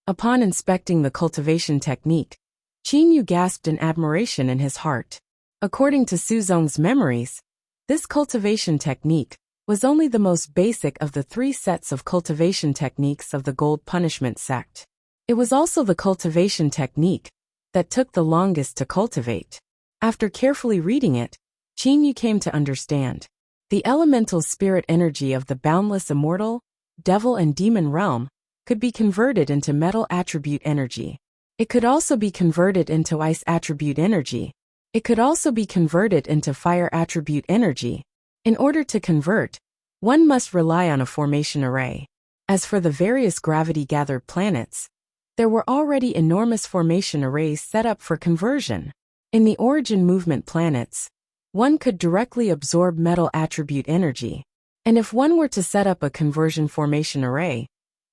Upon inspecting the cultivation technique, Qin Yu gasped in admiration in his heart. According to Su Zong's memories, this cultivation technique was only the most basic of the 3 sets of cultivation techniques of the Gold Punishment sect. It was also the cultivation technique that took the longest to cultivate. After carefully reading it, Qin Yu came to understand. The elemental spirit energy of the boundless immortal, devil and demon realm could be converted into metal attribute energy. It could also be converted into ice attribute energy. It could also be converted into fire attribute energy. In order to convert, one must rely on a formation array. As for the various gravity-gathered planets, there were already enormous formation arrays set up for conversion. In the origin movement planets, one could directly absorb metal attribute energy. And if one were to set up a conversion formation array,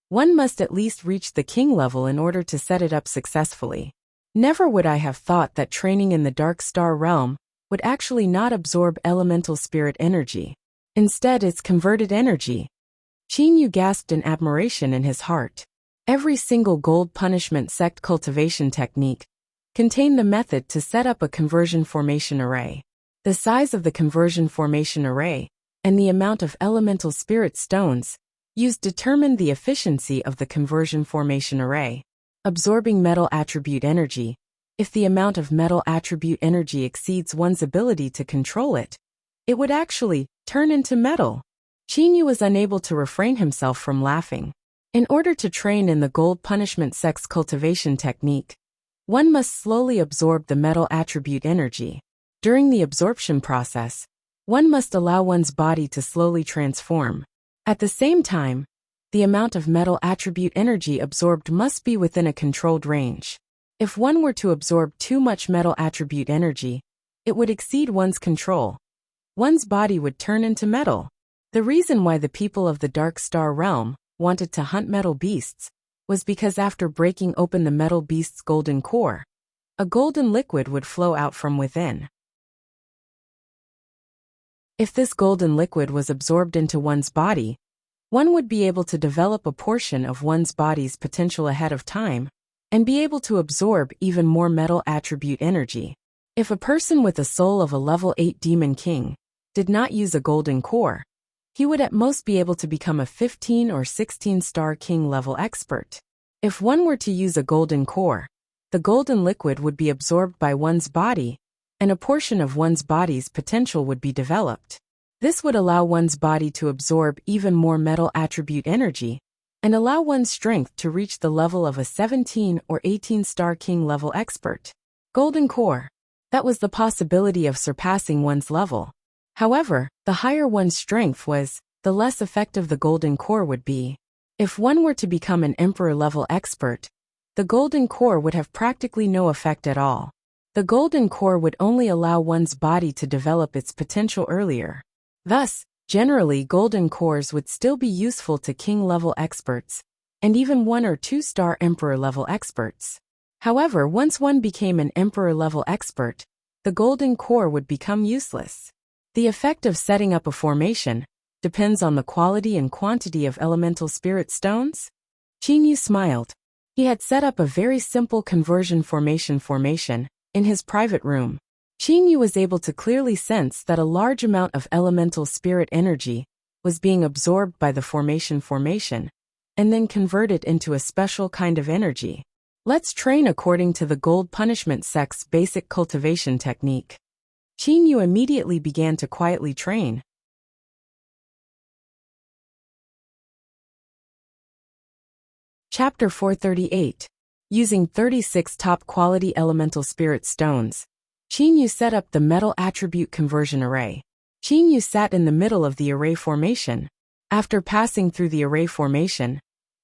one must at least reach the king level in order to set it up successfully. Never would I have thought that training in the Dark Star realm would actually not absorb elemental spirit energy. Instead, it's converted energy. Qin Yu gasped in admiration in his heart. Every single Gold Punishment sect cultivation technique contained the method to set up a conversion formation array. The size of the conversion formation array and the amount of elemental spirit stones used determined the efficiency of the conversion formation array. Absorbing metal attribute energy. If the amount of metal attribute energy exceeds one's ability to control it, it would actually turn into metal. Qin Yu was unable to refrain himself from laughing. In order to train in the Gold Punishment sect's cultivation technique, one must slowly absorb the metal attribute energy. During the absorption process, one must allow one's body to slowly transform. At the same time, the amount of metal attribute energy absorbed must be within a controlled range. If one were to absorb too much metal attribute energy, it would exceed one's control. One's body would turn into metal. The reason why the people of the Dark Star realm wanted to hunt metal beasts was because after breaking open the metal beast's golden core, a golden liquid would flow out from within. If this golden liquid was absorbed into one's body, one would be able to develop a portion of one's body's potential ahead of time and be able to absorb even more metal attribute energy. If a person with the soul of a level 8 demon king did not use a golden core, he would at most be able to become a 15 or 16-star king level expert. If one were to use a golden core, the golden liquid would be absorbed by one's body, and a portion of one's body's potential would be developed. This would allow one's body to absorb even more metal attribute energy, and allow one's strength to reach the level of a 17 or 18-star king level expert. Golden core. That was the possibility of surpassing one's level. However, the higher one's strength was, the less effective the golden core would be. If one were to become an emperor-level expert, the golden core would have practically no effect at all. The golden core would only allow one's body to develop its potential earlier. Thus, generally golden cores would still be useful to king-level experts, and even 1 or 2-star emperor-level experts. However, once one became an emperor-level expert, the golden core would become useless. The effect of setting up a formation depends on the quality and quantity of elemental spirit stones. Qin smiled. He had set up a very simple conversion formation in his private room. Qin was able to clearly sense that a large amount of elemental spirit energy was being absorbed by the formation and then converted into a special kind of energy. Let's train according to the Gold Punishment Sect's basic cultivation technique. Qin immediately began to quietly train. Chapter 438. Using 36 top-quality elemental spirit stones, Qin set up the metal attribute conversion array. Qin sat in the middle of the array formation. After passing through the array formation,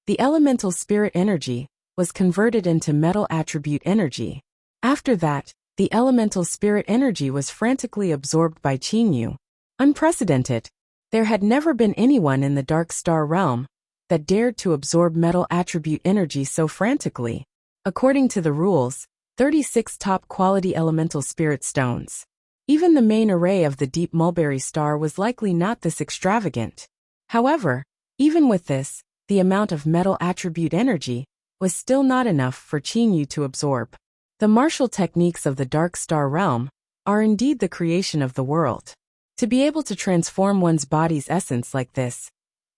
the elemental spirit energy was converted into metal attribute energy. After that, the elemental spirit energy was frantically absorbed by Qin. Unprecedented. There had never been anyone in the Dark Star realm that dared to absorb metal attribute energy so frantically. According to the rules, 36 top-quality elemental spirit stones. Even the main array of the Deep Mulberry Star was likely not this extravagant. However, even with this, the amount of metal attribute energy was still not enough for Qin to absorb. The martial techniques of the Dark Star realm are indeed the creation of the world. To be able to transform one's body's essence like this,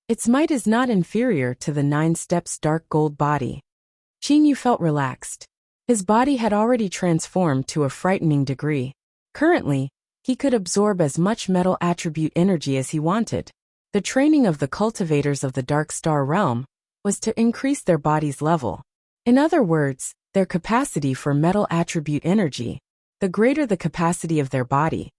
its might is not inferior to the 9 steps dark gold body. Qin felt relaxed. His body had already transformed to a frightening degree. Currently, he could absorb as much metal attribute energy as he wanted. The training of the cultivators of the Dark Star realm was to increase their body's level. In other words, their capacity for metal attribute energy. The greater the capacity of their body,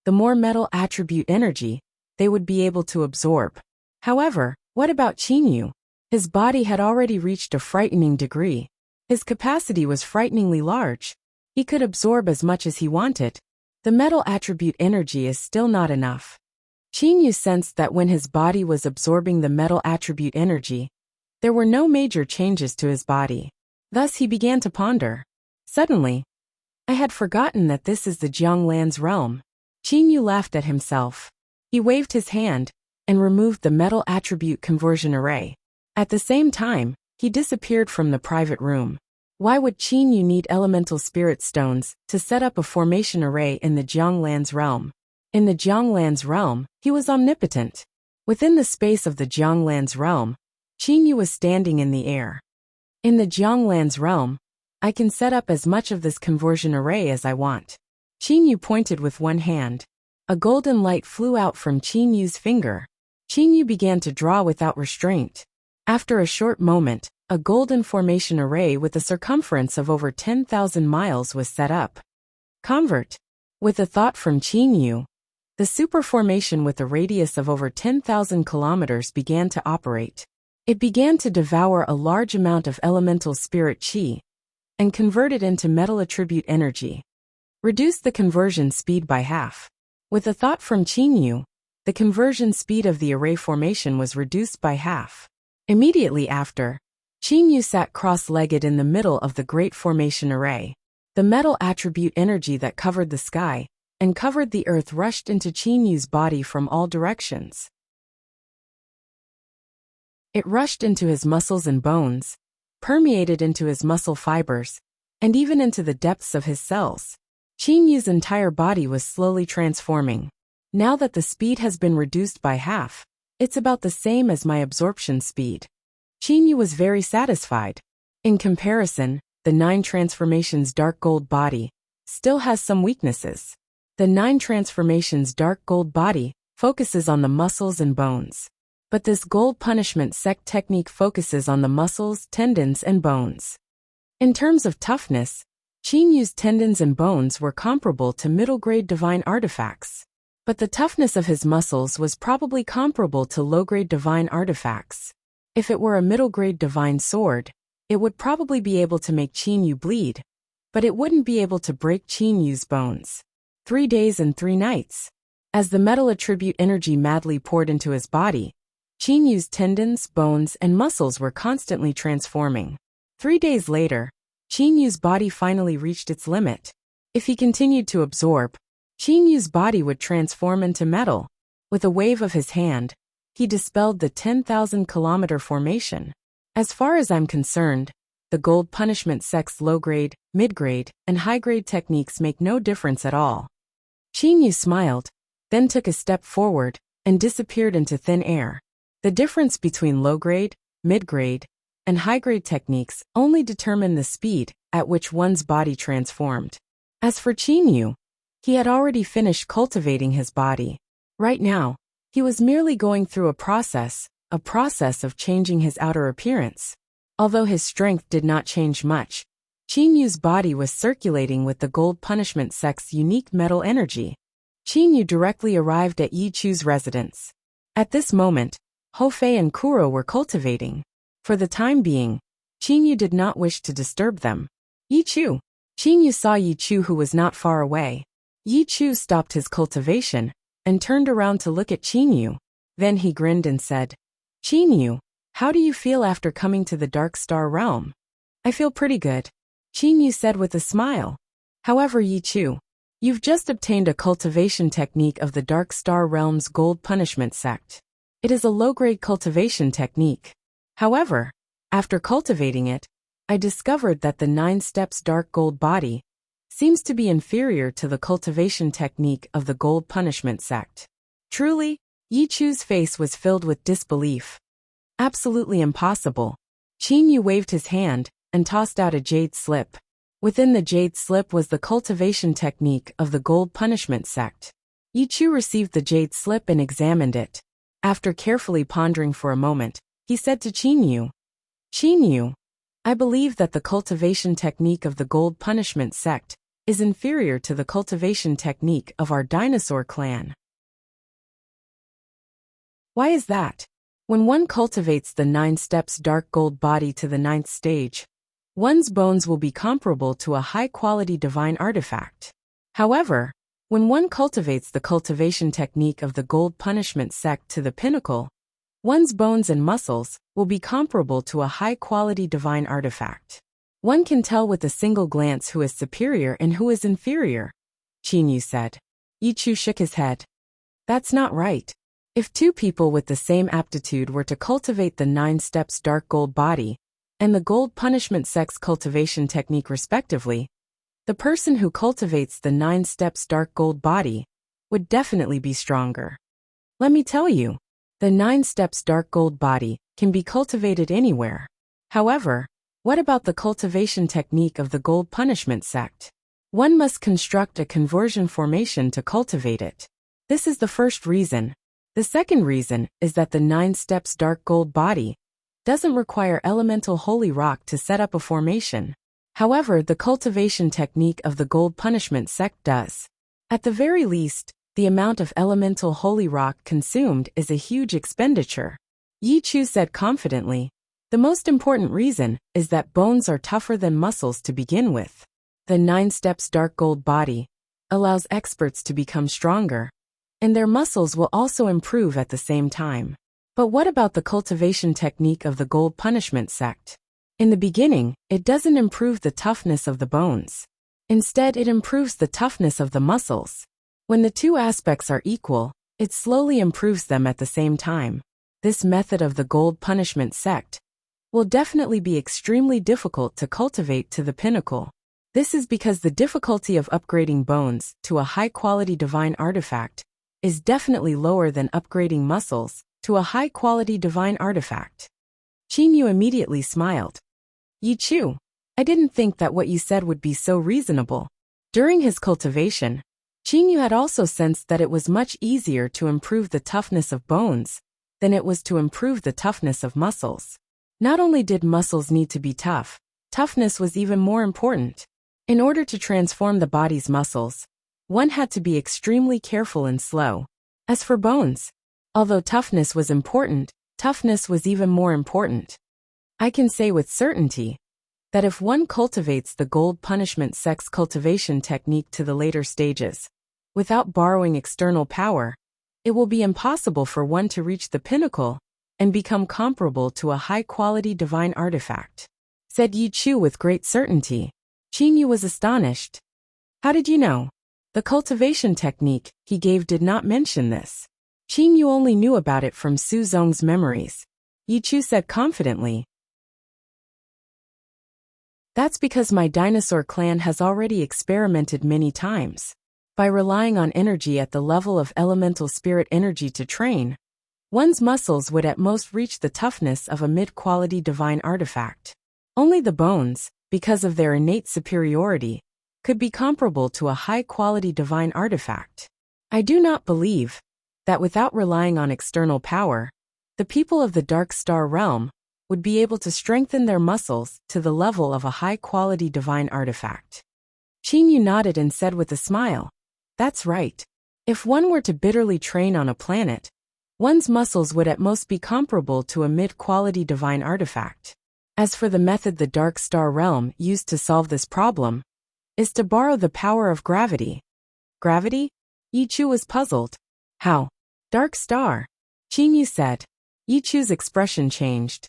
the more metal attribute energy they would be able to absorb. However, what about Qin? His body had already reached a frightening degree. His capacity was frighteningly large. He could absorb as much as he wanted. The metal attribute energy is still not enough. Qin sensed that when his body was absorbing the metal attribute energy, there were no major changes to his body. Thus he began to ponder. Suddenly, I had forgotten that this is the Jianglan's realm. Qin laughed at himself. He waved his hand and removed the metal attribute conversion array. At the same time, he disappeared from the private room. Why would Qin need elemental spirit stones to set up a formation array in the Jianglan's realm? In the Jianglan's realm, he was omnipotent. Within the space of the Jianglan's realm, Qin was standing in the air. In the Jianglan's realm, I can set up as much of this conversion array as I want. Qin pointed with one hand. A golden light flew out from Qin finger. Qin began to draw without restraint. After a short moment, a golden formation array with a circumference of over 10,000 miles was set up. Convert. With a thought from Qin, the super formation with a radius of over 10,000 kilometers began to operate. It began to devour a large amount of elemental spirit qi and convert it into metal attribute energy. Reduce the conversion speed by half. With a thought from Qin, the conversion speed of the array formation was reduced by half. Immediately after, Qin sat cross-legged in the middle of the great formation array. The metal attribute energy that covered the sky and covered the earth rushed into Qin's body from all directions. It rushed into his muscles and bones, permeated into his muscle fibers, and even into the depths of his cells. Qin's entire body was slowly transforming. Now that the speed has been reduced by half, it's about the same as my absorption speed. Qin was very satisfied. In comparison, the 9 transformations dark gold body still has some weaknesses. The 9 transformations dark gold body focuses on the muscles and bones. But this gold punishment sect technique focuses on the muscles, tendons, and bones. In terms of toughness, Qin Yu's tendons and bones were comparable to middle-grade divine artifacts. But the toughness of his muscles was probably comparable to low-grade divine artifacts. If it were a middle-grade divine sword, it would probably be able to make Qin Yu bleed, but it wouldn't be able to break Qin Yu's bones. 3 days and 3 nights. As the metal attribute energy madly poured into his body, Qin Yu's tendons, bones, and muscles were constantly transforming. 3 days later, Qin Yu's body finally reached its limit. If he continued to absorb, Qin Yu's body would transform into metal. With a wave of his hand, he dispelled the 10,000-kilometer formation. As far as I'm concerned, the gold punishment sect's low-grade, mid-grade, and high-grade techniques make no difference at all. Qin Yu smiled, then took a step forward, and disappeared into thin air. The difference between low-grade, mid-grade, and high-grade techniques only determine the speed at which one's body transformed. As for Qin Yu, he had already finished cultivating his body. Right now, he was merely going through a process of changing his outer appearance. Although his strength did not change much, Qin Yu's body was circulating with the gold punishment sect's unique metal energy. Qin Yu directly arrived at Yi Chu's residence. At this moment, Hou Fei and Kuro were cultivating. For the time being, Qin Yu did not wish to disturb them. Qin Yu saw Yi Chu, who was not far away. Yi Chu stopped his cultivation and turned around to look at Qin Yu. Then he grinned and said, "Qin Yu, how do you feel after coming to the Dark Star Realm?" "I feel pretty good," Qin Yu said with a smile. "However, Yi Chu, you've just obtained a cultivation technique of the Dark Star Realm's gold punishment sect. It is a low-grade cultivation technique. However, after cultivating it, I discovered that the 9 steps dark gold body seems to be inferior to the cultivation technique of the gold punishment sect." Truly, Yi Chu's face was filled with disbelief. "Absolutely impossible." Qin Yu waved his hand and tossed out a jade slip. Within the jade slip was the cultivation technique of the gold punishment sect. Yi Chu received the jade slip and examined it. After carefully pondering for a moment, he said to Qin Yu, "Qin Yu, I believe that the cultivation technique of the gold punishment sect is inferior to the cultivation technique of our dinosaur clan." "Why is that?" "When one cultivates the 9 steps dark gold body to the 9th stage, one's bones will be comparable to a high-quality divine artifact. However, when one cultivates the cultivation technique of the gold punishment sect to the pinnacle, one's bones and muscles will be comparable to a high-quality divine artifact. One can tell with a single glance who is superior and who is inferior," Qin Yu said. Yi Chu shook his head. "That's not right. If 2 people with the same aptitude were to cultivate the 9 steps dark gold body and the gold punishment sect's cultivation technique respectively, the person who cultivates the 9 steps dark gold body would definitely be stronger. Let me tell you, the 9 steps dark gold body can be cultivated anywhere. However, what about the cultivation technique of the gold punishment sect? One must construct a conversion formation to cultivate it. This is the first reason. The second reason is that the 9 steps dark gold body doesn't require elemental holy rock to set up a formation. However, the cultivation technique of the gold punishment sect does. At the very least, the amount of elemental holy rock consumed is a huge expenditure." Yi Chu said confidently, "The most important reason is that bones are tougher than muscles to begin with. The 9 steps dark gold body allows experts to become stronger, and their muscles will also improve at the same time. But what about the cultivation technique of the gold punishment sect? In the beginning, it doesn't improve the toughness of the bones. Instead, it improves the toughness of the muscles. When the 2 aspects are equal, it slowly improves them at the same time. This method of the gold punishment sect will definitely be extremely difficult to cultivate to the pinnacle. This is because the difficulty of upgrading bones to a high-quality divine artifact is definitely lower than upgrading muscles to a high-quality divine artifact." Qin Yu immediately smiled. "Yi Chu, I didn't think that what you said would be so reasonable." During his cultivation, Qin Yu had also sensed that it was much easier to improve the toughness of bones then it was to improve the toughness of muscles. Not only did muscles need to be tough, toughness was even more important. In order to transform the body's muscles, one had to be extremely careful and slow. As for bones, although toughness was important, toughness was even more important. I can say with certainty that if one cultivates the gold punishment sex cultivation technique to the later stages, without borrowing external power, it will be impossible for one to reach the pinnacle and become comparable to a high-quality divine artifact, said Yi Chu with great certainty. Qin Yu was astonished. How did you know? The cultivation technique he gave did not mention this. Qin Yu only knew about it from Su Zong's memories. Yi Chu said confidently. That's because my dinosaur clan has already experimented many times. By relying on energy at the level of elemental spirit energy to train, one's muscles would at most reach the toughness of a mid-quality divine artifact. Only the bones, because of their innate superiority, could be comparable to a high-quality divine artifact. I do not believe that without relying on external power, the people of the Dark Star realm would be able to strengthen their muscles to the level of a high-quality divine artifact. Qin Yu nodded and said with a smile, "That's right. If one were to bitterly train on a planet, one's muscles would at most be comparable to a mid-quality divine artifact. As for the method the Dark Star realm used to solve this problem, is to borrow the power of gravity." Gravity? Yi Chu was puzzled. How? Dark Star? Qin Yu said. Yi Chu's expression changed.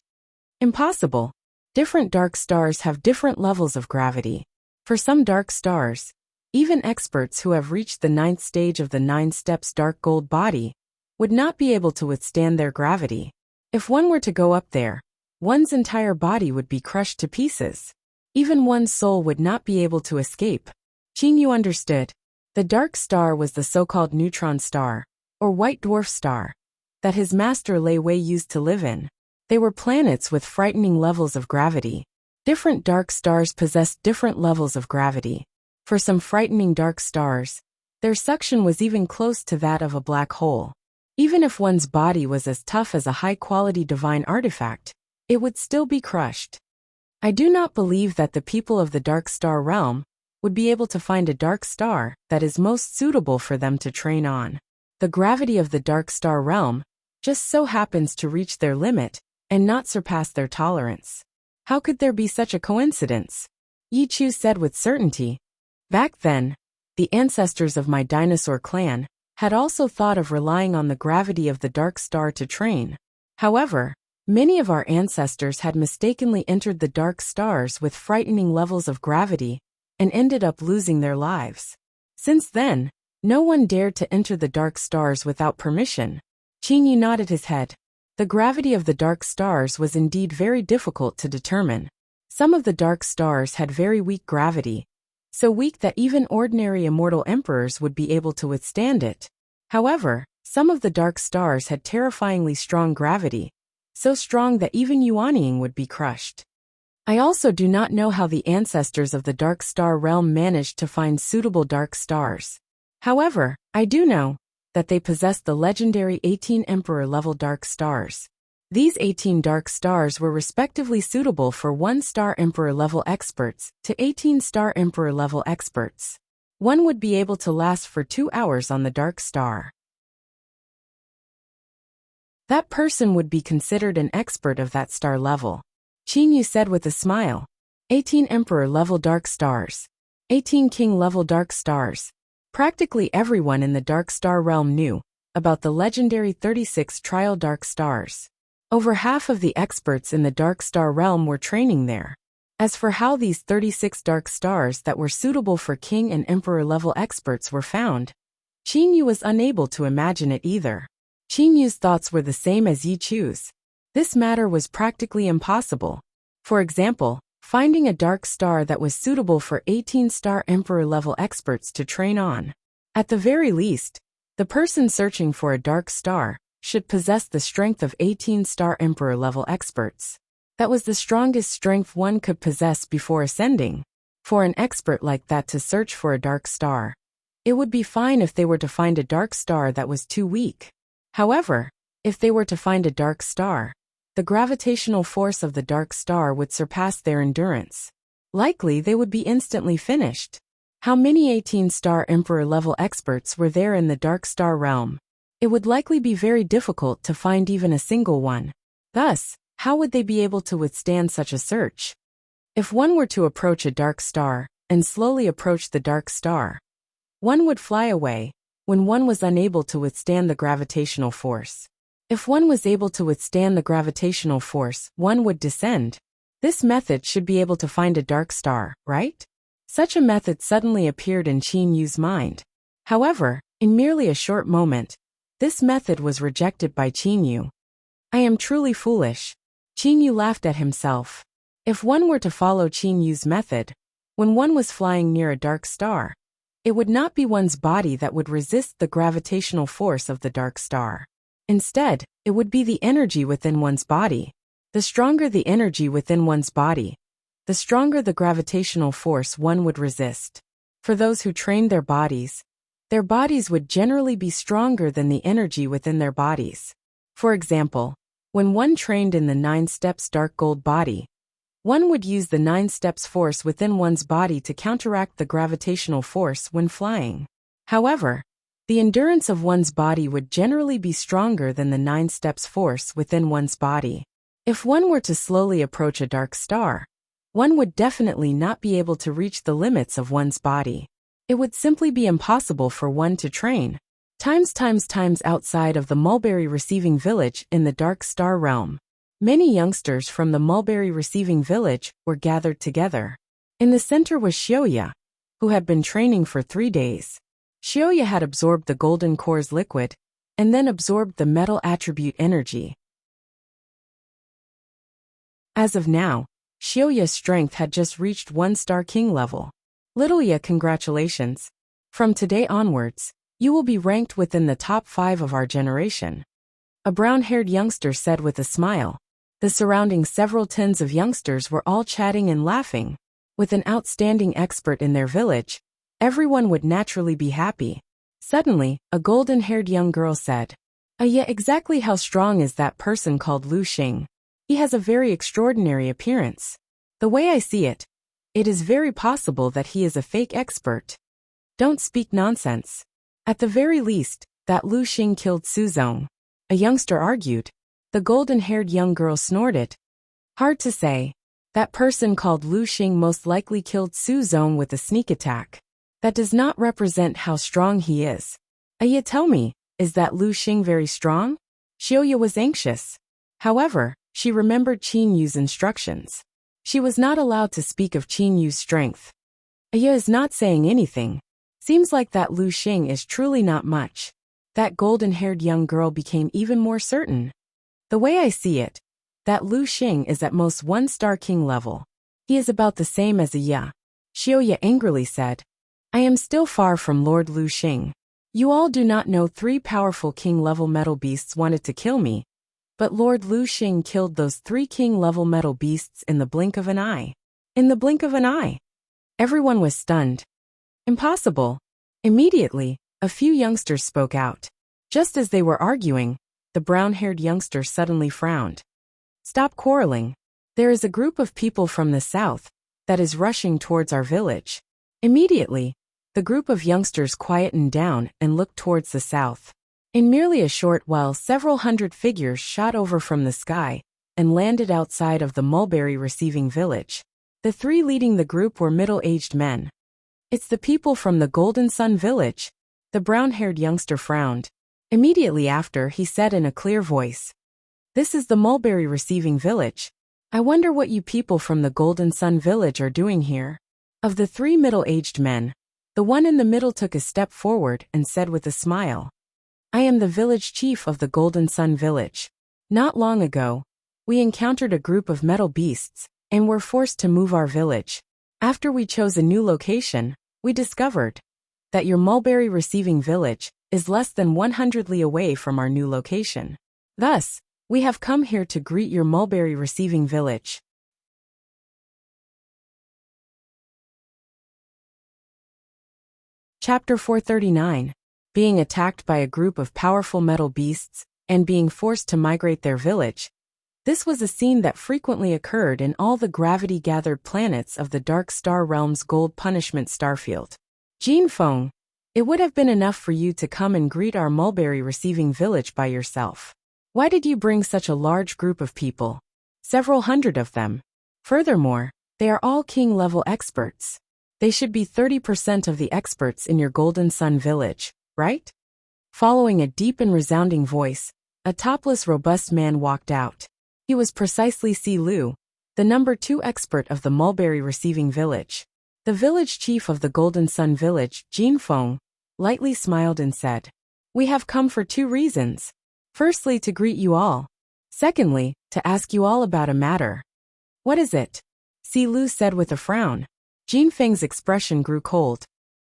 Impossible. Different dark stars have different levels of gravity. For some dark stars, even experts who have reached the 9th stage of the 9 steps dark gold body would not be able to withstand their gravity. If one were to go up there, one's entire body would be crushed to pieces. Even one's soul would not be able to escape. Qin Yu understood. The dark star was the so-called neutron star, or white dwarf star, that his master Lei Wei used to live in. They were planets with frightening levels of gravity. Different dark stars possessed different levels of gravity. For some frightening dark stars, their suction was even close to that of a black hole. Even if one's body was as tough as a high-quality divine artifact, it would still be crushed. I do not believe that the people of the Dark Star realm would be able to find a dark star that is most suitable for them to train on. The gravity of the Dark Star realm just so happens to reach their limit and not surpass their tolerance. How could there be such a coincidence? Yi Chu said with certainty. Back then, the ancestors of my dinosaur clan had also thought of relying on the gravity of the dark star to train. However, many of our ancestors had mistakenly entered the dark stars with frightening levels of gravity and ended up losing their lives. Since then, no one dared to enter the dark stars without permission. Qin Yu nodded his head. The gravity of the dark stars was indeed very difficult to determine. Some of the dark stars had very weak gravity, so weak that even ordinary immortal emperors would be able to withstand it. However, some of the dark stars had terrifyingly strong gravity, so strong that even Yuanying would be crushed. I also do not know how the ancestors of the Dark Star realm managed to find suitable dark stars. However, I do know that they possessed the legendary 18 Emperor-level dark stars. These 18 dark stars were respectively suitable for 1-star Emperor-level experts to 18-star Emperor-level experts. One would be able to last for 2 hours on the dark star. That person would be considered an expert of that star level. Qin Yu said with a smile. 18 Emperor-level dark stars. 18 King-level dark stars. Practically everyone in the Dark Star realm knew about the legendary 36 Trial Dark Stars. Over half of the experts in the Dark Star realm were training there. As for how these 36 dark stars that were suitable for King and Emperor-level experts were found, Qin Yu was unable to imagine it either. Qin Yu's thoughts were the same as Yi Chu's. This matter was practically impossible. For example, finding a dark star that was suitable for 18-star Emperor-level experts to train on. At the very least, the person searching for a dark star should possess the strength of 18-star Emperor-level experts. That was the strongest strength one could possess before ascending. For an expert like that to search for a dark star, it would be fine if they were to find a dark star that was too weak. However, If they were to find a dark star, the gravitational force of the dark star would surpass their endurance. Likely they would be instantly finished. How many 18-star Emperor-level experts were there in the dark star realm? It would likely be very difficult to find even a single one. Thus, how would they be able to withstand such a search? If one were to approach a dark star, and slowly approach the dark star, one would fly away, when one was unable to withstand the gravitational force. If one was able to withstand the gravitational force, one would descend. This method should be able to find a dark star, right? Such a method suddenly appeared in Qin Yu's mind. However, in merely a short moment, this method was rejected by Qin Yu. I am truly foolish. Qin Yu laughed at himself. If one were to follow Qin Yu's method, when one was flying near a dark star, it would not be one's body that would resist the gravitational force of the dark star. Instead, it would be the energy within one's body. The stronger the energy within one's body, the stronger the gravitational force one would resist. For those who trained their bodies would generally be stronger than the energy within their bodies. For example, when one trained in the 9 steps dark gold body, one would use the 9 steps force within one's body to counteract the gravitational force when flying. However, the endurance of one's body would generally be stronger than the 9 steps force within one's body. If one were to slowly approach a dark star, one would definitely not be able to reach the limits of one's body. It would simply be impossible for one to train. Times outside of the Mulberry Receiving Village in the Dark Star Realm, many youngsters from the Mulberry Receiving Village were gathered together. In the center was Xiaoya, who had been training for 3 days. Xiaoya had absorbed the golden core's liquid, and then absorbed the metal attribute energy. As of now, Xiaoya's strength had just reached 1-star king level. Little Ya, congratulations. From today onwards, you will be ranked within the top 5 of our generation. A brown-haired youngster said with a smile. The surrounding several tens of youngsters were all chatting and laughing. With an outstanding expert in their village, everyone would naturally be happy. Suddenly, a golden-haired young girl said, Yeah, exactly how strong is that person called Lu Xing? He has a very extraordinary appearance. The way I see it, it is very possible that he is a fake expert. Don't speak nonsense. At the very least, that Lu Xing killed Su Zong. A youngster argued. The golden-haired young girl snorted. Hard to say. That person called Lu Xing most likely killed Su Zong with a sneak attack. That does not represent how strong he is. Yeah, tell me, is that Lu Xing very strong? Xiaoya was anxious. However, she remembered Qin Yu's instructions. She was not allowed to speak of Qin Yu's strength. Aya is not saying anything. Seems like that Lu Xing is truly not much. That golden-haired young girl became even more certain. The way I see it, that Lu Xing is at most 1-star king level. He is about the same as Aya. Xiaoya angrily said, I am still far from Lord Lu Xing. You all do not know 3 powerful king-level metal beasts wanted to kill me. But Lord Lu Xing killed those 3 king-level metal beasts in the blink of an eye. In the blink of an eye. Everyone was stunned. Impossible. Immediately, a few youngsters spoke out. Just as they were arguing, the brown-haired youngster suddenly frowned. Stop quarreling. There is a group of people from the south that is rushing towards our village. Immediately, the group of youngsters quietened down and looked towards the south. In merely a short while, several hundred figures shot over from the sky and landed outside of the Mulberry Receiving Village. The 3 leading the group were middle-aged men. It's the people from the Golden Sun Village. The brown-haired youngster frowned. Immediately after, he said in a clear voice, This is the Mulberry Receiving Village. I wonder what you people from the Golden Sun Village are doing here. Of the 3 middle-aged men, the one in the middle took a step forward and said with a smile, I am the village chief of the Golden Sun Village. Not long ago, we encountered a group of metal beasts and were forced to move our village. After we chose a new location, we discovered that your Mulberry Receiving Village is less than 100 li away from our new location. Thus, we have come here to greet your Mulberry Receiving Village. Chapter 439. Being attacked by a group of powerful metal beasts and being forced to migrate their village. This was a scene that frequently occurred in all the gravity-gathered planets of the Dark Star Realm's Gold Punishment Starfield. Jin Feng, it would have been enough for you to come and greet our mulberry receiving village by yourself. Why did you bring such a large group of people? Several hundred of them. Furthermore, they are all king-level experts. They should be 30% of the experts in your Golden Sun village, right? Following a deep and resounding voice, a topless, robust man walked out. He was precisely Si Lu, the number 2 expert of the mulberry receiving village. The village chief of the Golden Sun village, Jin Feng, lightly smiled and said, "We have come for 2 reasons. Firstly, to greet you all. Secondly, to ask you all about a matter." "What is it?" Si Lu said with a frown. Jin Feng's expression grew cold.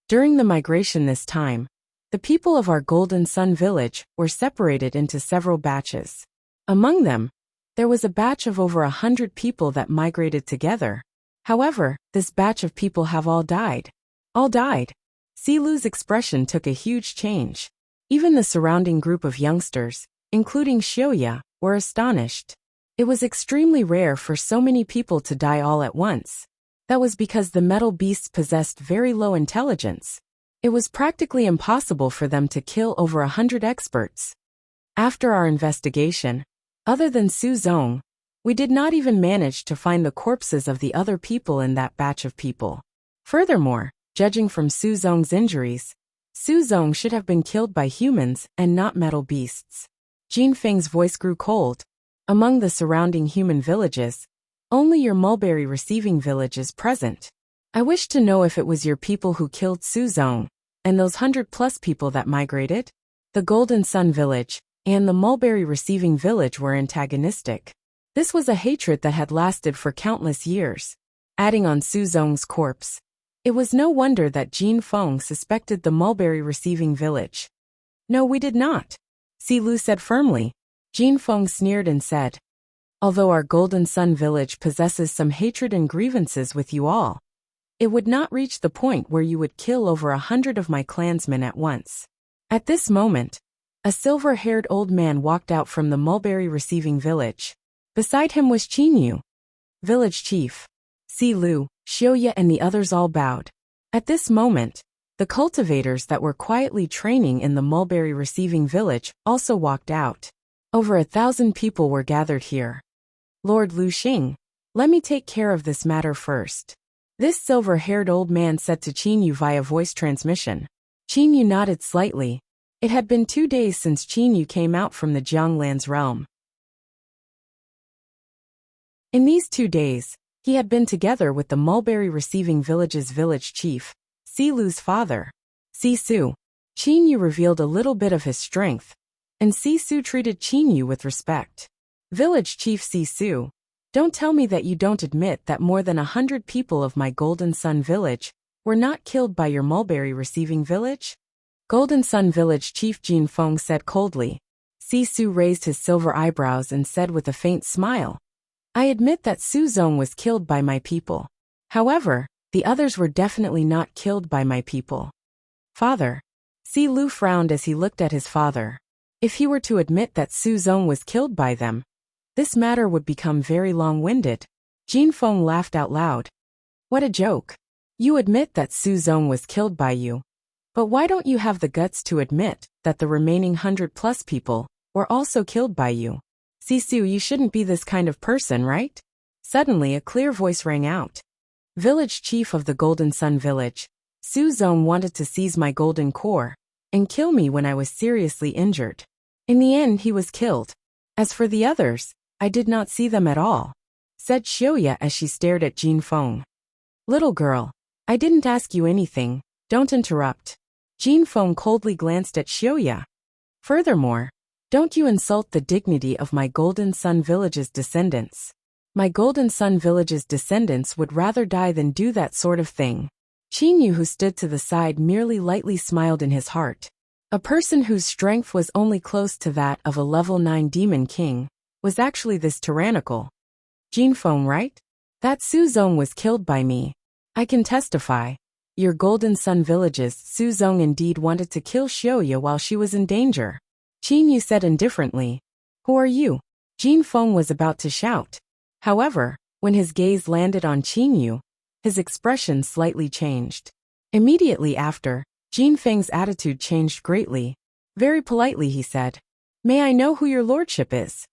During the migration this time, the people of our Golden Sun village were separated into several batches. Among them, there was a batch of over 100 people that migrated together. However, this batch of people have all died. All died. Si Lu's expression took a huge change. Even the surrounding group of youngsters, including Xiaoya, were astonished. It was extremely rare for so many people to die all at once. That was because the metal beasts possessed very low intelligence. It was practically impossible for them to kill over 100 experts. After our investigation, other than Su Zong, we did not even manage to find the corpses of the other people in that batch of people. Furthermore, judging from Su Zong's injuries, Su Zong should have been killed by humans and not metal beasts. Jin Feng's voice grew cold. Among the surrounding human villages, only your mulberry receiving village is present. I wish to know if it was your people who killed Su Zong, and those 100+ people that migrated. The Golden Sun village and the mulberry receiving village were antagonistic. This was a hatred that had lasted for countless years. Adding on Su Zong's corpse, it was no wonder that Jin Feng suspected the mulberry receiving village. "No, we did not," Si Lu said firmly. Jin Feng sneered and said, "Although our Golden Sun village possesses some hatred and grievances with you all, it would not reach the point where you would kill over 100 of my clansmen at once." At this moment, a silver-haired old man walked out from the mulberry receiving village. Beside him was Qinyu, village chief. Si Lu, Xiaoya and the others all bowed. At this moment, the cultivators that were quietly training in the mulberry receiving village also walked out. Over 1,000 people were gathered here. "Lord Lu Xing, let me take care of this matter first," this silver-haired old man said to Qinyu via voice transmission. Qinyu nodded slightly. It had been 2 days since Qinyu came out from the Jianglan's realm. In these 2 days, he had been together with the mulberry receiving village's village chief, Si Lu's father, Sisu. Qinyu revealed a little bit of his strength, and Sisu treated Qinyu with respect. "Village chief Sisu, don't tell me that you don't admit that more than 100 people of my Golden Sun village were not killed by your mulberry receiving village?" Golden Sun village chief Jin Feng said coldly. Sisu raised his silver eyebrows and said with a faint smile, "I admit that Su Zong was killed by my people. However, the others were definitely not killed by my people." "Father." Si Lu frowned as he looked at his father. If he were to admit that Su Zong was killed by them, this matter would become very long-winded. Jin Feng laughed out loud. "What a joke. You admit that Su Zong was killed by you. But why don't you have the guts to admit that the remaining 100+ people were also killed by you? Sisu, you shouldn't be this kind of person, right?" Suddenly a clear voice rang out. "Village chief of the Golden Sun village, Su Zong wanted to seize my golden core and kill me when I was seriously injured. In the end, he was killed. As for the others, I did not see them at all," said Xiaoya as she stared at Jin Feng. "Little girl, I didn't ask you anything, don't interrupt." Jin Feng coldly glanced at Xiaoya. "Furthermore, don't you insult the dignity of my Golden Sun village's descendants. My Golden Sun village's descendants would rather die than do that sort of thing." Qinyu, who stood to the side, merely lightly smiled in his heart. A person whose strength was only close to that of a level 9 demon king was actually this tyrannical. "Jin Feng, right? That Su Zong was killed by me. I can testify. Your Golden Sun village's Su Zong indeed wanted to kill Xiaoya while she was in danger." Qin Yu said indifferently. Who are you? Jin Feng was about to shout. However, when his gaze landed on Qin Yu, his expression slightly changed. Immediately after, Jin Feng's attitude changed greatly. Very politely he said, "May I know who your lordship is?"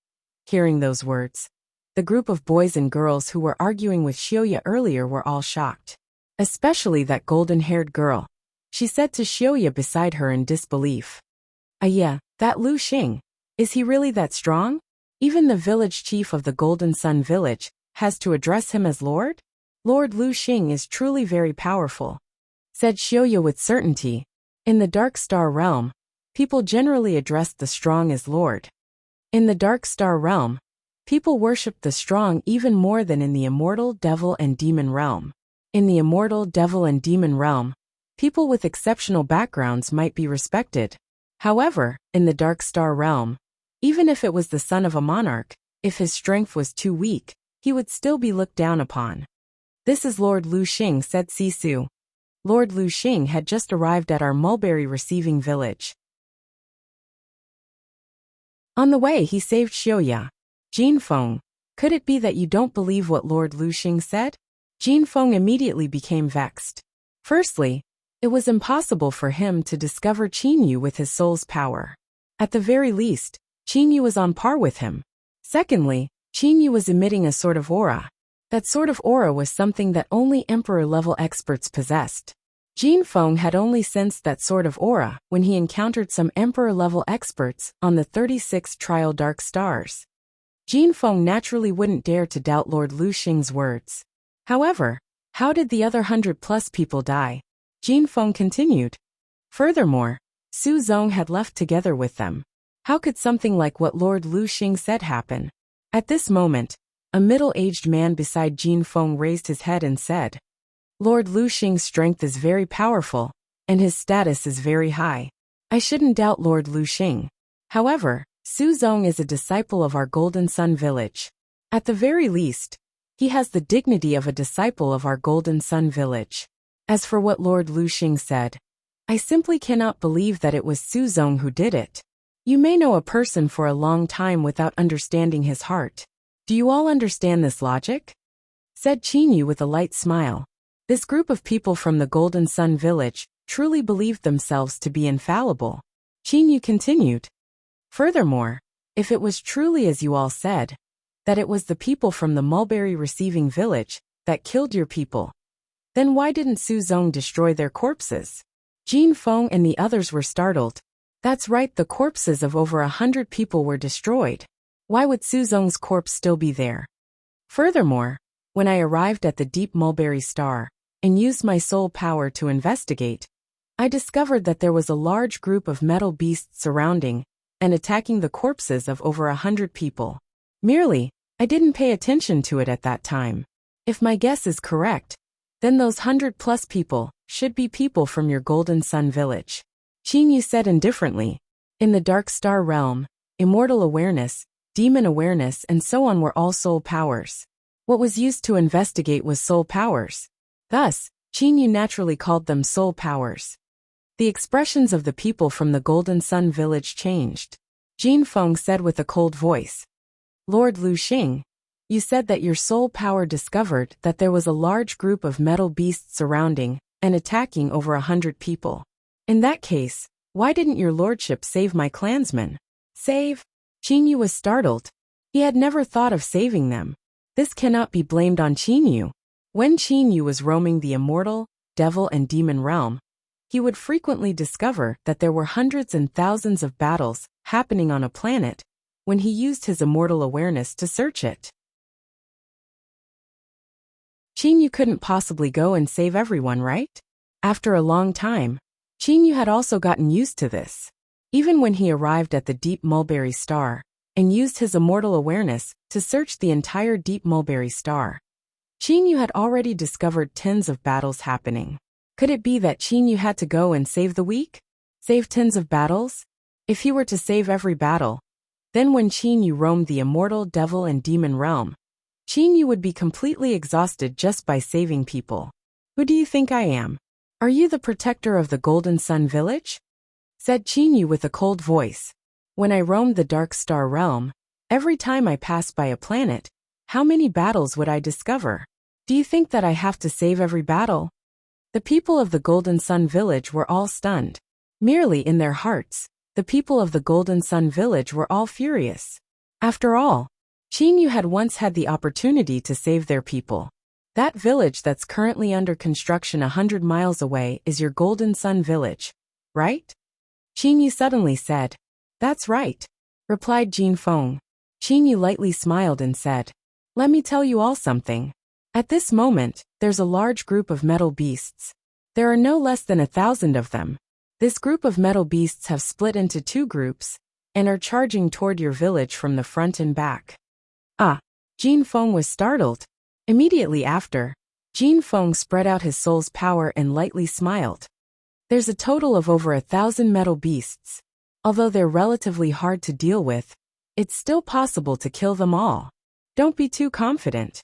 Hearing those words, the group of boys and girls who were arguing with Xiaoya earlier were all shocked. Especially that golden-haired girl. She said to Xiaoya beside her in disbelief. Yeah, that Lu Xing. Is he really that strong? Even the village chief of the Golden Sun village has to address him as Lord? Lord Lu Xing is truly very powerful," said Xiaoya with certainty. In the Dark Star realm, people generally addressed the strong as Lord. In the Dark Star realm, people worshipped the strong even more than in the immortal devil and demon realm. In the immortal devil and demon realm, people with exceptional backgrounds might be respected. However, in the Dark Star realm, even if it was the son of a monarch, if his strength was too weak, he would still be looked down upon. "This is Lord Lu Xing," said Sisu. Lord Lu Xing had just arrived at our mulberry receiving village. On the way he saved Xiaoya. Jin Feng, could it be that you don't believe what Lord Lu Xing said? Jin Feng immediately became vexed. Firstly, it was impossible for him to discover Qin Yu with his soul's power. At the very least, Qin Yu was on par with him. Secondly, Qin Yu was emitting a sort of aura. That sort of aura was something that only Emperor-level experts possessed. Jin Feng had only sensed that sort of aura when he encountered some Emperor-level experts on the 36 Trial Dark Stars. Jin Feng naturally wouldn't dare to doubt Lord Lu Xing's words. However, how did the other 100+ people die? Jin Feng continued. Furthermore, Su Zong had left together with them. How could something like what Lord Lu Xing said happen? At this moment, a middle-aged man beside Jin Feng raised his head and said, "Lord Lu Xing's strength is very powerful, and his status is very high. I shouldn't doubt Lord Lu Xing. However, Su Zong is a disciple of our Golden Sun village. At the very least, he has the dignity of a disciple of our Golden Sun village. As for what Lord Lu Xing said, I simply cannot believe that it was Su Zong who did it. You may know a person for a long time without understanding his heart. Do you all understand this logic?" said Qin Yu with a light smile. This group of people from the Golden Sun village truly believed themselves to be infallible. Qin Yu continued. Furthermore, if it was truly as you all said, that it was the people from the mulberry receiving village that killed your people, then why didn't Su Zong destroy their corpses? Jin Feng and the others were startled. That's right, the corpses of over 100 people were destroyed. Why would Su Zong's corpse still be there? Furthermore, when I arrived at the deep mulberry star and used my soul power to investigate, I discovered that there was a large group of metal beasts surrounding and attacking the corpses of over 100 people. Merely, I didn't pay attention to it at that time. If my guess is correct, then those 100+ people should be people from your Golden Sun village. Qin Yu said indifferently. In the Dark Star realm, immortal awareness, demon awareness and so on were all soul powers. What was used to investigate was soul powers. Thus, Qin Yu naturally called them soul powers. The expressions of the people from the Golden Sun village changed. Jin Feng said with a cold voice. Lord Lu Xing, you said that your soul power discovered that there was a large group of metal beasts surrounding and attacking over 100 people. In that case, why didn't your lordship save my clansmen? Save? Qin Yu was startled. He had never thought of saving them. This cannot be blamed on Qin Yu. When Qin Yu was roaming the immortal, devil and demon realm, he would frequently discover that there were hundreds and thousands of battles happening on a planet when he used his immortal awareness to search it. Qin Yu couldn't possibly go and save everyone, right? After a long time, Qin Yu had also gotten used to this. Even when he arrived at the deep mulberry star and used his immortal awareness to search the entire deep mulberry star, Qin Yu had already discovered tens of battles happening. Could it be that Qin Yu had to go and save the weak? Save tens of battles? If he were to save every battle, then when Qin Yu roamed the immortal devil and demon realm, Qin Yu would be completely exhausted just by saving people. Who do you think I am? Are you the protector of the Golden Sun village? Said Qin Yu with a cold voice. When I roamed the Dark Star Realm, every time I passed by a planet, how many battles would I discover? Do you think that I have to save every battle? The people of the Golden Sun Village were all stunned. Merely in their hearts, the people of the Golden Sun Village were all furious. After all, Qingyu had once had the opportunity to save their people. That village that's currently under construction 100 miles away is your Golden Sun Village, right? Qingyu suddenly said. That's right, replied Jin Feng. Qingyu lightly smiled and said, let me tell you all something. At this moment, there's a large group of metal beasts. There are no less than 1,000 of them. This group of metal beasts have split into 2 groups and are charging toward your village from the front and back. Ah, Jin Feng was startled. Immediately after, Jin Feng spread out his soul's power and lightly smiled. There's a total of over 1,000 metal beasts. Although they're relatively hard to deal with, it's still possible to kill them all. Don't be too confident.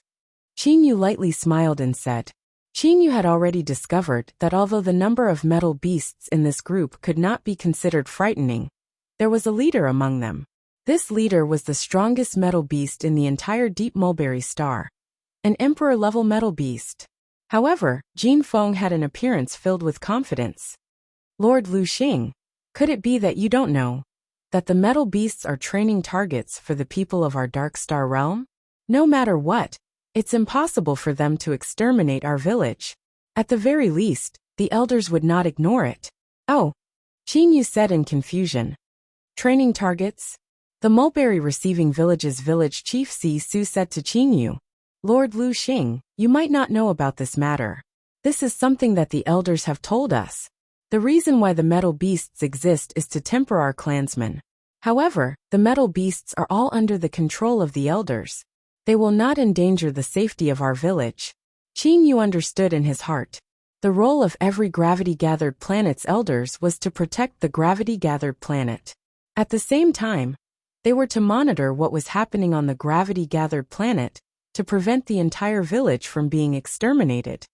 Qingyu lightly smiled and said. Qingyu had already discovered that although the number of metal beasts in this group could not be considered frightening, there was a leader among them. This leader was the strongest metal beast in the entire Deep Mulberry Star. An emperor-level metal beast. However, Jin Feng had an appearance filled with confidence. Lord Lu Xing, could it be that you don't know that the metal beasts are training targets for the people of our Dark Star Realm? No matter what, it's impossible for them to exterminate our village. At the very least, the elders would not ignore it. Oh, Qingyu said in confusion. Training targets? The Mulberry Receiving Village's village chief Su said to Qingyu. Lord Lu Xing, you might not know about this matter. This is something that the elders have told us. The reason why the metal beasts exist is to temper our clansmen. However, the metal beasts are all under the control of the elders. They will not endanger the safety of our village. Qingyu understood in his heart. The role of every gravity-gathered planet's elders was to protect the gravity-gathered planet. At the same time, they were to monitor what was happening on the gravity-gathered planet to prevent the entire village from being exterminated.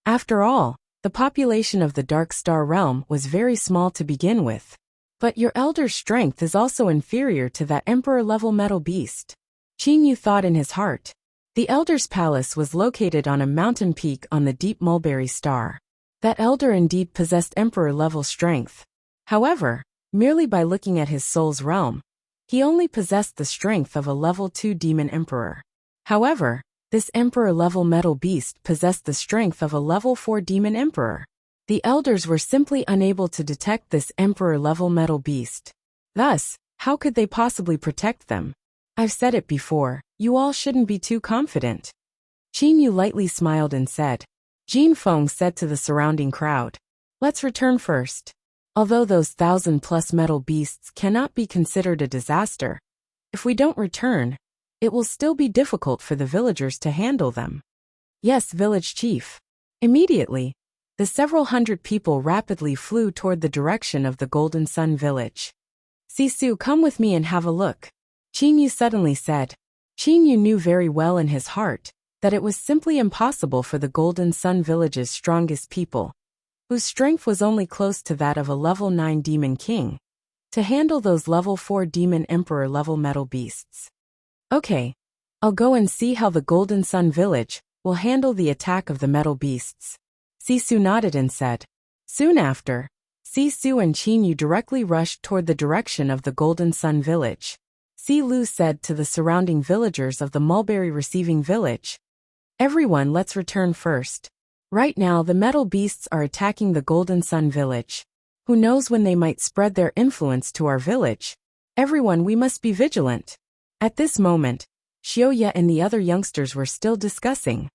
After all, the population of the Dark Star Realm was very small to begin with. But your elder's strength is also inferior to that emperor-level metal beast. Qingyu thought in his heart. The elder's palace was located on a mountain peak on the Deep Mulberry Star. That elder indeed possessed emperor-level strength. However, merely by looking at his soul's realm, he only possessed the strength of a level 2 demon emperor. However, this emperor-level metal beast possessed the strength of a level 4 demon emperor. The elders were simply unable to detect this emperor-level metal beast. Thus, how could they possibly protect them? I've said it before, you all shouldn't be too confident. Qingyu lightly smiled and said. Jin Feng said to the surrounding crowd. Let's return first. Although those 1,000+ metal beasts cannot be considered a disaster, if we don't return, it will still be difficult for the villagers to handle them. Yes, village chief. Immediately, the several hundred people rapidly flew toward the direction of the Golden Sun Village. Sisu, come with me and have a look. Qingyu suddenly said. Qingyu knew very well in his heart that it was simply impossible for the Golden Sun Village's strongest people, whose strength was only close to that of a level 9 demon king, to handle those level 4 demon emperor level metal beasts. Okay, I'll go and see how the Golden Sun Village will handle the attack of the metal beasts. Sisu nodded and said. Soon after, Sisu and Qingyu directly rushed toward the direction of the Golden Sun Village. Lu said to the surrounding villagers of the Mulberry Receiving Village. Everyone, let's return first. Right now the metal beasts are attacking the Golden Sun Village. Who knows when they might spread their influence to our village? Everyone, we must be vigilant. At this moment, Xiaoya and the other youngsters were still discussing.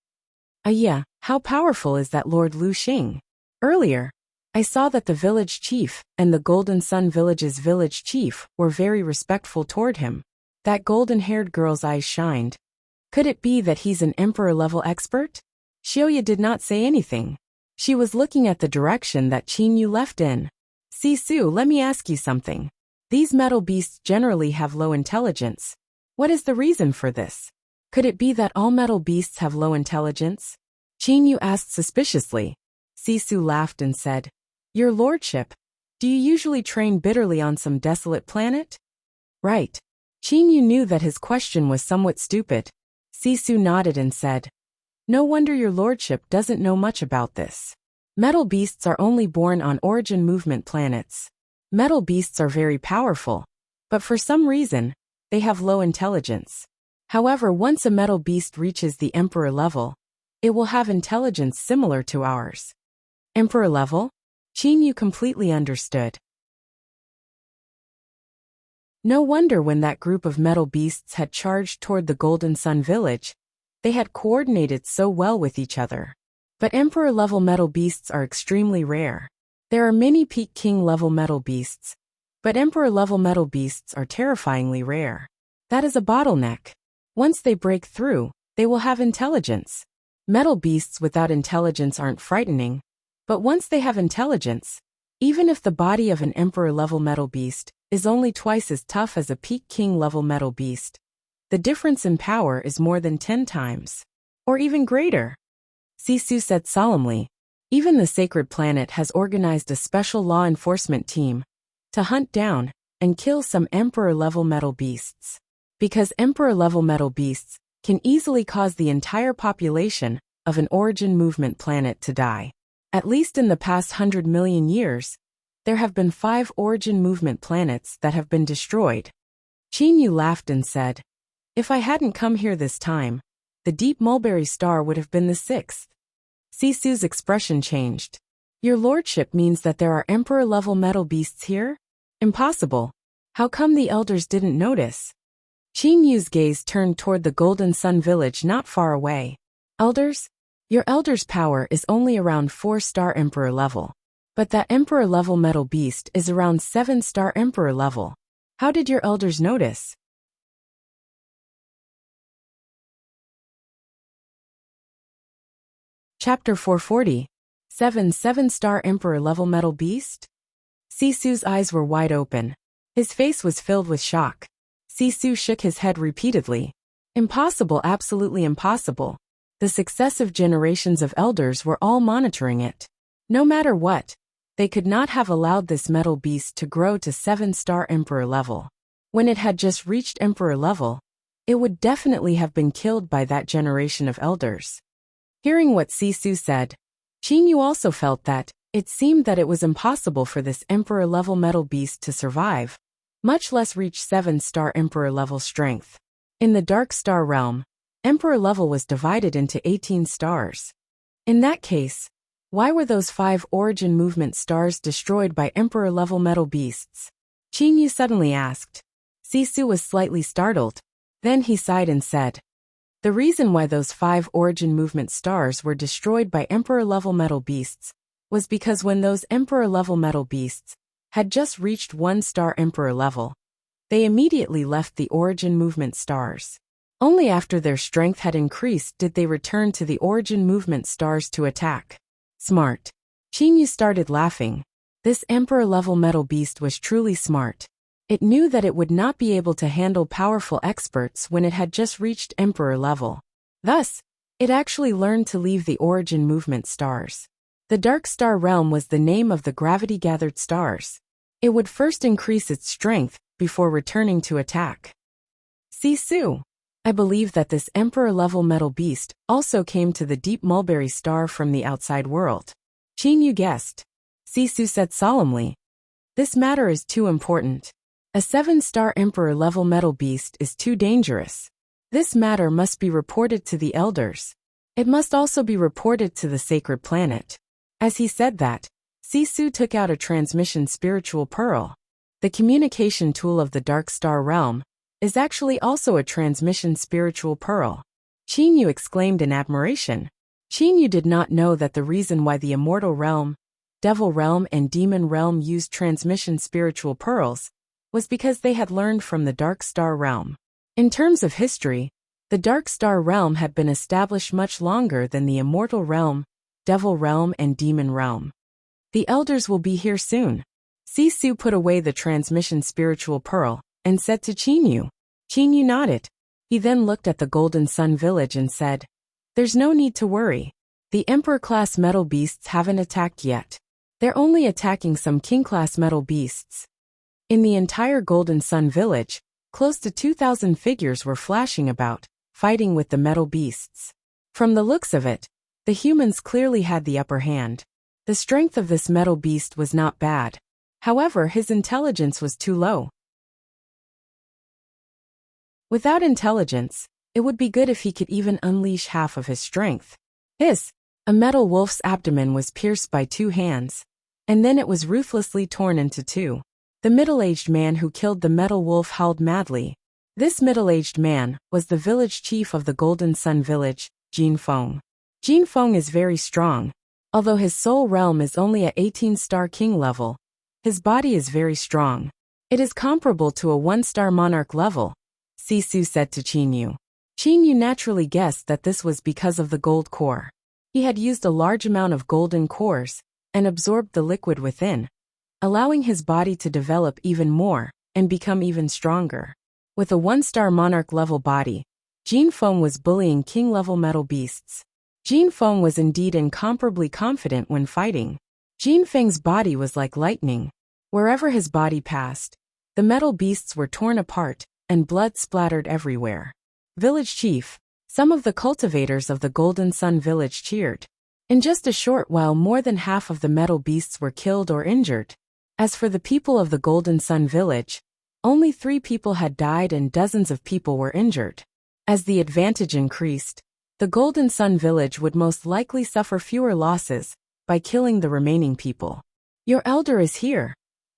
Yeah, how powerful is that Lord Lu Xing? Earlier, I saw that the village chief and the Golden Sun Village's village chief were very respectful toward him. That golden-haired girl's eyes shined. Could it be that he's an emperor-level expert? Xiaoya did not say anything. She was looking at the direction that Qingyu left in. Sisu, let me ask you something. These metal beasts generally have low intelligence. What is the reason for this? Could it be that all metal beasts have low intelligence? Qingyu asked suspiciously. Sisu laughed and said, Your lordship, Do you usually train bitterly on some desolate planet? Right. Qin knew that his question was somewhat stupid. Sisu nodded and said, No wonder your lordship doesn't know much about this. Metal beasts are only born on origin movement planets. Metal beasts are very powerful, but for some reason, they have low intelligence. However, once a metal beast reaches the Emperor level, it will have intelligence similar to ours. Emperor level? Qin Yu completely understood. No wonder when that group of metal beasts had charged toward the Golden Sun village, they had coordinated so well with each other. But Emperor-level metal beasts are extremely rare. There are many Peak King-level metal beasts, but Emperor-level metal beasts are terrifyingly rare. That is a bottleneck. Once they break through, they will have intelligence. Metal beasts without intelligence aren't frightening, but once they have intelligence, even if the body of an Emperor-level metal beast is only twice as tough as a Peak King-level metal beast, the difference in power is more than 10 times. Or even greater. Sisu said solemnly, even the sacred planet has organized a special law enforcement team to hunt down and kill some Emperor-level metal beasts. Because Emperor-level metal beasts can easily cause the entire population of an origin movement planet to die. At least in the past 100 million years, there have been 5 origin movement planets that have been destroyed. Qin Yu laughed and said, If I hadn't come here this time, the deep mulberry star would have been the 6th. Sisu's expression changed. Your lordship means that there are Emperor-level metal beasts here? Impossible. How come the elders didn't notice? Qin Yu's gaze turned toward the Golden Sun village not far away. Elders? Your elders' power is only around 4-star Emperor level. But that Emperor-level metal beast is around 7-star Emperor level. How did your elders notice? Chapter 440. 7-star Emperor-level metal beast? Sisu's eyes were wide open. His face was filled with shock. Sisu shook his head repeatedly. Impossible, absolutely impossible. The successive generations of elders were all monitoring it. No matter what, they could not have allowed this metal beast to grow to 7-star Emperor level. When it had just reached Emperor level, it would definitely have been killed by that generation of elders. Hearing what Sisu said, Qin Yu also felt that it seemed that it was impossible for this Emperor-level metal beast to survive, much less reach 7-star Emperor-level strength. In the Dark Star realm, Emperor level was divided into 18 stars. In that case, why were those 5 origin movement stars destroyed by Emperor-level metal beasts? Qin Yu suddenly asked. Sisu was slightly startled. Then he sighed and said, The reason why those 5 origin movement stars were destroyed by Emperor-level metal beasts was because when those Emperor-level metal beasts had just reached 1-star Emperor level, they immediately left the origin movement stars. Only after their strength had increased did they return to the origin movement stars to attack. Smart. Qin Yu started laughing. This Emperor-level metal beast was truly smart. It knew that it would not be able to handle powerful experts when it had just reached Emperor level. Thus, it actually learned to leave the origin movement stars. The Dark Star realm was the name of the gravity-gathered stars. It would first increase its strength before returning to attack. Sisu. I believe that this Emperor-level metal beast also came to the deep mulberry star from the outside world. Qin Yu guessed. Sisu said solemnly. This matter is too important. A 7-star Emperor-level metal beast is too dangerous. This matter must be reported to the elders. It must also be reported to the sacred planet. As he said that, Sisu took out a transmission spiritual pearl. The communication tool of the Dark Star realm is actually also a transmission spiritual pearl. Qin Yu exclaimed in admiration. Qin Yu did not know that the reason why the Immortal Realm, Devil Realm and Demon Realm used transmission spiritual pearls was because they had learned from the Dark Star realm. In terms of history, the Dark Star realm had been established much longer than the Immortal Realm, Devil Realm and Demon Realm. The elders will be here soon. Sisu put away the transmission spiritual pearl and said to Qin Yu. Qin Yu nodded. He then looked at the Golden Sun village and said, There's no need to worry. The Emperor-class metal beasts haven't attacked yet. They're only attacking some king-class metal beasts. In the entire Golden Sun village, close to 2,000 figures were flashing about, fighting with the metal beasts. From the looks of it, the humans clearly had the upper hand. The strength of this metal beast was not bad. However, his intelligence was too low. Without intelligence, it would be good if he could even unleash half of his strength. Hiss! A metal wolf's abdomen was pierced by 2 hands, and then it was ruthlessly torn into 2. The middle-aged man who killed the metal wolf howled madly. This middle-aged man was the village chief of the Golden Sun village, Jin Feng. Jin Feng is very strong. Although his soul realm is only at 18-star king level, his body is very strong. It is comparable to a 1-star monarch level, Sisu said to Qinyu. Qinyu naturally guessed that this was because of the gold core. He had used a large amount of golden cores and absorbed the liquid within, allowing his body to develop even more and become even stronger. With a 1-star monarch level body, Jin Feng was bullying king-level metal beasts. Jin Feng was indeed incomparably confident when fighting. Jin Feng's body was like lightning. Wherever his body passed, the metal beasts were torn apart and blood splattered everywhere. Village chief, some of the cultivators of the Golden Sun village cheered. In just a short while, more than half of the metal beasts were killed or injured. As for the people of the Golden Sun village, only 3 people had died and dozens of people were injured. As the advantage increased, the Golden Sun village would most likely suffer fewer losses by killing the remaining people. Your elder is here,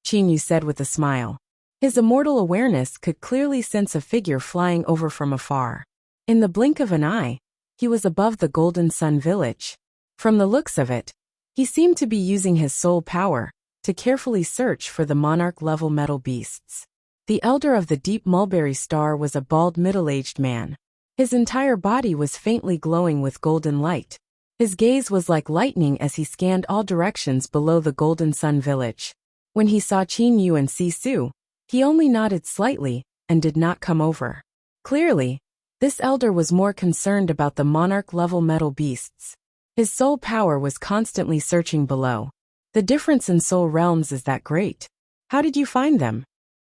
Qinyu said with a smile. His immortal awareness could clearly sense a figure flying over from afar. In the blink of an eye, he was above the Golden Sun village. From the looks of it, he seemed to be using his soul power to carefully search for the monarch-level metal beasts. The elder of the deep mulberry star was a bald middle-aged man. His entire body was faintly glowing with golden light. His gaze was like lightning as he scanned all directions below the Golden Sun village. When he saw Qinyu and Sisu, he only nodded slightly and did not come over. Clearly, this elder was more concerned about the monarch-level metal beasts. His soul power was constantly searching below. The difference in soul realms is that great. How did you find them?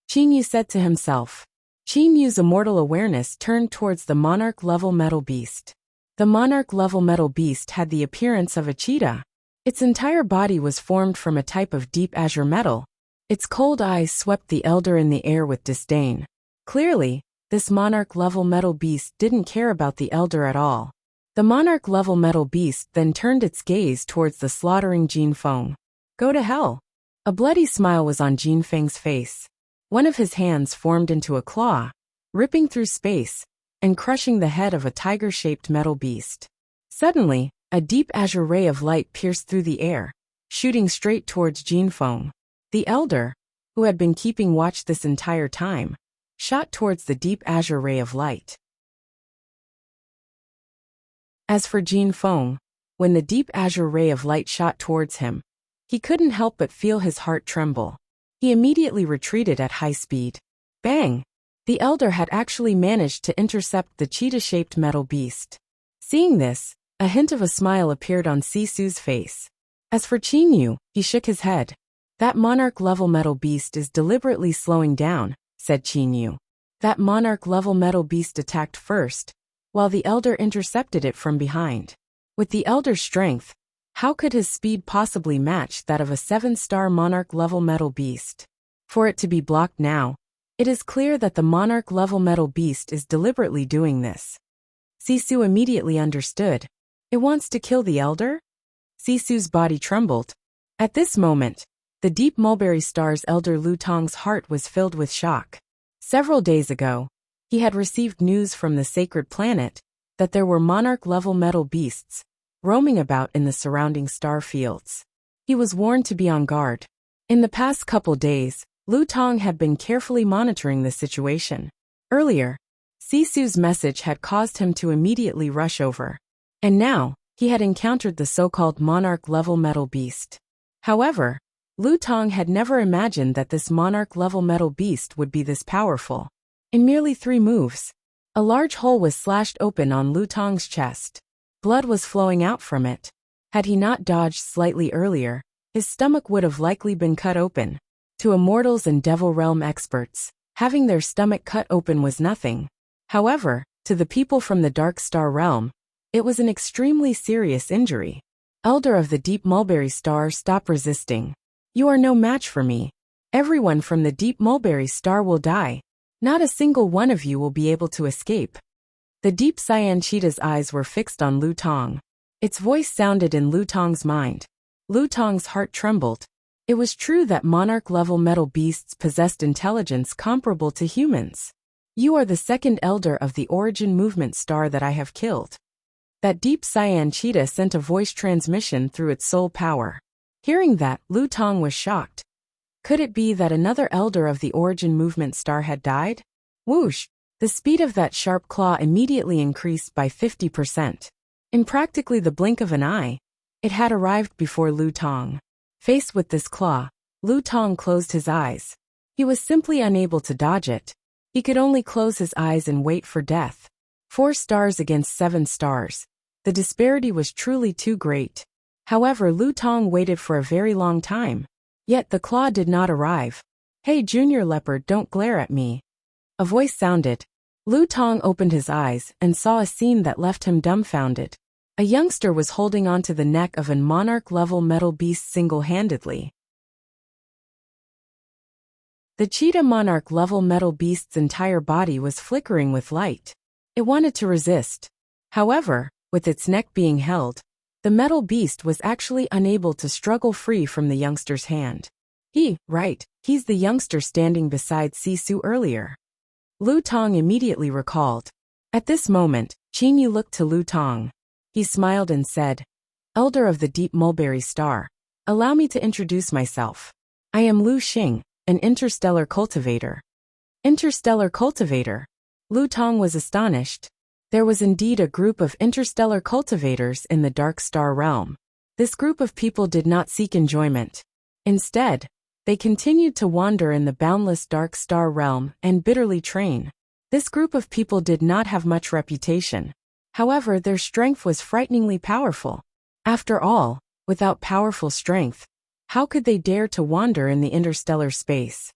Qinyu said to himself. Qinyu's immortal awareness turned towards the monarch-level metal beast. The monarch-level metal beast had the appearance of a cheetah. Its entire body was formed from a type of deep azure metal. Its cold eyes swept the elder in the air with disdain. Clearly, this monarch-level metal beast didn't care about the elder at all. The monarch-level metal beast then turned its gaze towards the slaughtering Jin Feng. Go to hell. A bloody smile was on Jin Feng's face. One of his hands formed into a claw, ripping through space and crushing the head of a tiger-shaped metal beast. Suddenly, a deep azure ray of light pierced through the air, shooting straight towards Jin Feng. The elder, who had been keeping watch this entire time, shot towards the deep azure ray of light. As for Jin Feng, when the deep azure ray of light shot towards him, he couldn't help but feel his heart tremble. He immediately retreated at high speed. Bang! The elder had actually managed to intercept the cheetah-shaped metal beast. Seeing this, a hint of a smile appeared on Sisu's face. As for Qinyu, he shook his head. That monarch-level metal beast is deliberately slowing down, said Qinyu. That monarch-level metal beast attacked first, while the elder intercepted it from behind. With the elder's strength, how could his speed possibly match that of a 7-star monarch-level metal beast? For it to be blocked now, it is clear that the monarch-level metal beast is deliberately doing this. Sisu immediately understood. It wants to kill the elder? Sisu's body trembled. At this moment, the deep mulberry star's elder Lu Tong's heart was filled with shock. Several days ago, he had received news from the sacred planet that there were monarch-level metal beasts roaming about in the surrounding star fields. He was warned to be on guard. In the past couple days, Lu Tong had been carefully monitoring the situation. Earlier, Sisu's message had caused him to immediately rush over. And now, he had encountered the so-called monarch-level metal beast. However, Lu Tong had never imagined that this monarch-level metal beast would be this powerful. In merely 3 moves, a large hole was slashed open on Lu Tong's chest. Blood was flowing out from it. Had he not dodged slightly earlier, his stomach would have likely been cut open. To immortals and devil realm experts, having their stomach cut open was nothing. However, to the people from the Dark Star realm, it was an extremely serious injury. Elder of the Deep Mulberry Star, stop resisting. You are no match for me. Everyone from the Deep Mulberry Star will die. Not a single one of you will be able to escape. The Deep Cyan Cheetah's eyes were fixed on Lu Tong. Its voice sounded in Lu Tong's mind. Lu Tong's heart trembled. It was true that monarch-level metal beasts possessed intelligence comparable to humans. You are the second elder of the Origin Movement Star that I have killed. That Deep Cyan Cheetah sent a voice transmission through its soul power. Hearing that, Lu Tong was shocked. Could it be that another elder of the Origin Movement Star had died? Whoosh! The speed of that sharp claw immediately increased by 50%. In practically the blink of an eye, it had arrived before Lu Tong. Faced with this claw, Lu Tong closed his eyes. He was simply unable to dodge it. He could only close his eyes and wait for death. 4 stars against 7 stars. The disparity was truly too great. However, Lu Tong waited for a very long time. Yet the claw did not arrive. Hey, Junior Leopard, don't glare at me. A voice sounded. Lu Tong opened his eyes and saw a scene that left him dumbfounded. A youngster was holding onto the neck of a monarch-level metal beast single-handedly. The cheetah monarch-level metal beast's entire body was flickering with light. It wanted to resist. However, with its neck being held, the metal beast was actually unable to struggle free from the youngster's hand. He's the youngster standing beside Sisu earlier. Lu Tong immediately recalled. At this moment, Qin Yu looked to Lu Tong. He smiled and said, Elder of the Deep Mulberry Star, allow me to introduce myself. I am Lu Xing, an interstellar cultivator. Interstellar cultivator? Lu Tong was astonished. There was indeed a group of interstellar cultivators in the Dark Star realm. This group of people did not seek enjoyment. Instead, they continued to wander in the boundless Dark Star realm and bitterly train. This group of people did not have much reputation. However, their strength was frighteningly powerful. After all, without powerful strength, how could they dare to wander in the interstellar space?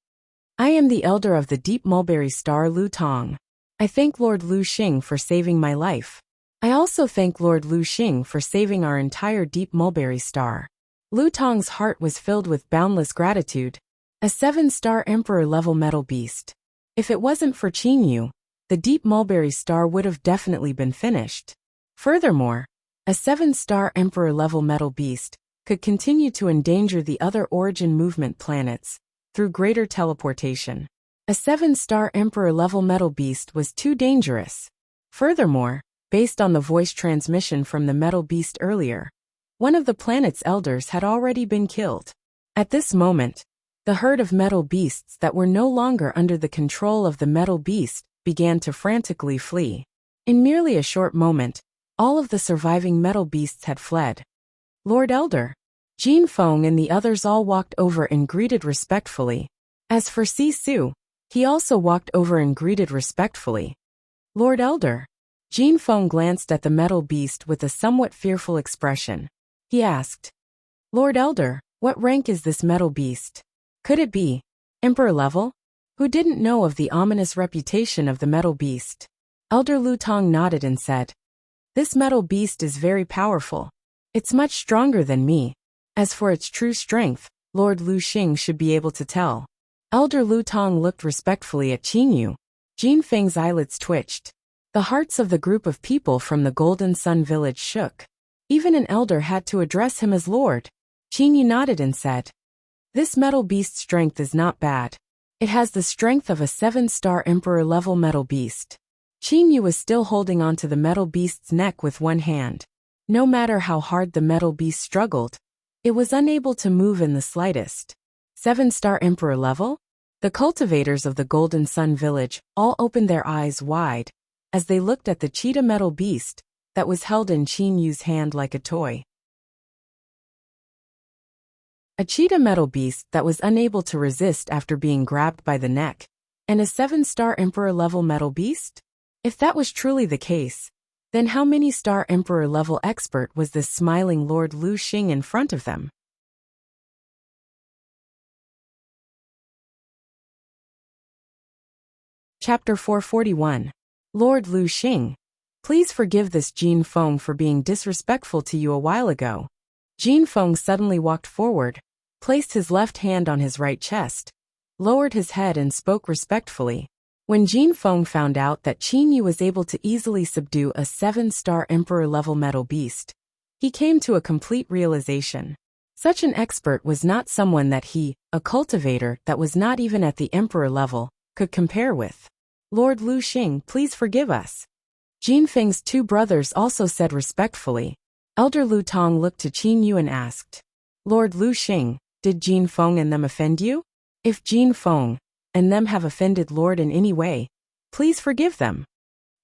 I am the elder of the Deep Mulberry Star, Lu Tong. I thank Lord Lu Xing for saving my life. I also thank Lord Lu Xing for saving our entire Deep Mulberry Star. Lu Tong's heart was filled with boundless gratitude. A 7-star Emperor-level metal beast. If it wasn't for Qin Yu, the Deep Mulberry Star would have definitely been finished. Furthermore, a 7-star Emperor-level metal beast could continue to endanger the other Origin Movement planets through greater teleportation. A 7-star Emperor-level metal beast was too dangerous. Furthermore, based on the voice transmission from the metal beast earlier, one of the planet's elders had already been killed. At this moment, the herd of metal beasts that were no longer under the control of the metal beast began to frantically flee. In merely a short moment, all of the surviving metal beasts had fled. Lord Elder, Jin Feng and the others all walked over and greeted respectfully. As for Sisu, he also walked over and greeted respectfully. Lord Elder, Jin Feng glanced at the metal beast with a somewhat fearful expression. He asked, Lord Elder, what rank is this metal beast? Could it be Emperor level? Who didn't know of the ominous reputation of the metal beast? Elder Lu Tong nodded and said, This metal beast is very powerful. It's much stronger than me. As for its true strength, Lord Lu Xing should be able to tell. Elder Lu Tong looked respectfully at Qin Yu. Jin Feng's eyelids twitched. The hearts of the group of people from the Golden Sun village shook. Even an elder had to address him as Lord. Qin Yu nodded and said, This metal beast's strength is not bad. It has the strength of a 7-star Emperor-level metal beast. Qin Yu was still holding onto the metal beast's neck with one hand. No matter how hard the metal beast struggled, it was unable to move in the slightest. 7-star Emperor level? The cultivators of the Golden Sun village all opened their eyes wide as they looked at the cheetah metal beast that was held in Qin Yu's hand like a toy. A cheetah metal beast that was unable to resist after being grabbed by the neck, and a 7-star Emperor-level metal beast? If that was truly the case, then how many star Emperor-level expert was this smiling Lord Lu Xing in front of them? Chapter 441. Lord Lu Xing. Please forgive this Jin Feng for being disrespectful to you a while ago. Jin Feng suddenly walked forward, placed his left hand on his right chest, lowered his head and spoke respectfully. When Jin Feng found out that Qin Yu was able to easily subdue a 7-star Emperor-level metal beast, he came to a complete realization. Such an expert was not someone that he, a cultivator that was not even at the Emperor level, could compare with. Lord Lu Xing, please forgive us. Jin Feng's two brothers also said respectfully. Elder Lu Tong looked to Qin Yu and asked, Lord Lu Xing, did Jin Feng and them offend you? If Jin Feng and them have offended Lord in any way, please forgive them.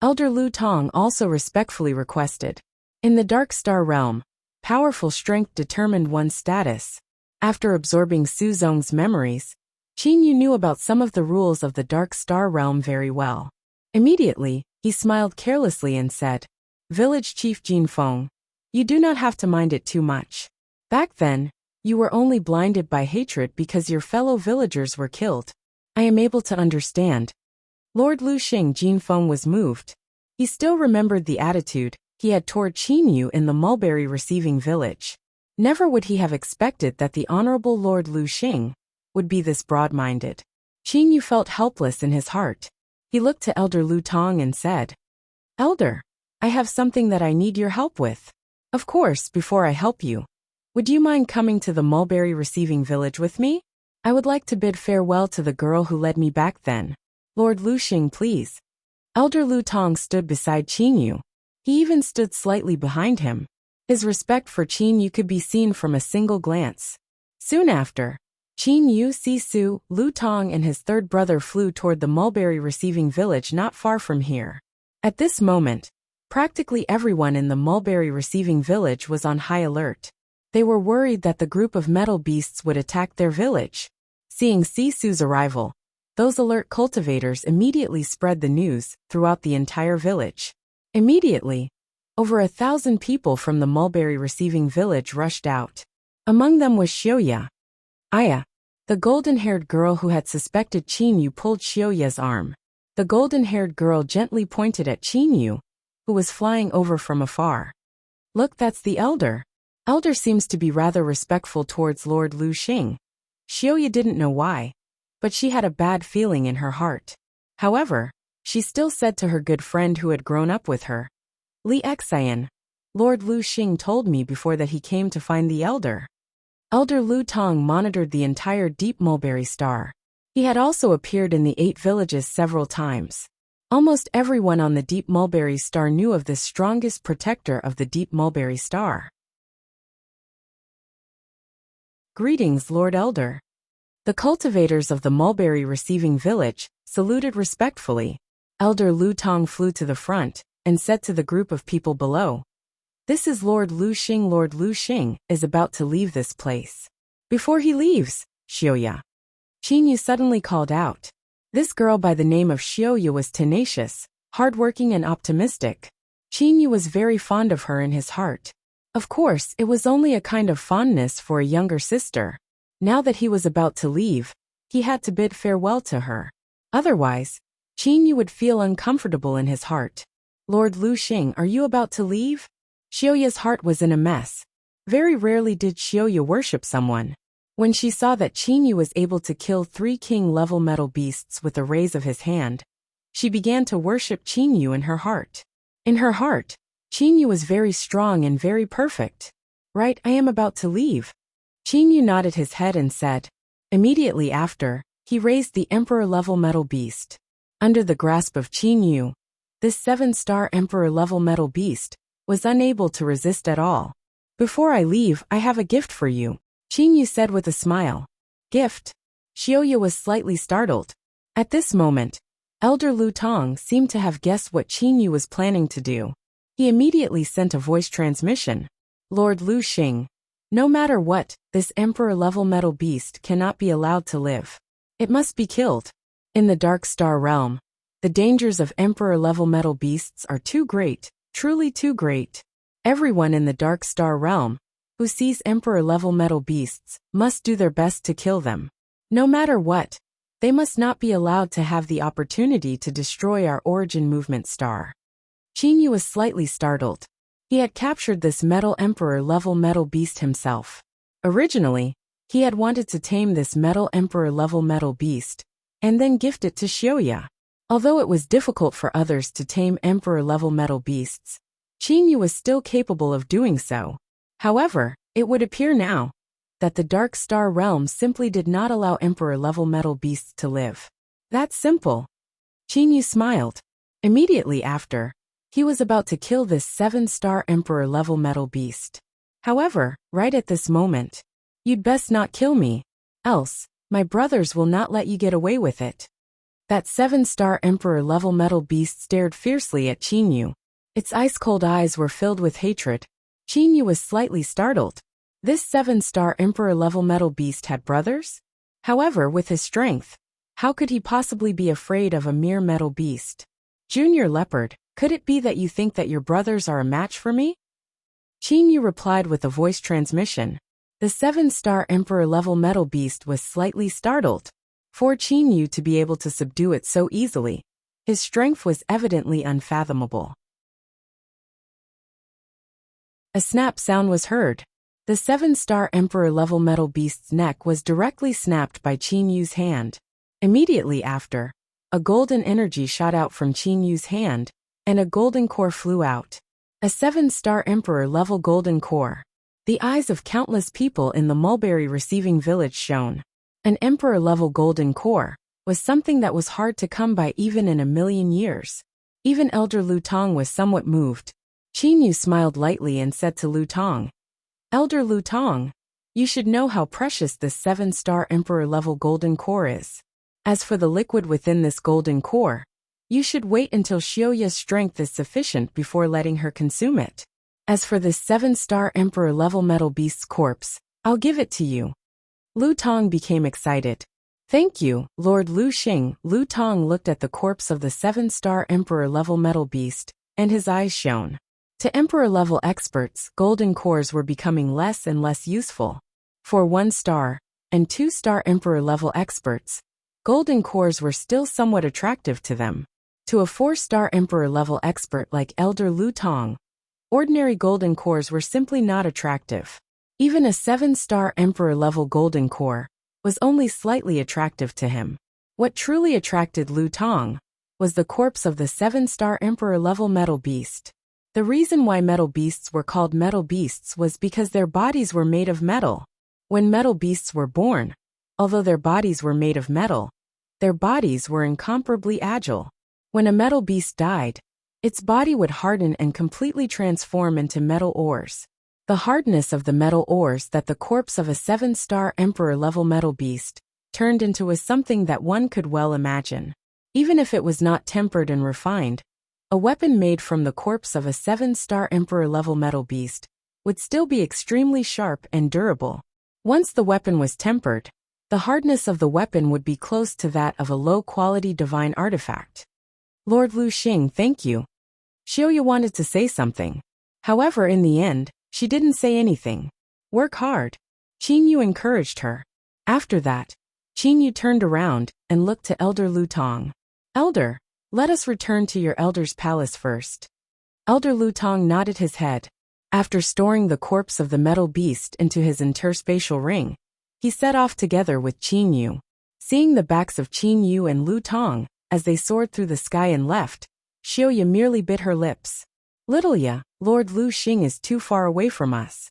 Elder Lu Tong also respectfully requested. In the Dark Star Realm, powerful strength determined one's status. After absorbing Su Zong's memories, Qin Yu knew about some of the rules of the Dark Star Realm very well. Immediately, he smiled carelessly and said, Village Chief Jin Feng, you do not have to mind it too much. Back then, you were only blinded by hatred because your fellow villagers were killed. I am able to understand. Lord Lu Xing Jin Feng was moved. He still remembered the attitude he had toward Qin Yu in the mulberry receiving village. Never would he have expected that the Honorable Lord Lu Xing would be this broad-minded. Qin Yu felt helpless in his heart. He looked to Elder Lu Tong and said, Elder, I have something that I need your help with. Of course, before I help you, would you mind coming to the mulberry receiving village with me? I would like to bid farewell to the girl who led me back then. Lord Lu Xing, please. Elder Lu Tong stood beside Qin Yu. He even stood slightly behind him. His respect for Qin Yu could be seen from a single glance. Soon after, Qin Yu, Sisu, Lu Tong and his third brother flew toward the mulberry receiving village not far from here. At this moment, practically everyone in the mulberry receiving village was on high alert. They were worried that the group of metal beasts would attack their village. Seeing Sisu's arrival, those alert cultivators immediately spread the news throughout the entire village. Immediately, over 1,000 people from the mulberry receiving village rushed out. Among them was Xiaoya. Aya, the golden-haired girl who had suspected Qin Yu, pulled Xiaoya's arm. The golden-haired girl gently pointed at Qin Yu, who was flying over from afar. Look, that's the elder. Elder seems to be rather respectful towards Lord Lu Xing. Xiaoya didn't know why, but she had a bad feeling in her heart. However, she still said to her good friend who had grown up with her, Li Xian, Lord Lu Xing told me before that he came to find the elder. Elder Lu Tong monitored the entire deep mulberry star. He had also appeared in the 8 villages several times. Almost everyone on the deep mulberry star knew of this strongest protector of the deep mulberry star. Greetings, Lord Elder. The cultivators of the mulberry receiving village saluted respectfully. Elder Lu Tong flew to the front and said to the group of people below, This is Lord Lu Xing. Lord Lu Xing is about to leave this place. Before he leaves, Xiaoya. Qin Yu suddenly called out. This girl by the name of Xiaoya was tenacious, hardworking and optimistic. Qin Yu was very fond of her in his heart. Of course, it was only a kind of fondness for a younger sister. Now that he was about to leave, he had to bid farewell to her. Otherwise, Qin Yu would feel uncomfortable in his heart. Lord Lu Xing, are you about to leave? Xiaoya's heart was in a mess. Very rarely did Xiaoya worship someone. When she saw that Qin Yu was able to kill 3 king-level metal beasts with a raise of his hand, she began to worship Qin Yu in her heart. In her heart, Qin Yu was very strong and very perfect. Right, I am about to leave. Qin Yu nodded his head and said. Immediately after, he raised the Emperor-level metal beast. Under the grasp of Qin Yu, this 7-star Emperor-level metal beast was unable to resist at all. Before I leave, I have a gift for you, Qin Yu said with a smile. Gift? Xiaoya was slightly startled. At this moment, Elder Lu Tong seemed to have guessed what Qin Yu was planning to do. He immediately sent a voice transmission. Lord Lu Xing, no matter what, this Emperor-level metal beast cannot be allowed to live. It must be killed. In the Dark Star Realm, the dangers of Emperor-level metal beasts are too great, truly too great. Everyone in the Dark Star Realm who sees Emperor-level metal beasts must do their best to kill them. No matter what, They must not be allowed to have the opportunity to destroy our origin movement star. Qin Yu was slightly startled. He had captured this metal emperor-level metal beast himself. Originally, he had wanted to tame this metal emperor-level metal beast, and then gift it to Xiaoya. Although it was difficult for others to tame emperor-level metal beasts, Qin Yu was still capable of doing so. However, it would appear now that the Dark Star Realm simply did not allow emperor-level metal beasts to live. That's simple. Qin Yu smiled. Immediately after, he was about to kill this 7-star emperor-level metal beast. However, right at this moment, you'd best not kill me, else, my brothers will not let you get away with it. That 7-star emperor-level metal beast stared fiercely at Qin Yu. Its ice-cold eyes were filled with hatred. Qin Yu was slightly startled. This 7-star emperor-level metal beast had brothers? However, with his strength, how could he possibly be afraid of a mere metal beast? Junior Leopard, could it be that you think that your brothers are a match for me? Qin Yu replied with a voice transmission. The 7-star emperor-level metal beast was slightly startled. For Qin Yu to be able to subdue it so easily, his strength was evidently unfathomable. A snap sound was heard. The 7-star emperor-level metal beast's neck was directly snapped by Qin Yu's hand. Immediately after, a golden energy shot out from Qin Yu's hand, and a golden core flew out. A 7-star emperor-level golden core. The eyes of countless people in the mulberry receiving village shone. An emperor-level golden core was something that was hard to come by even in a million years. Even Elder Lu Tong was somewhat moved. Qin Yu smiled lightly and said to Lu Tong, Elder Lu Tong, you should know how precious this 7-star emperor-level golden core is. As for the liquid within this golden core, you should wait until Xiaoya's strength is sufficient before letting her consume it. As for this 7-star emperor-level metal beast's corpse, I'll give it to you. Lu Tong became excited. Thank you, Lord Lu Xing. Lu Tong looked at the corpse of the 7-star emperor-level metal beast, and his eyes shone. To emperor-level experts, golden cores were becoming less and less useful. For 1-star and 2-star emperor-level experts, golden cores were still somewhat attractive to them. To a 4-star emperor-level expert like Elder Lu Tong, ordinary golden cores were simply not attractive. Even a 7-star emperor-level golden core was only slightly attractive to him. What truly attracted Lu Tong was the corpse of the 7-star emperor-level metal beast. The reason why metal beasts were called metal beasts was because their bodies were made of metal. When metal beasts were born, although their bodies were made of metal, their bodies were incomparably agile. When a metal beast died, its body would harden and completely transform into metal ores. The hardness of the metal ores that the corpse of a 7-star emperor-level metal beast turned into was something that one could well imagine. Even if it was not tempered and refined, a weapon made from the corpse of a 7-star emperor-level metal beast would still be extremely sharp and durable. Once the weapon was tempered, the hardness of the weapon would be close to that of a low-quality divine artifact. Lord Lu Xing, thank you. Xiaoya wanted to say something. However, in the end, she didn't say anything. Work hard. Qin Yu encouraged her. After that, Qin Yu turned around and looked to Elder Lu Tong. Elder, let us return to your elder's palace first. Elder Lu Tong nodded his head. After storing the corpse of the metal beast into his interspatial ring, he set off together with Qin Yu. Seeing the backs of Qin Yu and Lu Tong as they soared through the sky and left, Xiaoya merely bit her lips. Little ya, Lord Lu Xing is too far away from us.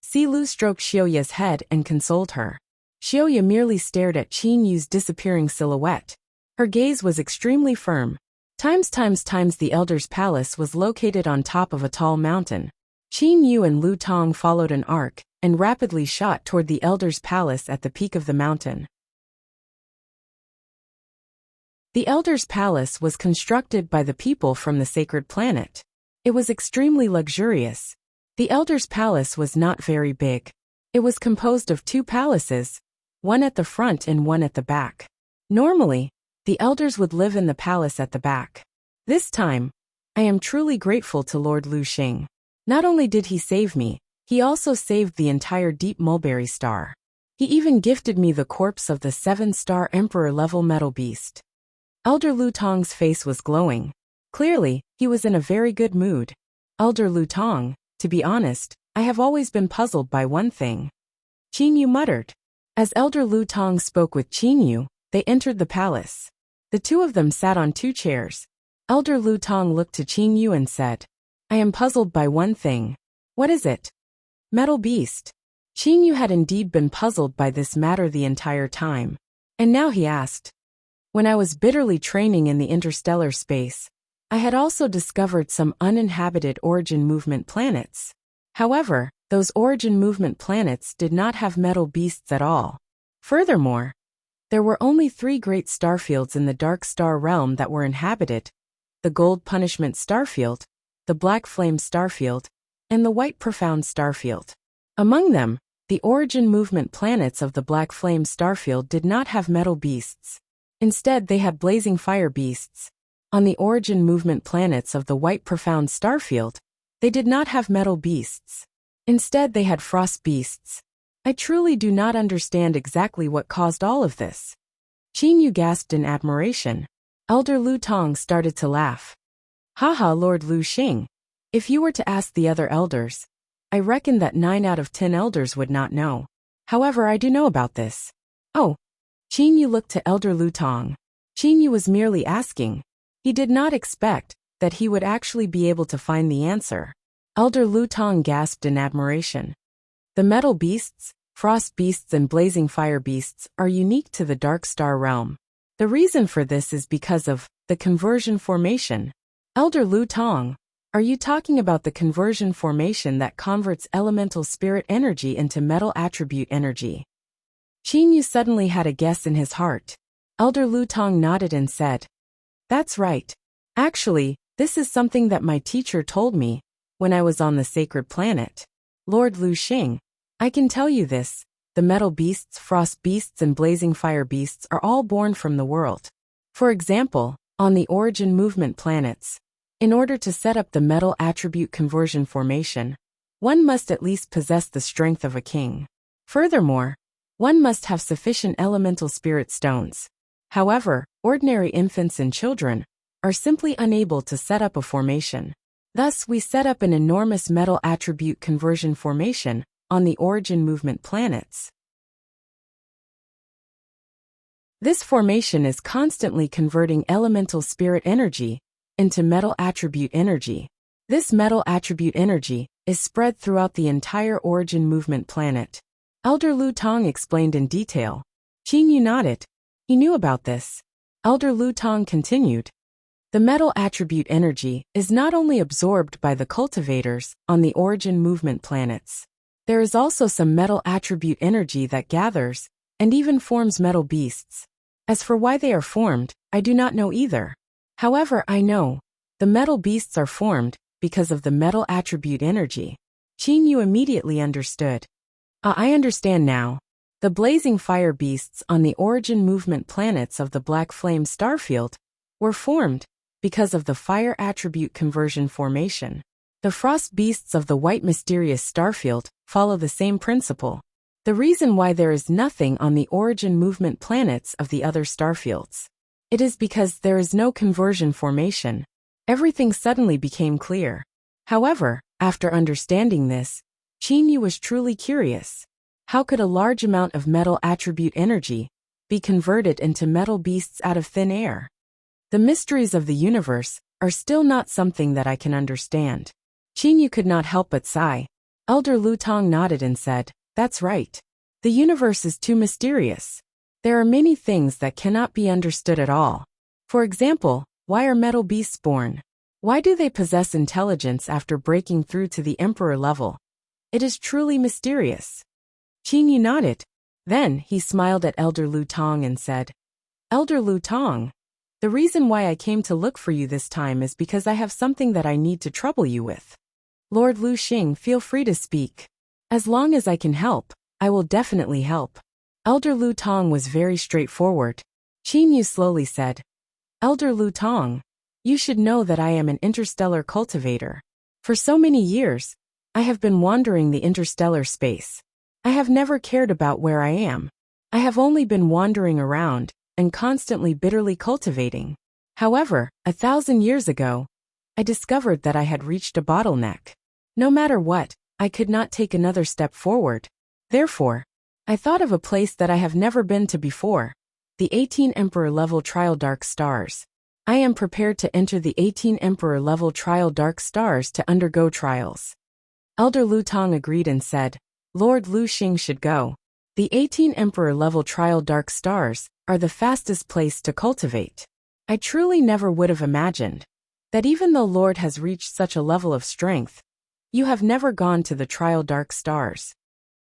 Si Lu stroked Xiaoya's head and consoled her. Xiaoya merely stared at Qin Yu's disappearing silhouette. Her gaze was extremely firm. Times the elder's palace was located on top of a tall mountain. Qin Yu and Lu Tong followed an arc and rapidly shot toward the elder's palace at the peak of the mountain. The elder's palace was constructed by the people from the sacred planet. It was extremely luxurious. The elder's palace was not very big. It was composed of 2 palaces, one at the front and one at the back. Normally, the elders would live in the palace at the back. This time, I am truly grateful to Lord Lu Xing. Not only did he save me, he also saved the entire Deep Mulberry Star. He even gifted me the corpse of the 7-star Emperor-level metal beast. Elder Lu Tong's face was glowing. Clearly, he was in a very good mood. Elder Lu Tong, to be honest, I have always been puzzled by one thing. Qin Yu muttered. As Elder Lu Tong spoke with Qin Yu, they entered the palace. The two of them sat on 2 chairs. Elder Lu Tong looked to Qin Yu and said, I am puzzled by one thing. What is it? Metal beast. Qin Yu had indeed been puzzled by this matter the entire time. And now he asked. When I was bitterly training in the interstellar space, I had also discovered some uninhabited origin movement planets. However, those origin movement planets did not have metal beasts at all. Furthermore, there were only 3 great starfields in the dark star realm that were inhabited: the Gold Punishment Starfield, the Black Flame Starfield, and the White Profound Starfield. Among them, the origin movement planets of the Black Flame Starfield did not have metal beasts. Instead, they had blazing fire beasts. On the origin movement planets of the White Profound Starfield, they did not have metal beasts. Instead, they had frost beasts. I truly do not understand exactly what caused all of this. Qin Yu gasped in admiration. Elder Lu Tong started to laugh. Haha, Lord Lu Xing. If you were to ask the other elders, I reckon that 9 out of 10 elders would not know. However, I do know about this. Oh. Qin Yu looked to Elder Lu Tong. Qin Yu was merely asking. He did not expect that he would actually be able to find the answer. Elder Lu Tong gasped in admiration. The metal beasts, frost beasts and blazing fire beasts are unique to the dark star realm. The reason for this is because of the conversion formation. Elder Lu Tong, are you talking about the conversion formation that converts elemental spirit energy into metal attribute energy? Qin Yu suddenly had a guess in his heart. Elder Lu Tong nodded and said, That's right. Actually, this is something that my teacher told me when I was on the sacred planet. Lord Lu Xing, I can tell you this, the metal beasts, frost beasts and blazing fire beasts are all born from the world. For example, on the origin movement planets, in order to set up the metal attribute conversion formation, one must at least possess the strength of a king. Furthermore, one must have sufficient elemental spirit stones. However, ordinary infants and children are simply unable to set up a formation. Thus, we set up an enormous metal attribute conversion formation on the origin movement planets. This formation is constantly converting elemental spirit energy into metal attribute energy. This metal attribute energy is spread throughout the entire origin movement planet. Elder Lu Tong explained in detail. Qin Yu nodded. He knew about this. Elder Lu Tong continued. The metal attribute energy is not only absorbed by the cultivators on the origin movement planets. There is also some metal attribute energy that gathers and even forms metal beasts. As for why they are formed, I do not know either. However, I know the metal beasts are formed because of the metal attribute energy. Qin Yu immediately understood. I understand now. The blazing fire beasts on the origin movement planets of the Black Flame Starfield were formed because of the fire attribute conversion formation. The frost beasts of the White Mysterious Starfield follow the same principle. The reason why there is nothing on the origin movement planets of the other starfields. It is because there is no conversion formation. Everything suddenly became clear. However, after understanding this, Qin Yu was truly curious. How could a large amount of metal attribute energy be converted into metal beasts out of thin air? The mysteries of the universe are still not something that I can understand. Qin Yu could not help but sigh. Elder Lu Tong nodded and said, That's right. The universe is too mysterious. There are many things that cannot be understood at all. For example, why are metal beasts born? Why do they possess intelligence after breaking through to the Emperor level? It is truly mysterious. Qin Yu nodded. Then he smiled at Elder Lu Tong and said, Elder Lu Tong, the reason why I came to look for you this time is because I have something that I need to trouble you with. Lord Lu Xing, feel free to speak. As long as I can help, I will definitely help. Elder Lu Tong was very straightforward. Qin Yu slowly said, Elder Lu Tong, you should know that I am an interstellar cultivator. For so many years, I have been wandering the interstellar space. I have never cared about where I am. I have only been wandering around and constantly bitterly cultivating. However, 1,000 years ago, I discovered that I had reached a bottleneck. No matter what, I could not take another step forward. Therefore, I thought of a place that I have never been to before, the 18 Emperor level trial Dark Stars. I am prepared to enter the 18 Emperor level trial Dark Stars to undergo trials. Elder Lu Tong agreed and said, Lord Lu Xing should go. The 18 Emperor level trial Dark Stars are the fastest place to cultivate. I truly never would have imagined that even though Lord has reached such a level of strength, you have never gone to the trial Dark Stars.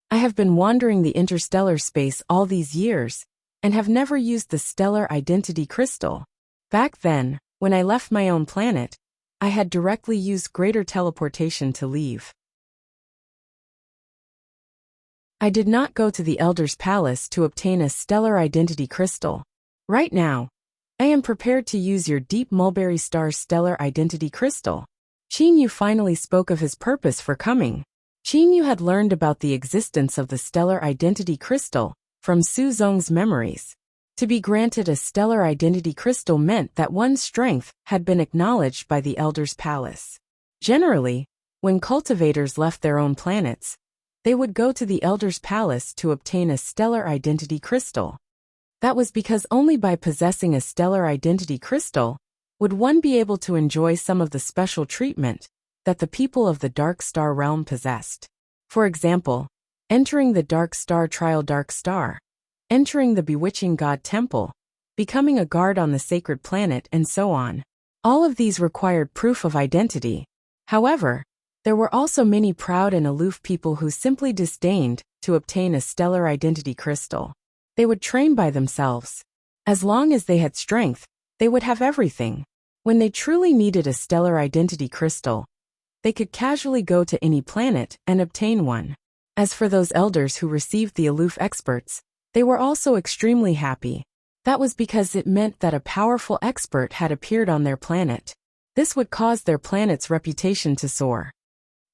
I have been wandering the interstellar space all these years and have never used the stellar identity crystal. Back then, when I left my own planet, I had directly used greater teleportation to leave. I did not go to the Elder's Palace to obtain a stellar identity crystal. Right now, I am prepared to use your Deep Mulberry Star's stellar identity crystal. Qin Yu finally spoke of his purpose for coming. Qin Yu had learned about the existence of the stellar identity crystal from Su Zong's memories. To be granted a stellar identity crystal meant that one's strength had been acknowledged by the Elder's Palace. Generally, when cultivators left their own planets, they would go to the Elder's Palace to obtain a stellar identity crystal. That was because only by possessing a stellar identity crystal would one be able to enjoy some of the special treatment that the people of the Dark Star realm possessed. For example, entering the Dark Star Trial Dark Star, entering the Bewitching God Temple, becoming a guard on the sacred planet, and so on. All of these required proof of identity. However, there were also many proud and aloof people who simply disdained to obtain a stellar identity crystal. They would train by themselves. As long as they had strength, they would have everything. When they truly needed a stellar identity crystal, they could casually go to any planet and obtain one. As for those elders who received the aloof experts, they were also extremely happy. That was because it meant that a powerful expert had appeared on their planet. This would cause their planet's reputation to soar.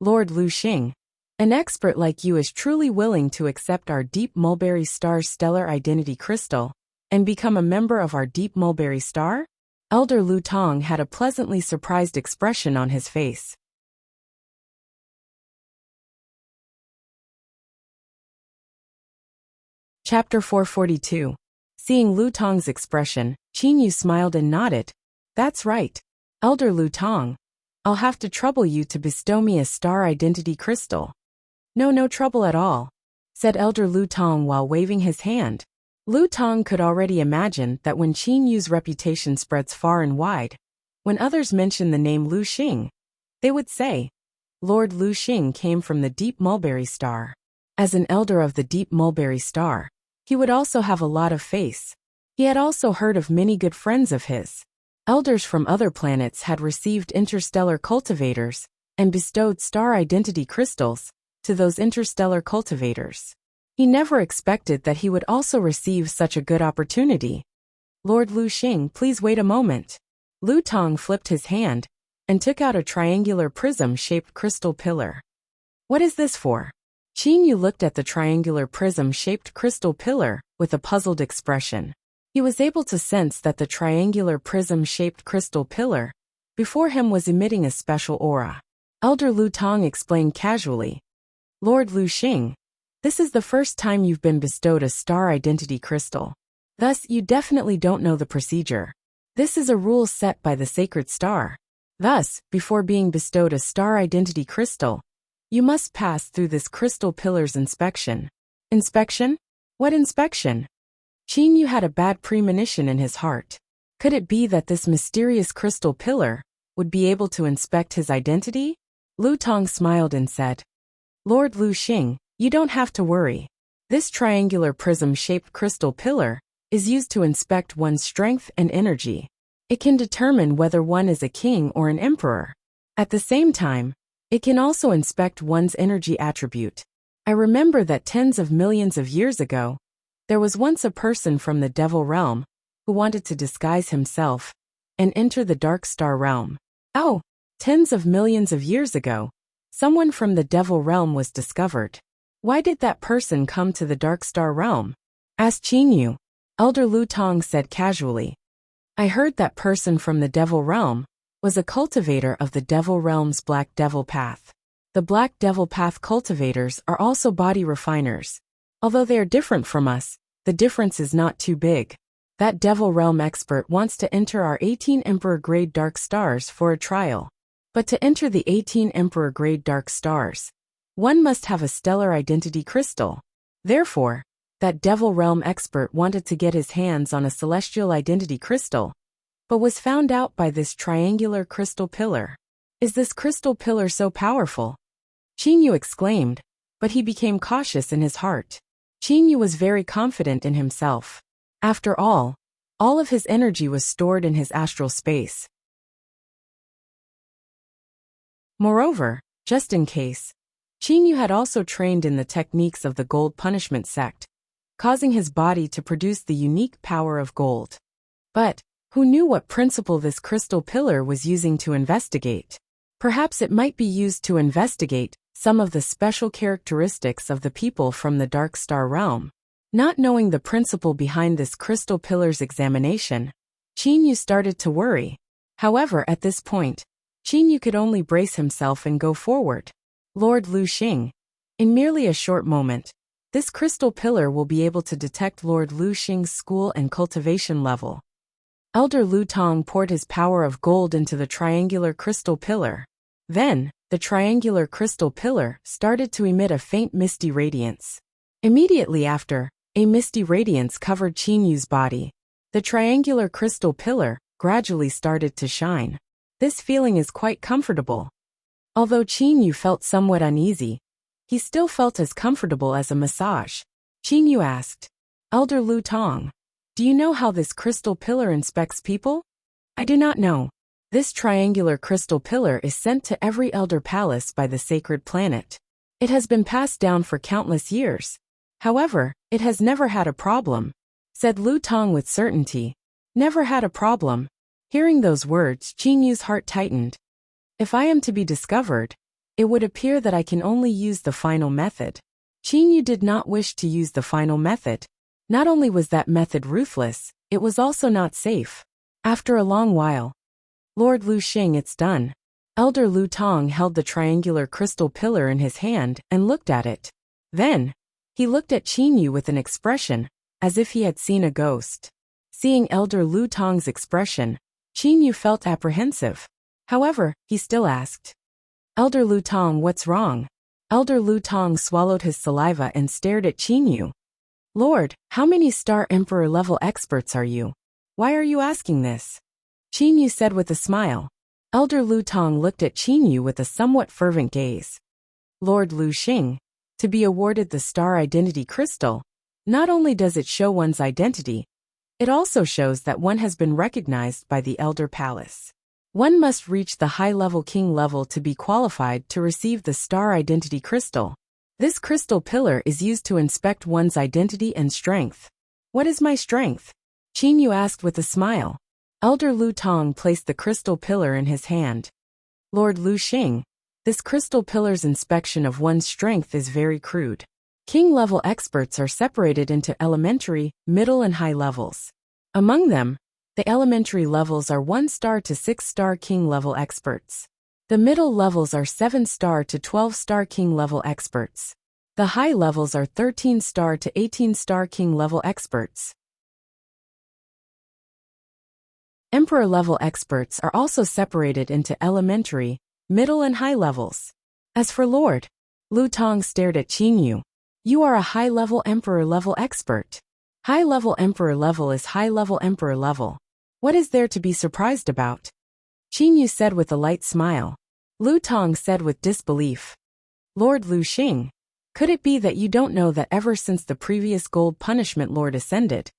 Lord Lu Xing, an expert like you is truly willing to accept our Deep Mulberry Star's stellar identity crystal and become a member of our Deep Mulberry Star? Elder Lu Tong had a pleasantly surprised expression on his face. Chapter 442. Seeing Lu Tong's expression, Qin Yu smiled and nodded. That's right. Elder Lu Tong, I'll have to trouble you to bestow me a star identity crystal. No trouble at all, said Elder Lu Tong while waving his hand. Lu Tong could already imagine that when Qin Yu's reputation spreads far and wide, when others mention the name Lu Xing, they would say, Lord Lu Xing came from the Deep Mulberry Star. As an elder of the Deep Mulberry Star, he would also have a lot of face. He had also heard of many good friends of his. Elders from other planets had received interstellar cultivators and bestowed star identity crystals to those interstellar cultivators. He never expected that he would also receive such a good opportunity. Lord Lu Xing, please wait a moment. Lu Tong flipped his hand and took out a triangular prism-shaped crystal pillar. What is this for? Qin Yu looked at the triangular prism-shaped crystal pillar with a puzzled expression. He was able to sense that the triangular prism-shaped crystal pillar before him was emitting a special aura. Elder Lu Tong explained casually, Lord Lu Xing, this is the first time you've been bestowed a star identity crystal. Thus, you definitely don't know the procedure. This is a rule set by the sacred star. Thus, before being bestowed a star identity crystal, you must pass through this crystal pillar's inspection. Inspection? What inspection? Qin Yu had a bad premonition in his heart. Could it be that this mysterious crystal pillar would be able to inspect his identity? Lu Tong smiled and said, Lord Lu Xing, you don't have to worry. This triangular prism-shaped crystal pillar is used to inspect one's strength and energy. It can determine whether one is a king or an emperor. At the same time, it can also inspect one's energy attribute. I remember that tens of millions of years ago, there was once a person from the Devil Realm who wanted to disguise himself and enter the Dark Star Realm. Oh, tens of millions of years ago, someone from the Devil Realm was discovered. Why did that person come to the Dark Star Realm? Asked Qin Yu. Elder Lu Tong said casually. I heard that person from the Devil Realm was a cultivator of the Devil Realm's Black Devil Path. The Black Devil Path cultivators are also body refiners. Although they are different from us, the difference is not too big. That Devil Realm expert wants to enter our 18 Emperor Grade Dark Stars for a trial. But to enter the 18 Emperor Grade Dark Stars, one must have a stellar identity crystal. Therefore, that Devil Realm expert wanted to get his hands on a celestial identity crystal, but was found out by this triangular crystal pillar. Is this crystal pillar so powerful? Qin Yu exclaimed, but he became cautious in his heart. Qin Yu was very confident in himself. After all of his energy was stored in his astral space. Moreover, just in case, Qin Yu had also trained in the techniques of the gold punishment sect, causing his body to produce the unique power of gold. But who knew what principle this crystal pillar was using to investigate? Perhaps it might be used to investigate some of the special characteristics of the people from the Dark Star Realm. Not knowing the principle behind this crystal pillar's examination, Qin Yu started to worry. However, at this point, Qin Yu could only brace himself and go forward. Lord Lu Xing. In merely a short moment, this crystal pillar will be able to detect Lord Lu Xing's school and cultivation level. Elder Lu Tong poured his power of gold into the triangular crystal pillar. Then, the triangular crystal pillar started to emit a faint misty radiance. Immediately after, a misty radiance covered Qin Yu's body. The triangular crystal pillar gradually started to shine. This feeling is quite comfortable. Although Qin Yu felt somewhat uneasy, he still felt as comfortable as a massage. Qin Yu asked, Elder Lu Tong, do you know how this crystal pillar inspects people? I do not know. This triangular crystal pillar is sent to every elder palace by the sacred planet. It has been passed down for countless years. However, it has never had a problem, said Lu Tong with certainty. Never had a problem. Hearing those words, Qin Yu's heart tightened. If I am to be discovered, it would appear that I can only use the final method. Qin Yu did not wish to use the final method. Not only was that method ruthless, it was also not safe. After a long while, Lord Lu Xing, it's done. Elder Lu Tong held the triangular crystal pillar in his hand and looked at it. Then, he looked at Qin Yu with an expression, as if he had seen a ghost. Seeing Elder Lu Tong's expression, Qin Yu felt apprehensive. However, he still asked, Elder Lu Tong, what's wrong? Elder Lu Tong swallowed his saliva and stared at Qin Yu. Lord, how many Star Emperor level experts are you? Why are you asking this? Qin Yu said with a smile. Elder Lu Tong looked at Qin Yu with a somewhat fervent gaze. Lord Lu Xing, to be awarded the Star Identity Crystal, not only does it show one's identity, it also shows that one has been recognized by the Elder Palace. One must reach the high-level king level to be qualified to receive the Star Identity Crystal. This crystal pillar is used to inspect one's identity and strength. What is my strength? Qin Yu asked with a smile. Elder Lu Tong placed the crystal pillar in his hand. Lord Lu Xing, this crystal pillar's inspection of one's strength is very crude. King-level experts are separated into elementary, middle and high levels. Among them, the elementary levels are 1-star to 6-star king-level experts. The middle levels are 7-star to 12-star king-level experts. The high levels are 13-star to 18-star king-level experts. Emperor-level experts are also separated into elementary, middle and high levels. As for Lord Lu Tong stared at Qin Yu. You are a high-level Emperor-level expert. High-level Emperor level is high-level Emperor level. What is there to be surprised about? Qin Yu said with a light smile. Lu Tong said with disbelief. Lord Lu Xing, could it be that you don't know that ever since the previous gold punishment lord ascended,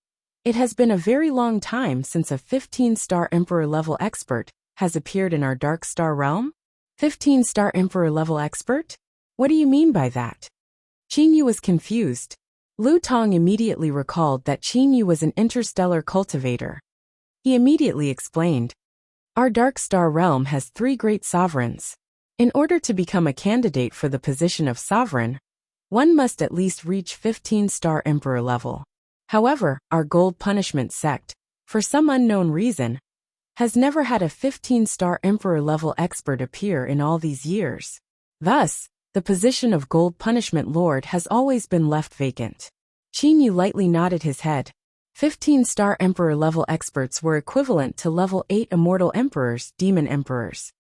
it has been a very long time since a 15-star Emperor-level expert has appeared in our Dark Star Realm? 15-star Emperor-level expert? What do you mean by that? Qin Yu was confused. Lu Tong immediately recalled that Qin Yu was an interstellar cultivator. He immediately explained. Our Dark Star Realm has 3 great sovereigns. In order to become a candidate for the position of sovereign, one must at least reach 15-star Emperor level. However, our Gold Punishment sect, for some unknown reason, has never had a 15-star Emperor level expert appear in all these years. Thus, the position of Gold Punishment Lord has always been left vacant. Qin lightly nodded his head. 15-star Emperor level experts were equivalent to level 8 Immortal Emperors, Demon Emperors.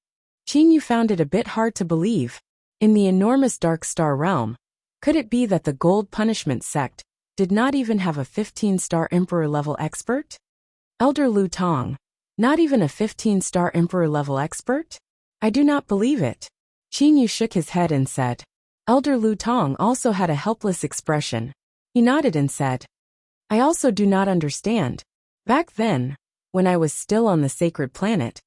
Qin found it a bit hard to believe. In the enormous Dark Star realm, could it be that the Gold Punishment sect did not even have a 15-star Emperor level expert? Elder Lu Tong, not even a 15-star Emperor level expert? I do not believe it. Qin shook his head and said. Elder Lu Tong also had a helpless expression. He nodded and said, I also do not understand. Back then, when I was still on the sacred planet,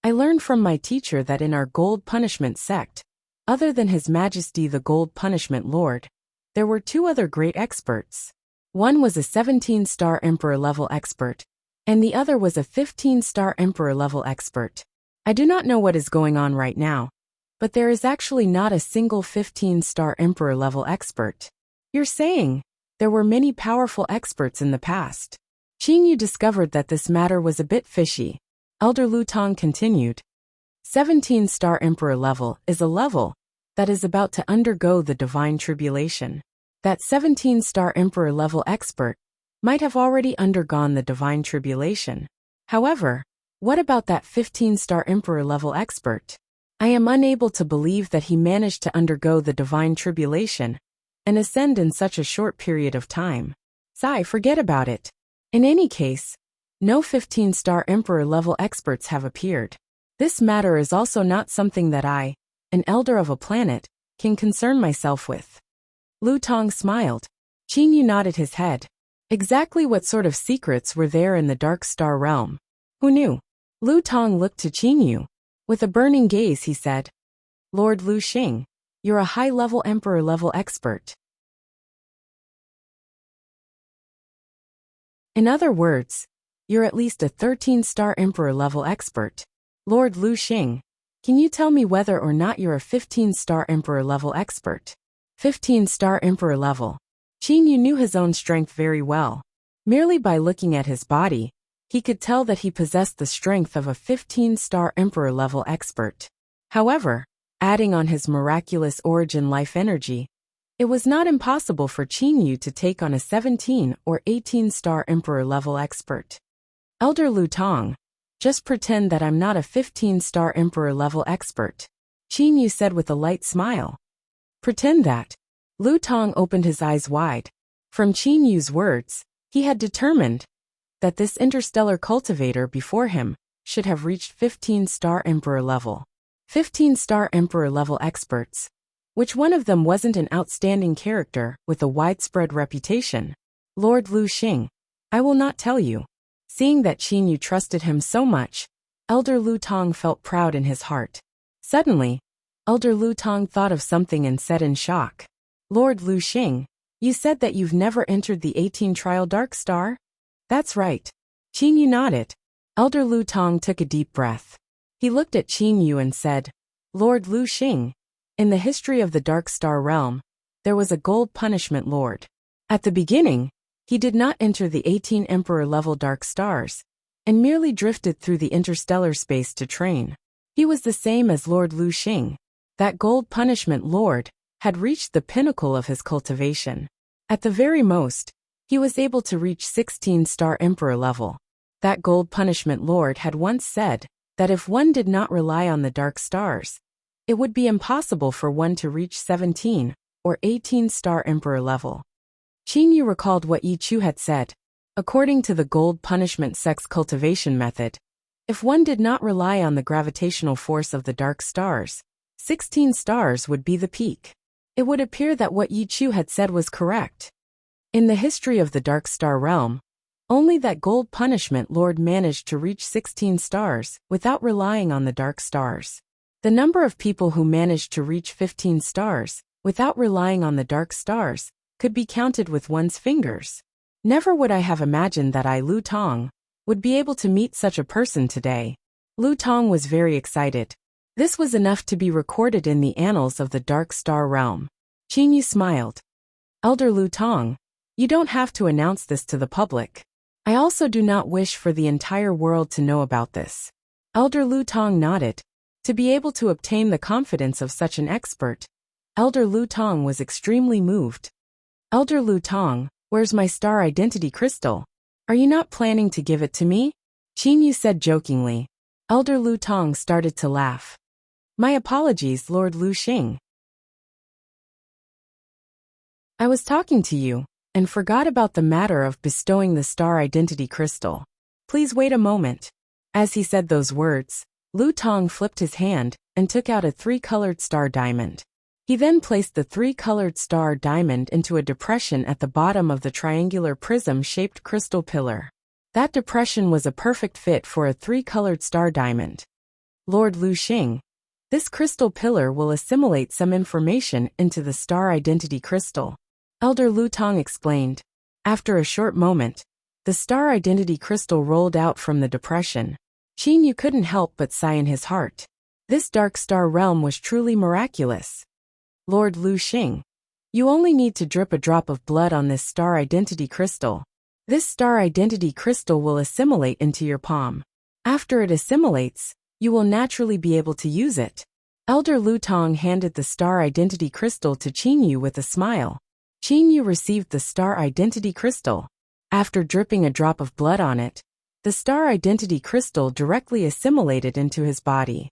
I learned from my teacher that in our Gold Punishment sect, other than His Majesty the Gold Punishment Lord, there were two other great experts. One was a 17-star Emperor level expert, and the other was a 15-star Emperor level expert. I do not know what is going on right now, but there is actually not a single 15-star Emperor level expert. You're saying there were many powerful experts in the past. Qin discovered that this matter was a bit fishy. Elder Lu Tong continued. 17-star Emperor level is a level that is about to undergo the divine tribulation. That 17-star Emperor level expert might have already undergone the divine tribulation. However, what about that 15-star Emperor level expert? I am unable to believe that he managed to undergo the divine tribulation and ascend in such a short period of time. Forget about it. In any case, no 15-star Emperor level experts have appeared. This matter is also not something that I, an elder of a planet, can concern myself with. Lu Tong smiled. Qin nodded his head. Exactly what sort of secrets were there in the Dark Star realm? Who knew? Lu Tong looked to Qin. With a burning gaze he said, Lord Lu Xing, you're a high-level Emperor-level expert. In other words, you're at least a 13-star Emperor-level expert. Lord Lu Xing, can you tell me whether or not you're a 15-star Emperor-level expert? 15-star Emperor level. Qin knew his own strength very well. Merely by looking at his body, he could tell that he possessed the strength of a 15-star Emperor-level expert. However, adding on his miraculous origin life energy, it was not impossible for Qin to take on a 17 or 18-star Emperor-level expert. Elder Lu Tong, just pretend that I'm not a 15-star Emperor-level expert, Qin said with a light smile. Pretend that. Lu Tong opened his eyes wide. From Qin words, he had determined that this interstellar cultivator before him should have reached 15-star Emperor level. 15-star Emperor level experts. Which one of them wasn't an outstanding character with a widespread reputation? Lord Lu Xing, I will not tell you. Seeing that Qin trusted him so much, Elder Lu Tong felt proud in his heart. Suddenly, Elder Lu Tong thought of something and said in shock, Lord Lu Xing, you said that you've never entered the 18-trial Dark Star? That's right. Qin nodded. Elder Lu Tong took a deep breath. He looked at Qin and said, Lord Lu Xing, in the history of the Dark Star realm, there was a Gold Punishment Lord. At the beginning, he did not enter the 18 Emperor-level Dark Stars, and merely drifted through the interstellar space to train. He was the same as Lord Lu Xing. That Gold Punishment Lord had reached the pinnacle of his cultivation. At the very most, he was able to reach 16-star Emperor level. That Gold Punishment Lord had once said that if one did not rely on the Dark Stars, it would be impossible for one to reach 17 or 18-star Emperor level. Qin recalled what Yi Chu had said. According to the Gold Punishment Sect's cultivation method, if one did not rely on the gravitational force of the Dark Stars, 16 stars would be the peak. It would appear that what Yi Chu had said was correct. In the history of the Dark Star realm, only that Gold Punishment Lord managed to reach 16 stars without relying on the Dark Stars. The number of people who managed to reach 15 stars without relying on the Dark Stars could be counted with one's fingers. Never would I have imagined that I, Lu Tong, would be able to meet such a person today. Lu Tong was very excited. This was enough to be recorded in the annals of the Dark Star realm. Qin smiled. Elder Lu Tong, you don't have to announce this to the public. I also do not wish for the entire world to know about this. Elder Lu Tong nodded. To be able to obtain the confidence of such an expert, Elder Lu Tong was extremely moved. Elder Lu Tong, where's my star identity crystal? Are you not planning to give it to me? Qin Yu said jokingly. Elder Lu Tong started to laugh. My apologies, Lord Lu Xing. I was talking to you, and forgot about the matter of bestowing the star identity crystal. Please wait a moment. As he said those words, Lu Tong flipped his hand and took out a three-colored star diamond. He then placed the three-colored star diamond into a depression at the bottom of the triangular prism-shaped crystal pillar. That depression was a perfect fit for a three-colored star diamond. Lord Lu Xing, this crystal pillar will assimilate some information into the star identity crystal. Elder Lu Tong explained. After a short moment, the star identity crystal rolled out from the depression. Qin Yu couldn't help but sigh in his heart. This dark star realm was truly miraculous. Lord Lu Xing, you only need to drip a drop of blood on this star identity crystal. This star identity crystal will assimilate into your palm. After it assimilates, you will naturally be able to use it. Elder Lu Tong handed the star identity crystal to Qin Yu with a smile. Qin Yu received the star identity crystal. After dripping a drop of blood on it, the star identity crystal directly assimilated into his body.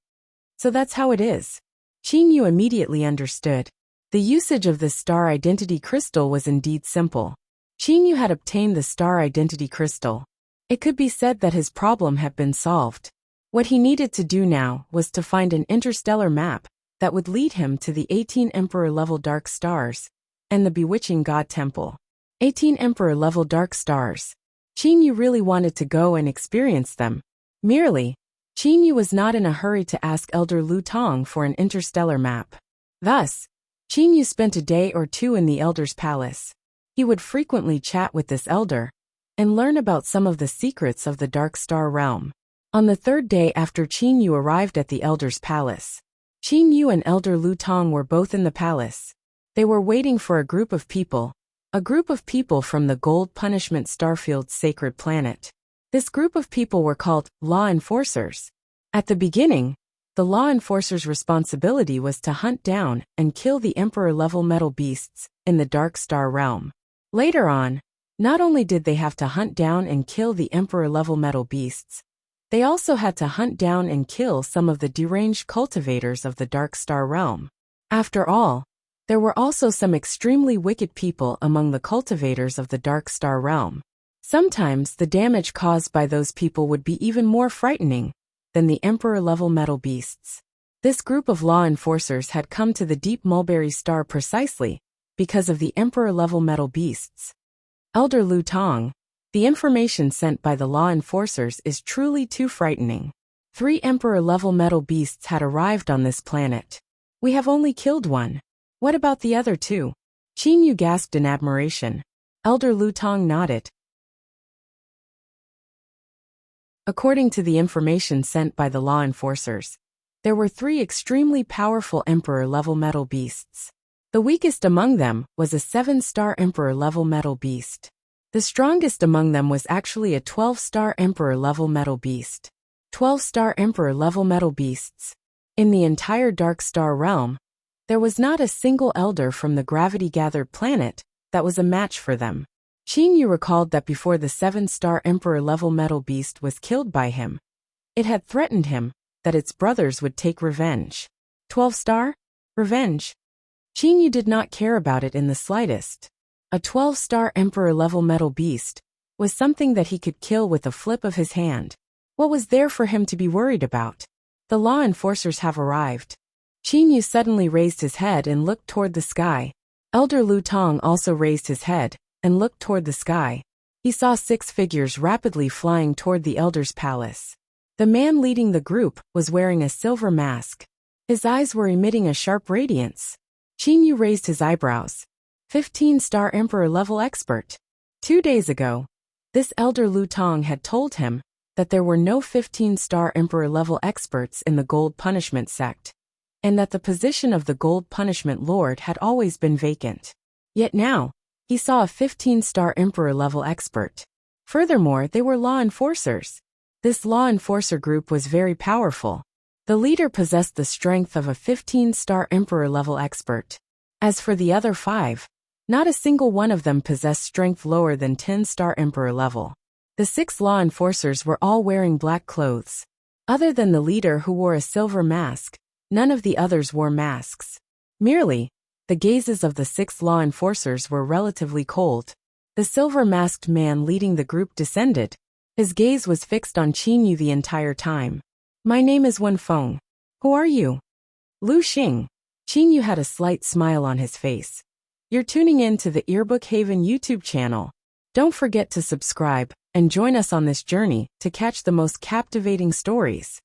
So that's how it is. Qin Yu immediately understood. The usage of the star identity crystal was indeed simple. Qin Yu had obtained the star identity crystal. It could be said that his problem had been solved. What he needed to do now was to find an interstellar map that would lead him to the 18 Emperor-level dark stars and the bewitching God Temple. 18 Emperor-level dark stars. Qin Yu really wanted to go and experience them. Merely, Qin Yu was not in a hurry to ask Elder Lu Tong for an interstellar map. Thus, Qin Yu spent a day or two in the Elder's palace. He would frequently chat with this Elder and learn about some of the secrets of the Dark Star realm. On the third day after Qin Yu arrived at the Elder's palace, Qin Yu and Elder Lu Tong were both in the palace. They were waiting for a group of people from the Gold Punishment Starfield's sacred planet. This group of people were called law enforcers. At the beginning, the law enforcers' responsibility was to hunt down and kill the Emperor-level metal beasts in the Dark Star realm. Later on, not only did they have to hunt down and kill the Emperor-level metal beasts, they also had to hunt down and kill some of the deranged cultivators of the Dark Star realm. After all, there were also some extremely wicked people among the cultivators of the Dark Star realm. Sometimes the damage caused by those people would be even more frightening than the Emperor-level metal beasts. This group of law enforcers had come to the Deep Mulberry Star precisely because of the Emperor-level metal beasts. Elder Lu Tong, the information sent by the law enforcers is truly too frightening. 3 Emperor-level metal beasts had arrived on this planet. We have only killed one. What about the other 2? Qin Yu gasped in admiration. Elder Lu Tong nodded. According to the information sent by the law enforcers, there were 3 extremely powerful Emperor-level metal beasts. The weakest among them was a 7-star Emperor-level metal beast. The strongest among them was actually a 12-star Emperor-level metal beast. 12-star Emperor-level metal beasts. In the entire Dark Star realm, there was not a single elder from the gravity-gathered planet that was a match for them. Qin Yu recalled that before the 7-star Emperor-level metal beast was killed by him, it had threatened him that its brothers would take revenge. 12-star? Revenge? Qin Yu did not care about it in the slightest. A 12-star Emperor-level metal beast was something that he could kill with a flip of his hand. What was there for him to be worried about? The law enforcers have arrived. Qin Yu suddenly raised his head and looked toward the sky. Elder Lu Tong also raised his head and looked toward the sky. He saw 6 figures rapidly flying toward the Elder's palace. The man leading the group was wearing a silver mask. His eyes were emitting a sharp radiance. Qin Yu raised his eyebrows. 15-star Emperor-level expert. 2 days ago, this Elder Lu Tong had told him that there were no 15-star Emperor-level experts in the Gold Punishment sect, and that the position of the Gold Punishment Lord had always been vacant. Yet now, He saw a 15-star Emperor-level expert. Furthermore, they were law enforcers. This law enforcer group was very powerful. The leader possessed the strength of a 15-star Emperor-level expert. As for the other 5, not a single one of them possessed strength lower than 10-star Emperor level. The 6 law enforcers were all wearing black clothes. Other than the leader who wore a silver mask, none of the others wore masks. Merely, the gazes of the 6 law enforcers were relatively cold. The silver-masked man leading the group descended. His gaze was fixed on Qin Yu the entire time. My name is Wen Feng. Who are you? Lu Xing. Qin Yu had a slight smile on his face. You're tuning in to the Earbook Haven YouTube channel. Don't forget to subscribe and join us on this journey to catch the most captivating stories.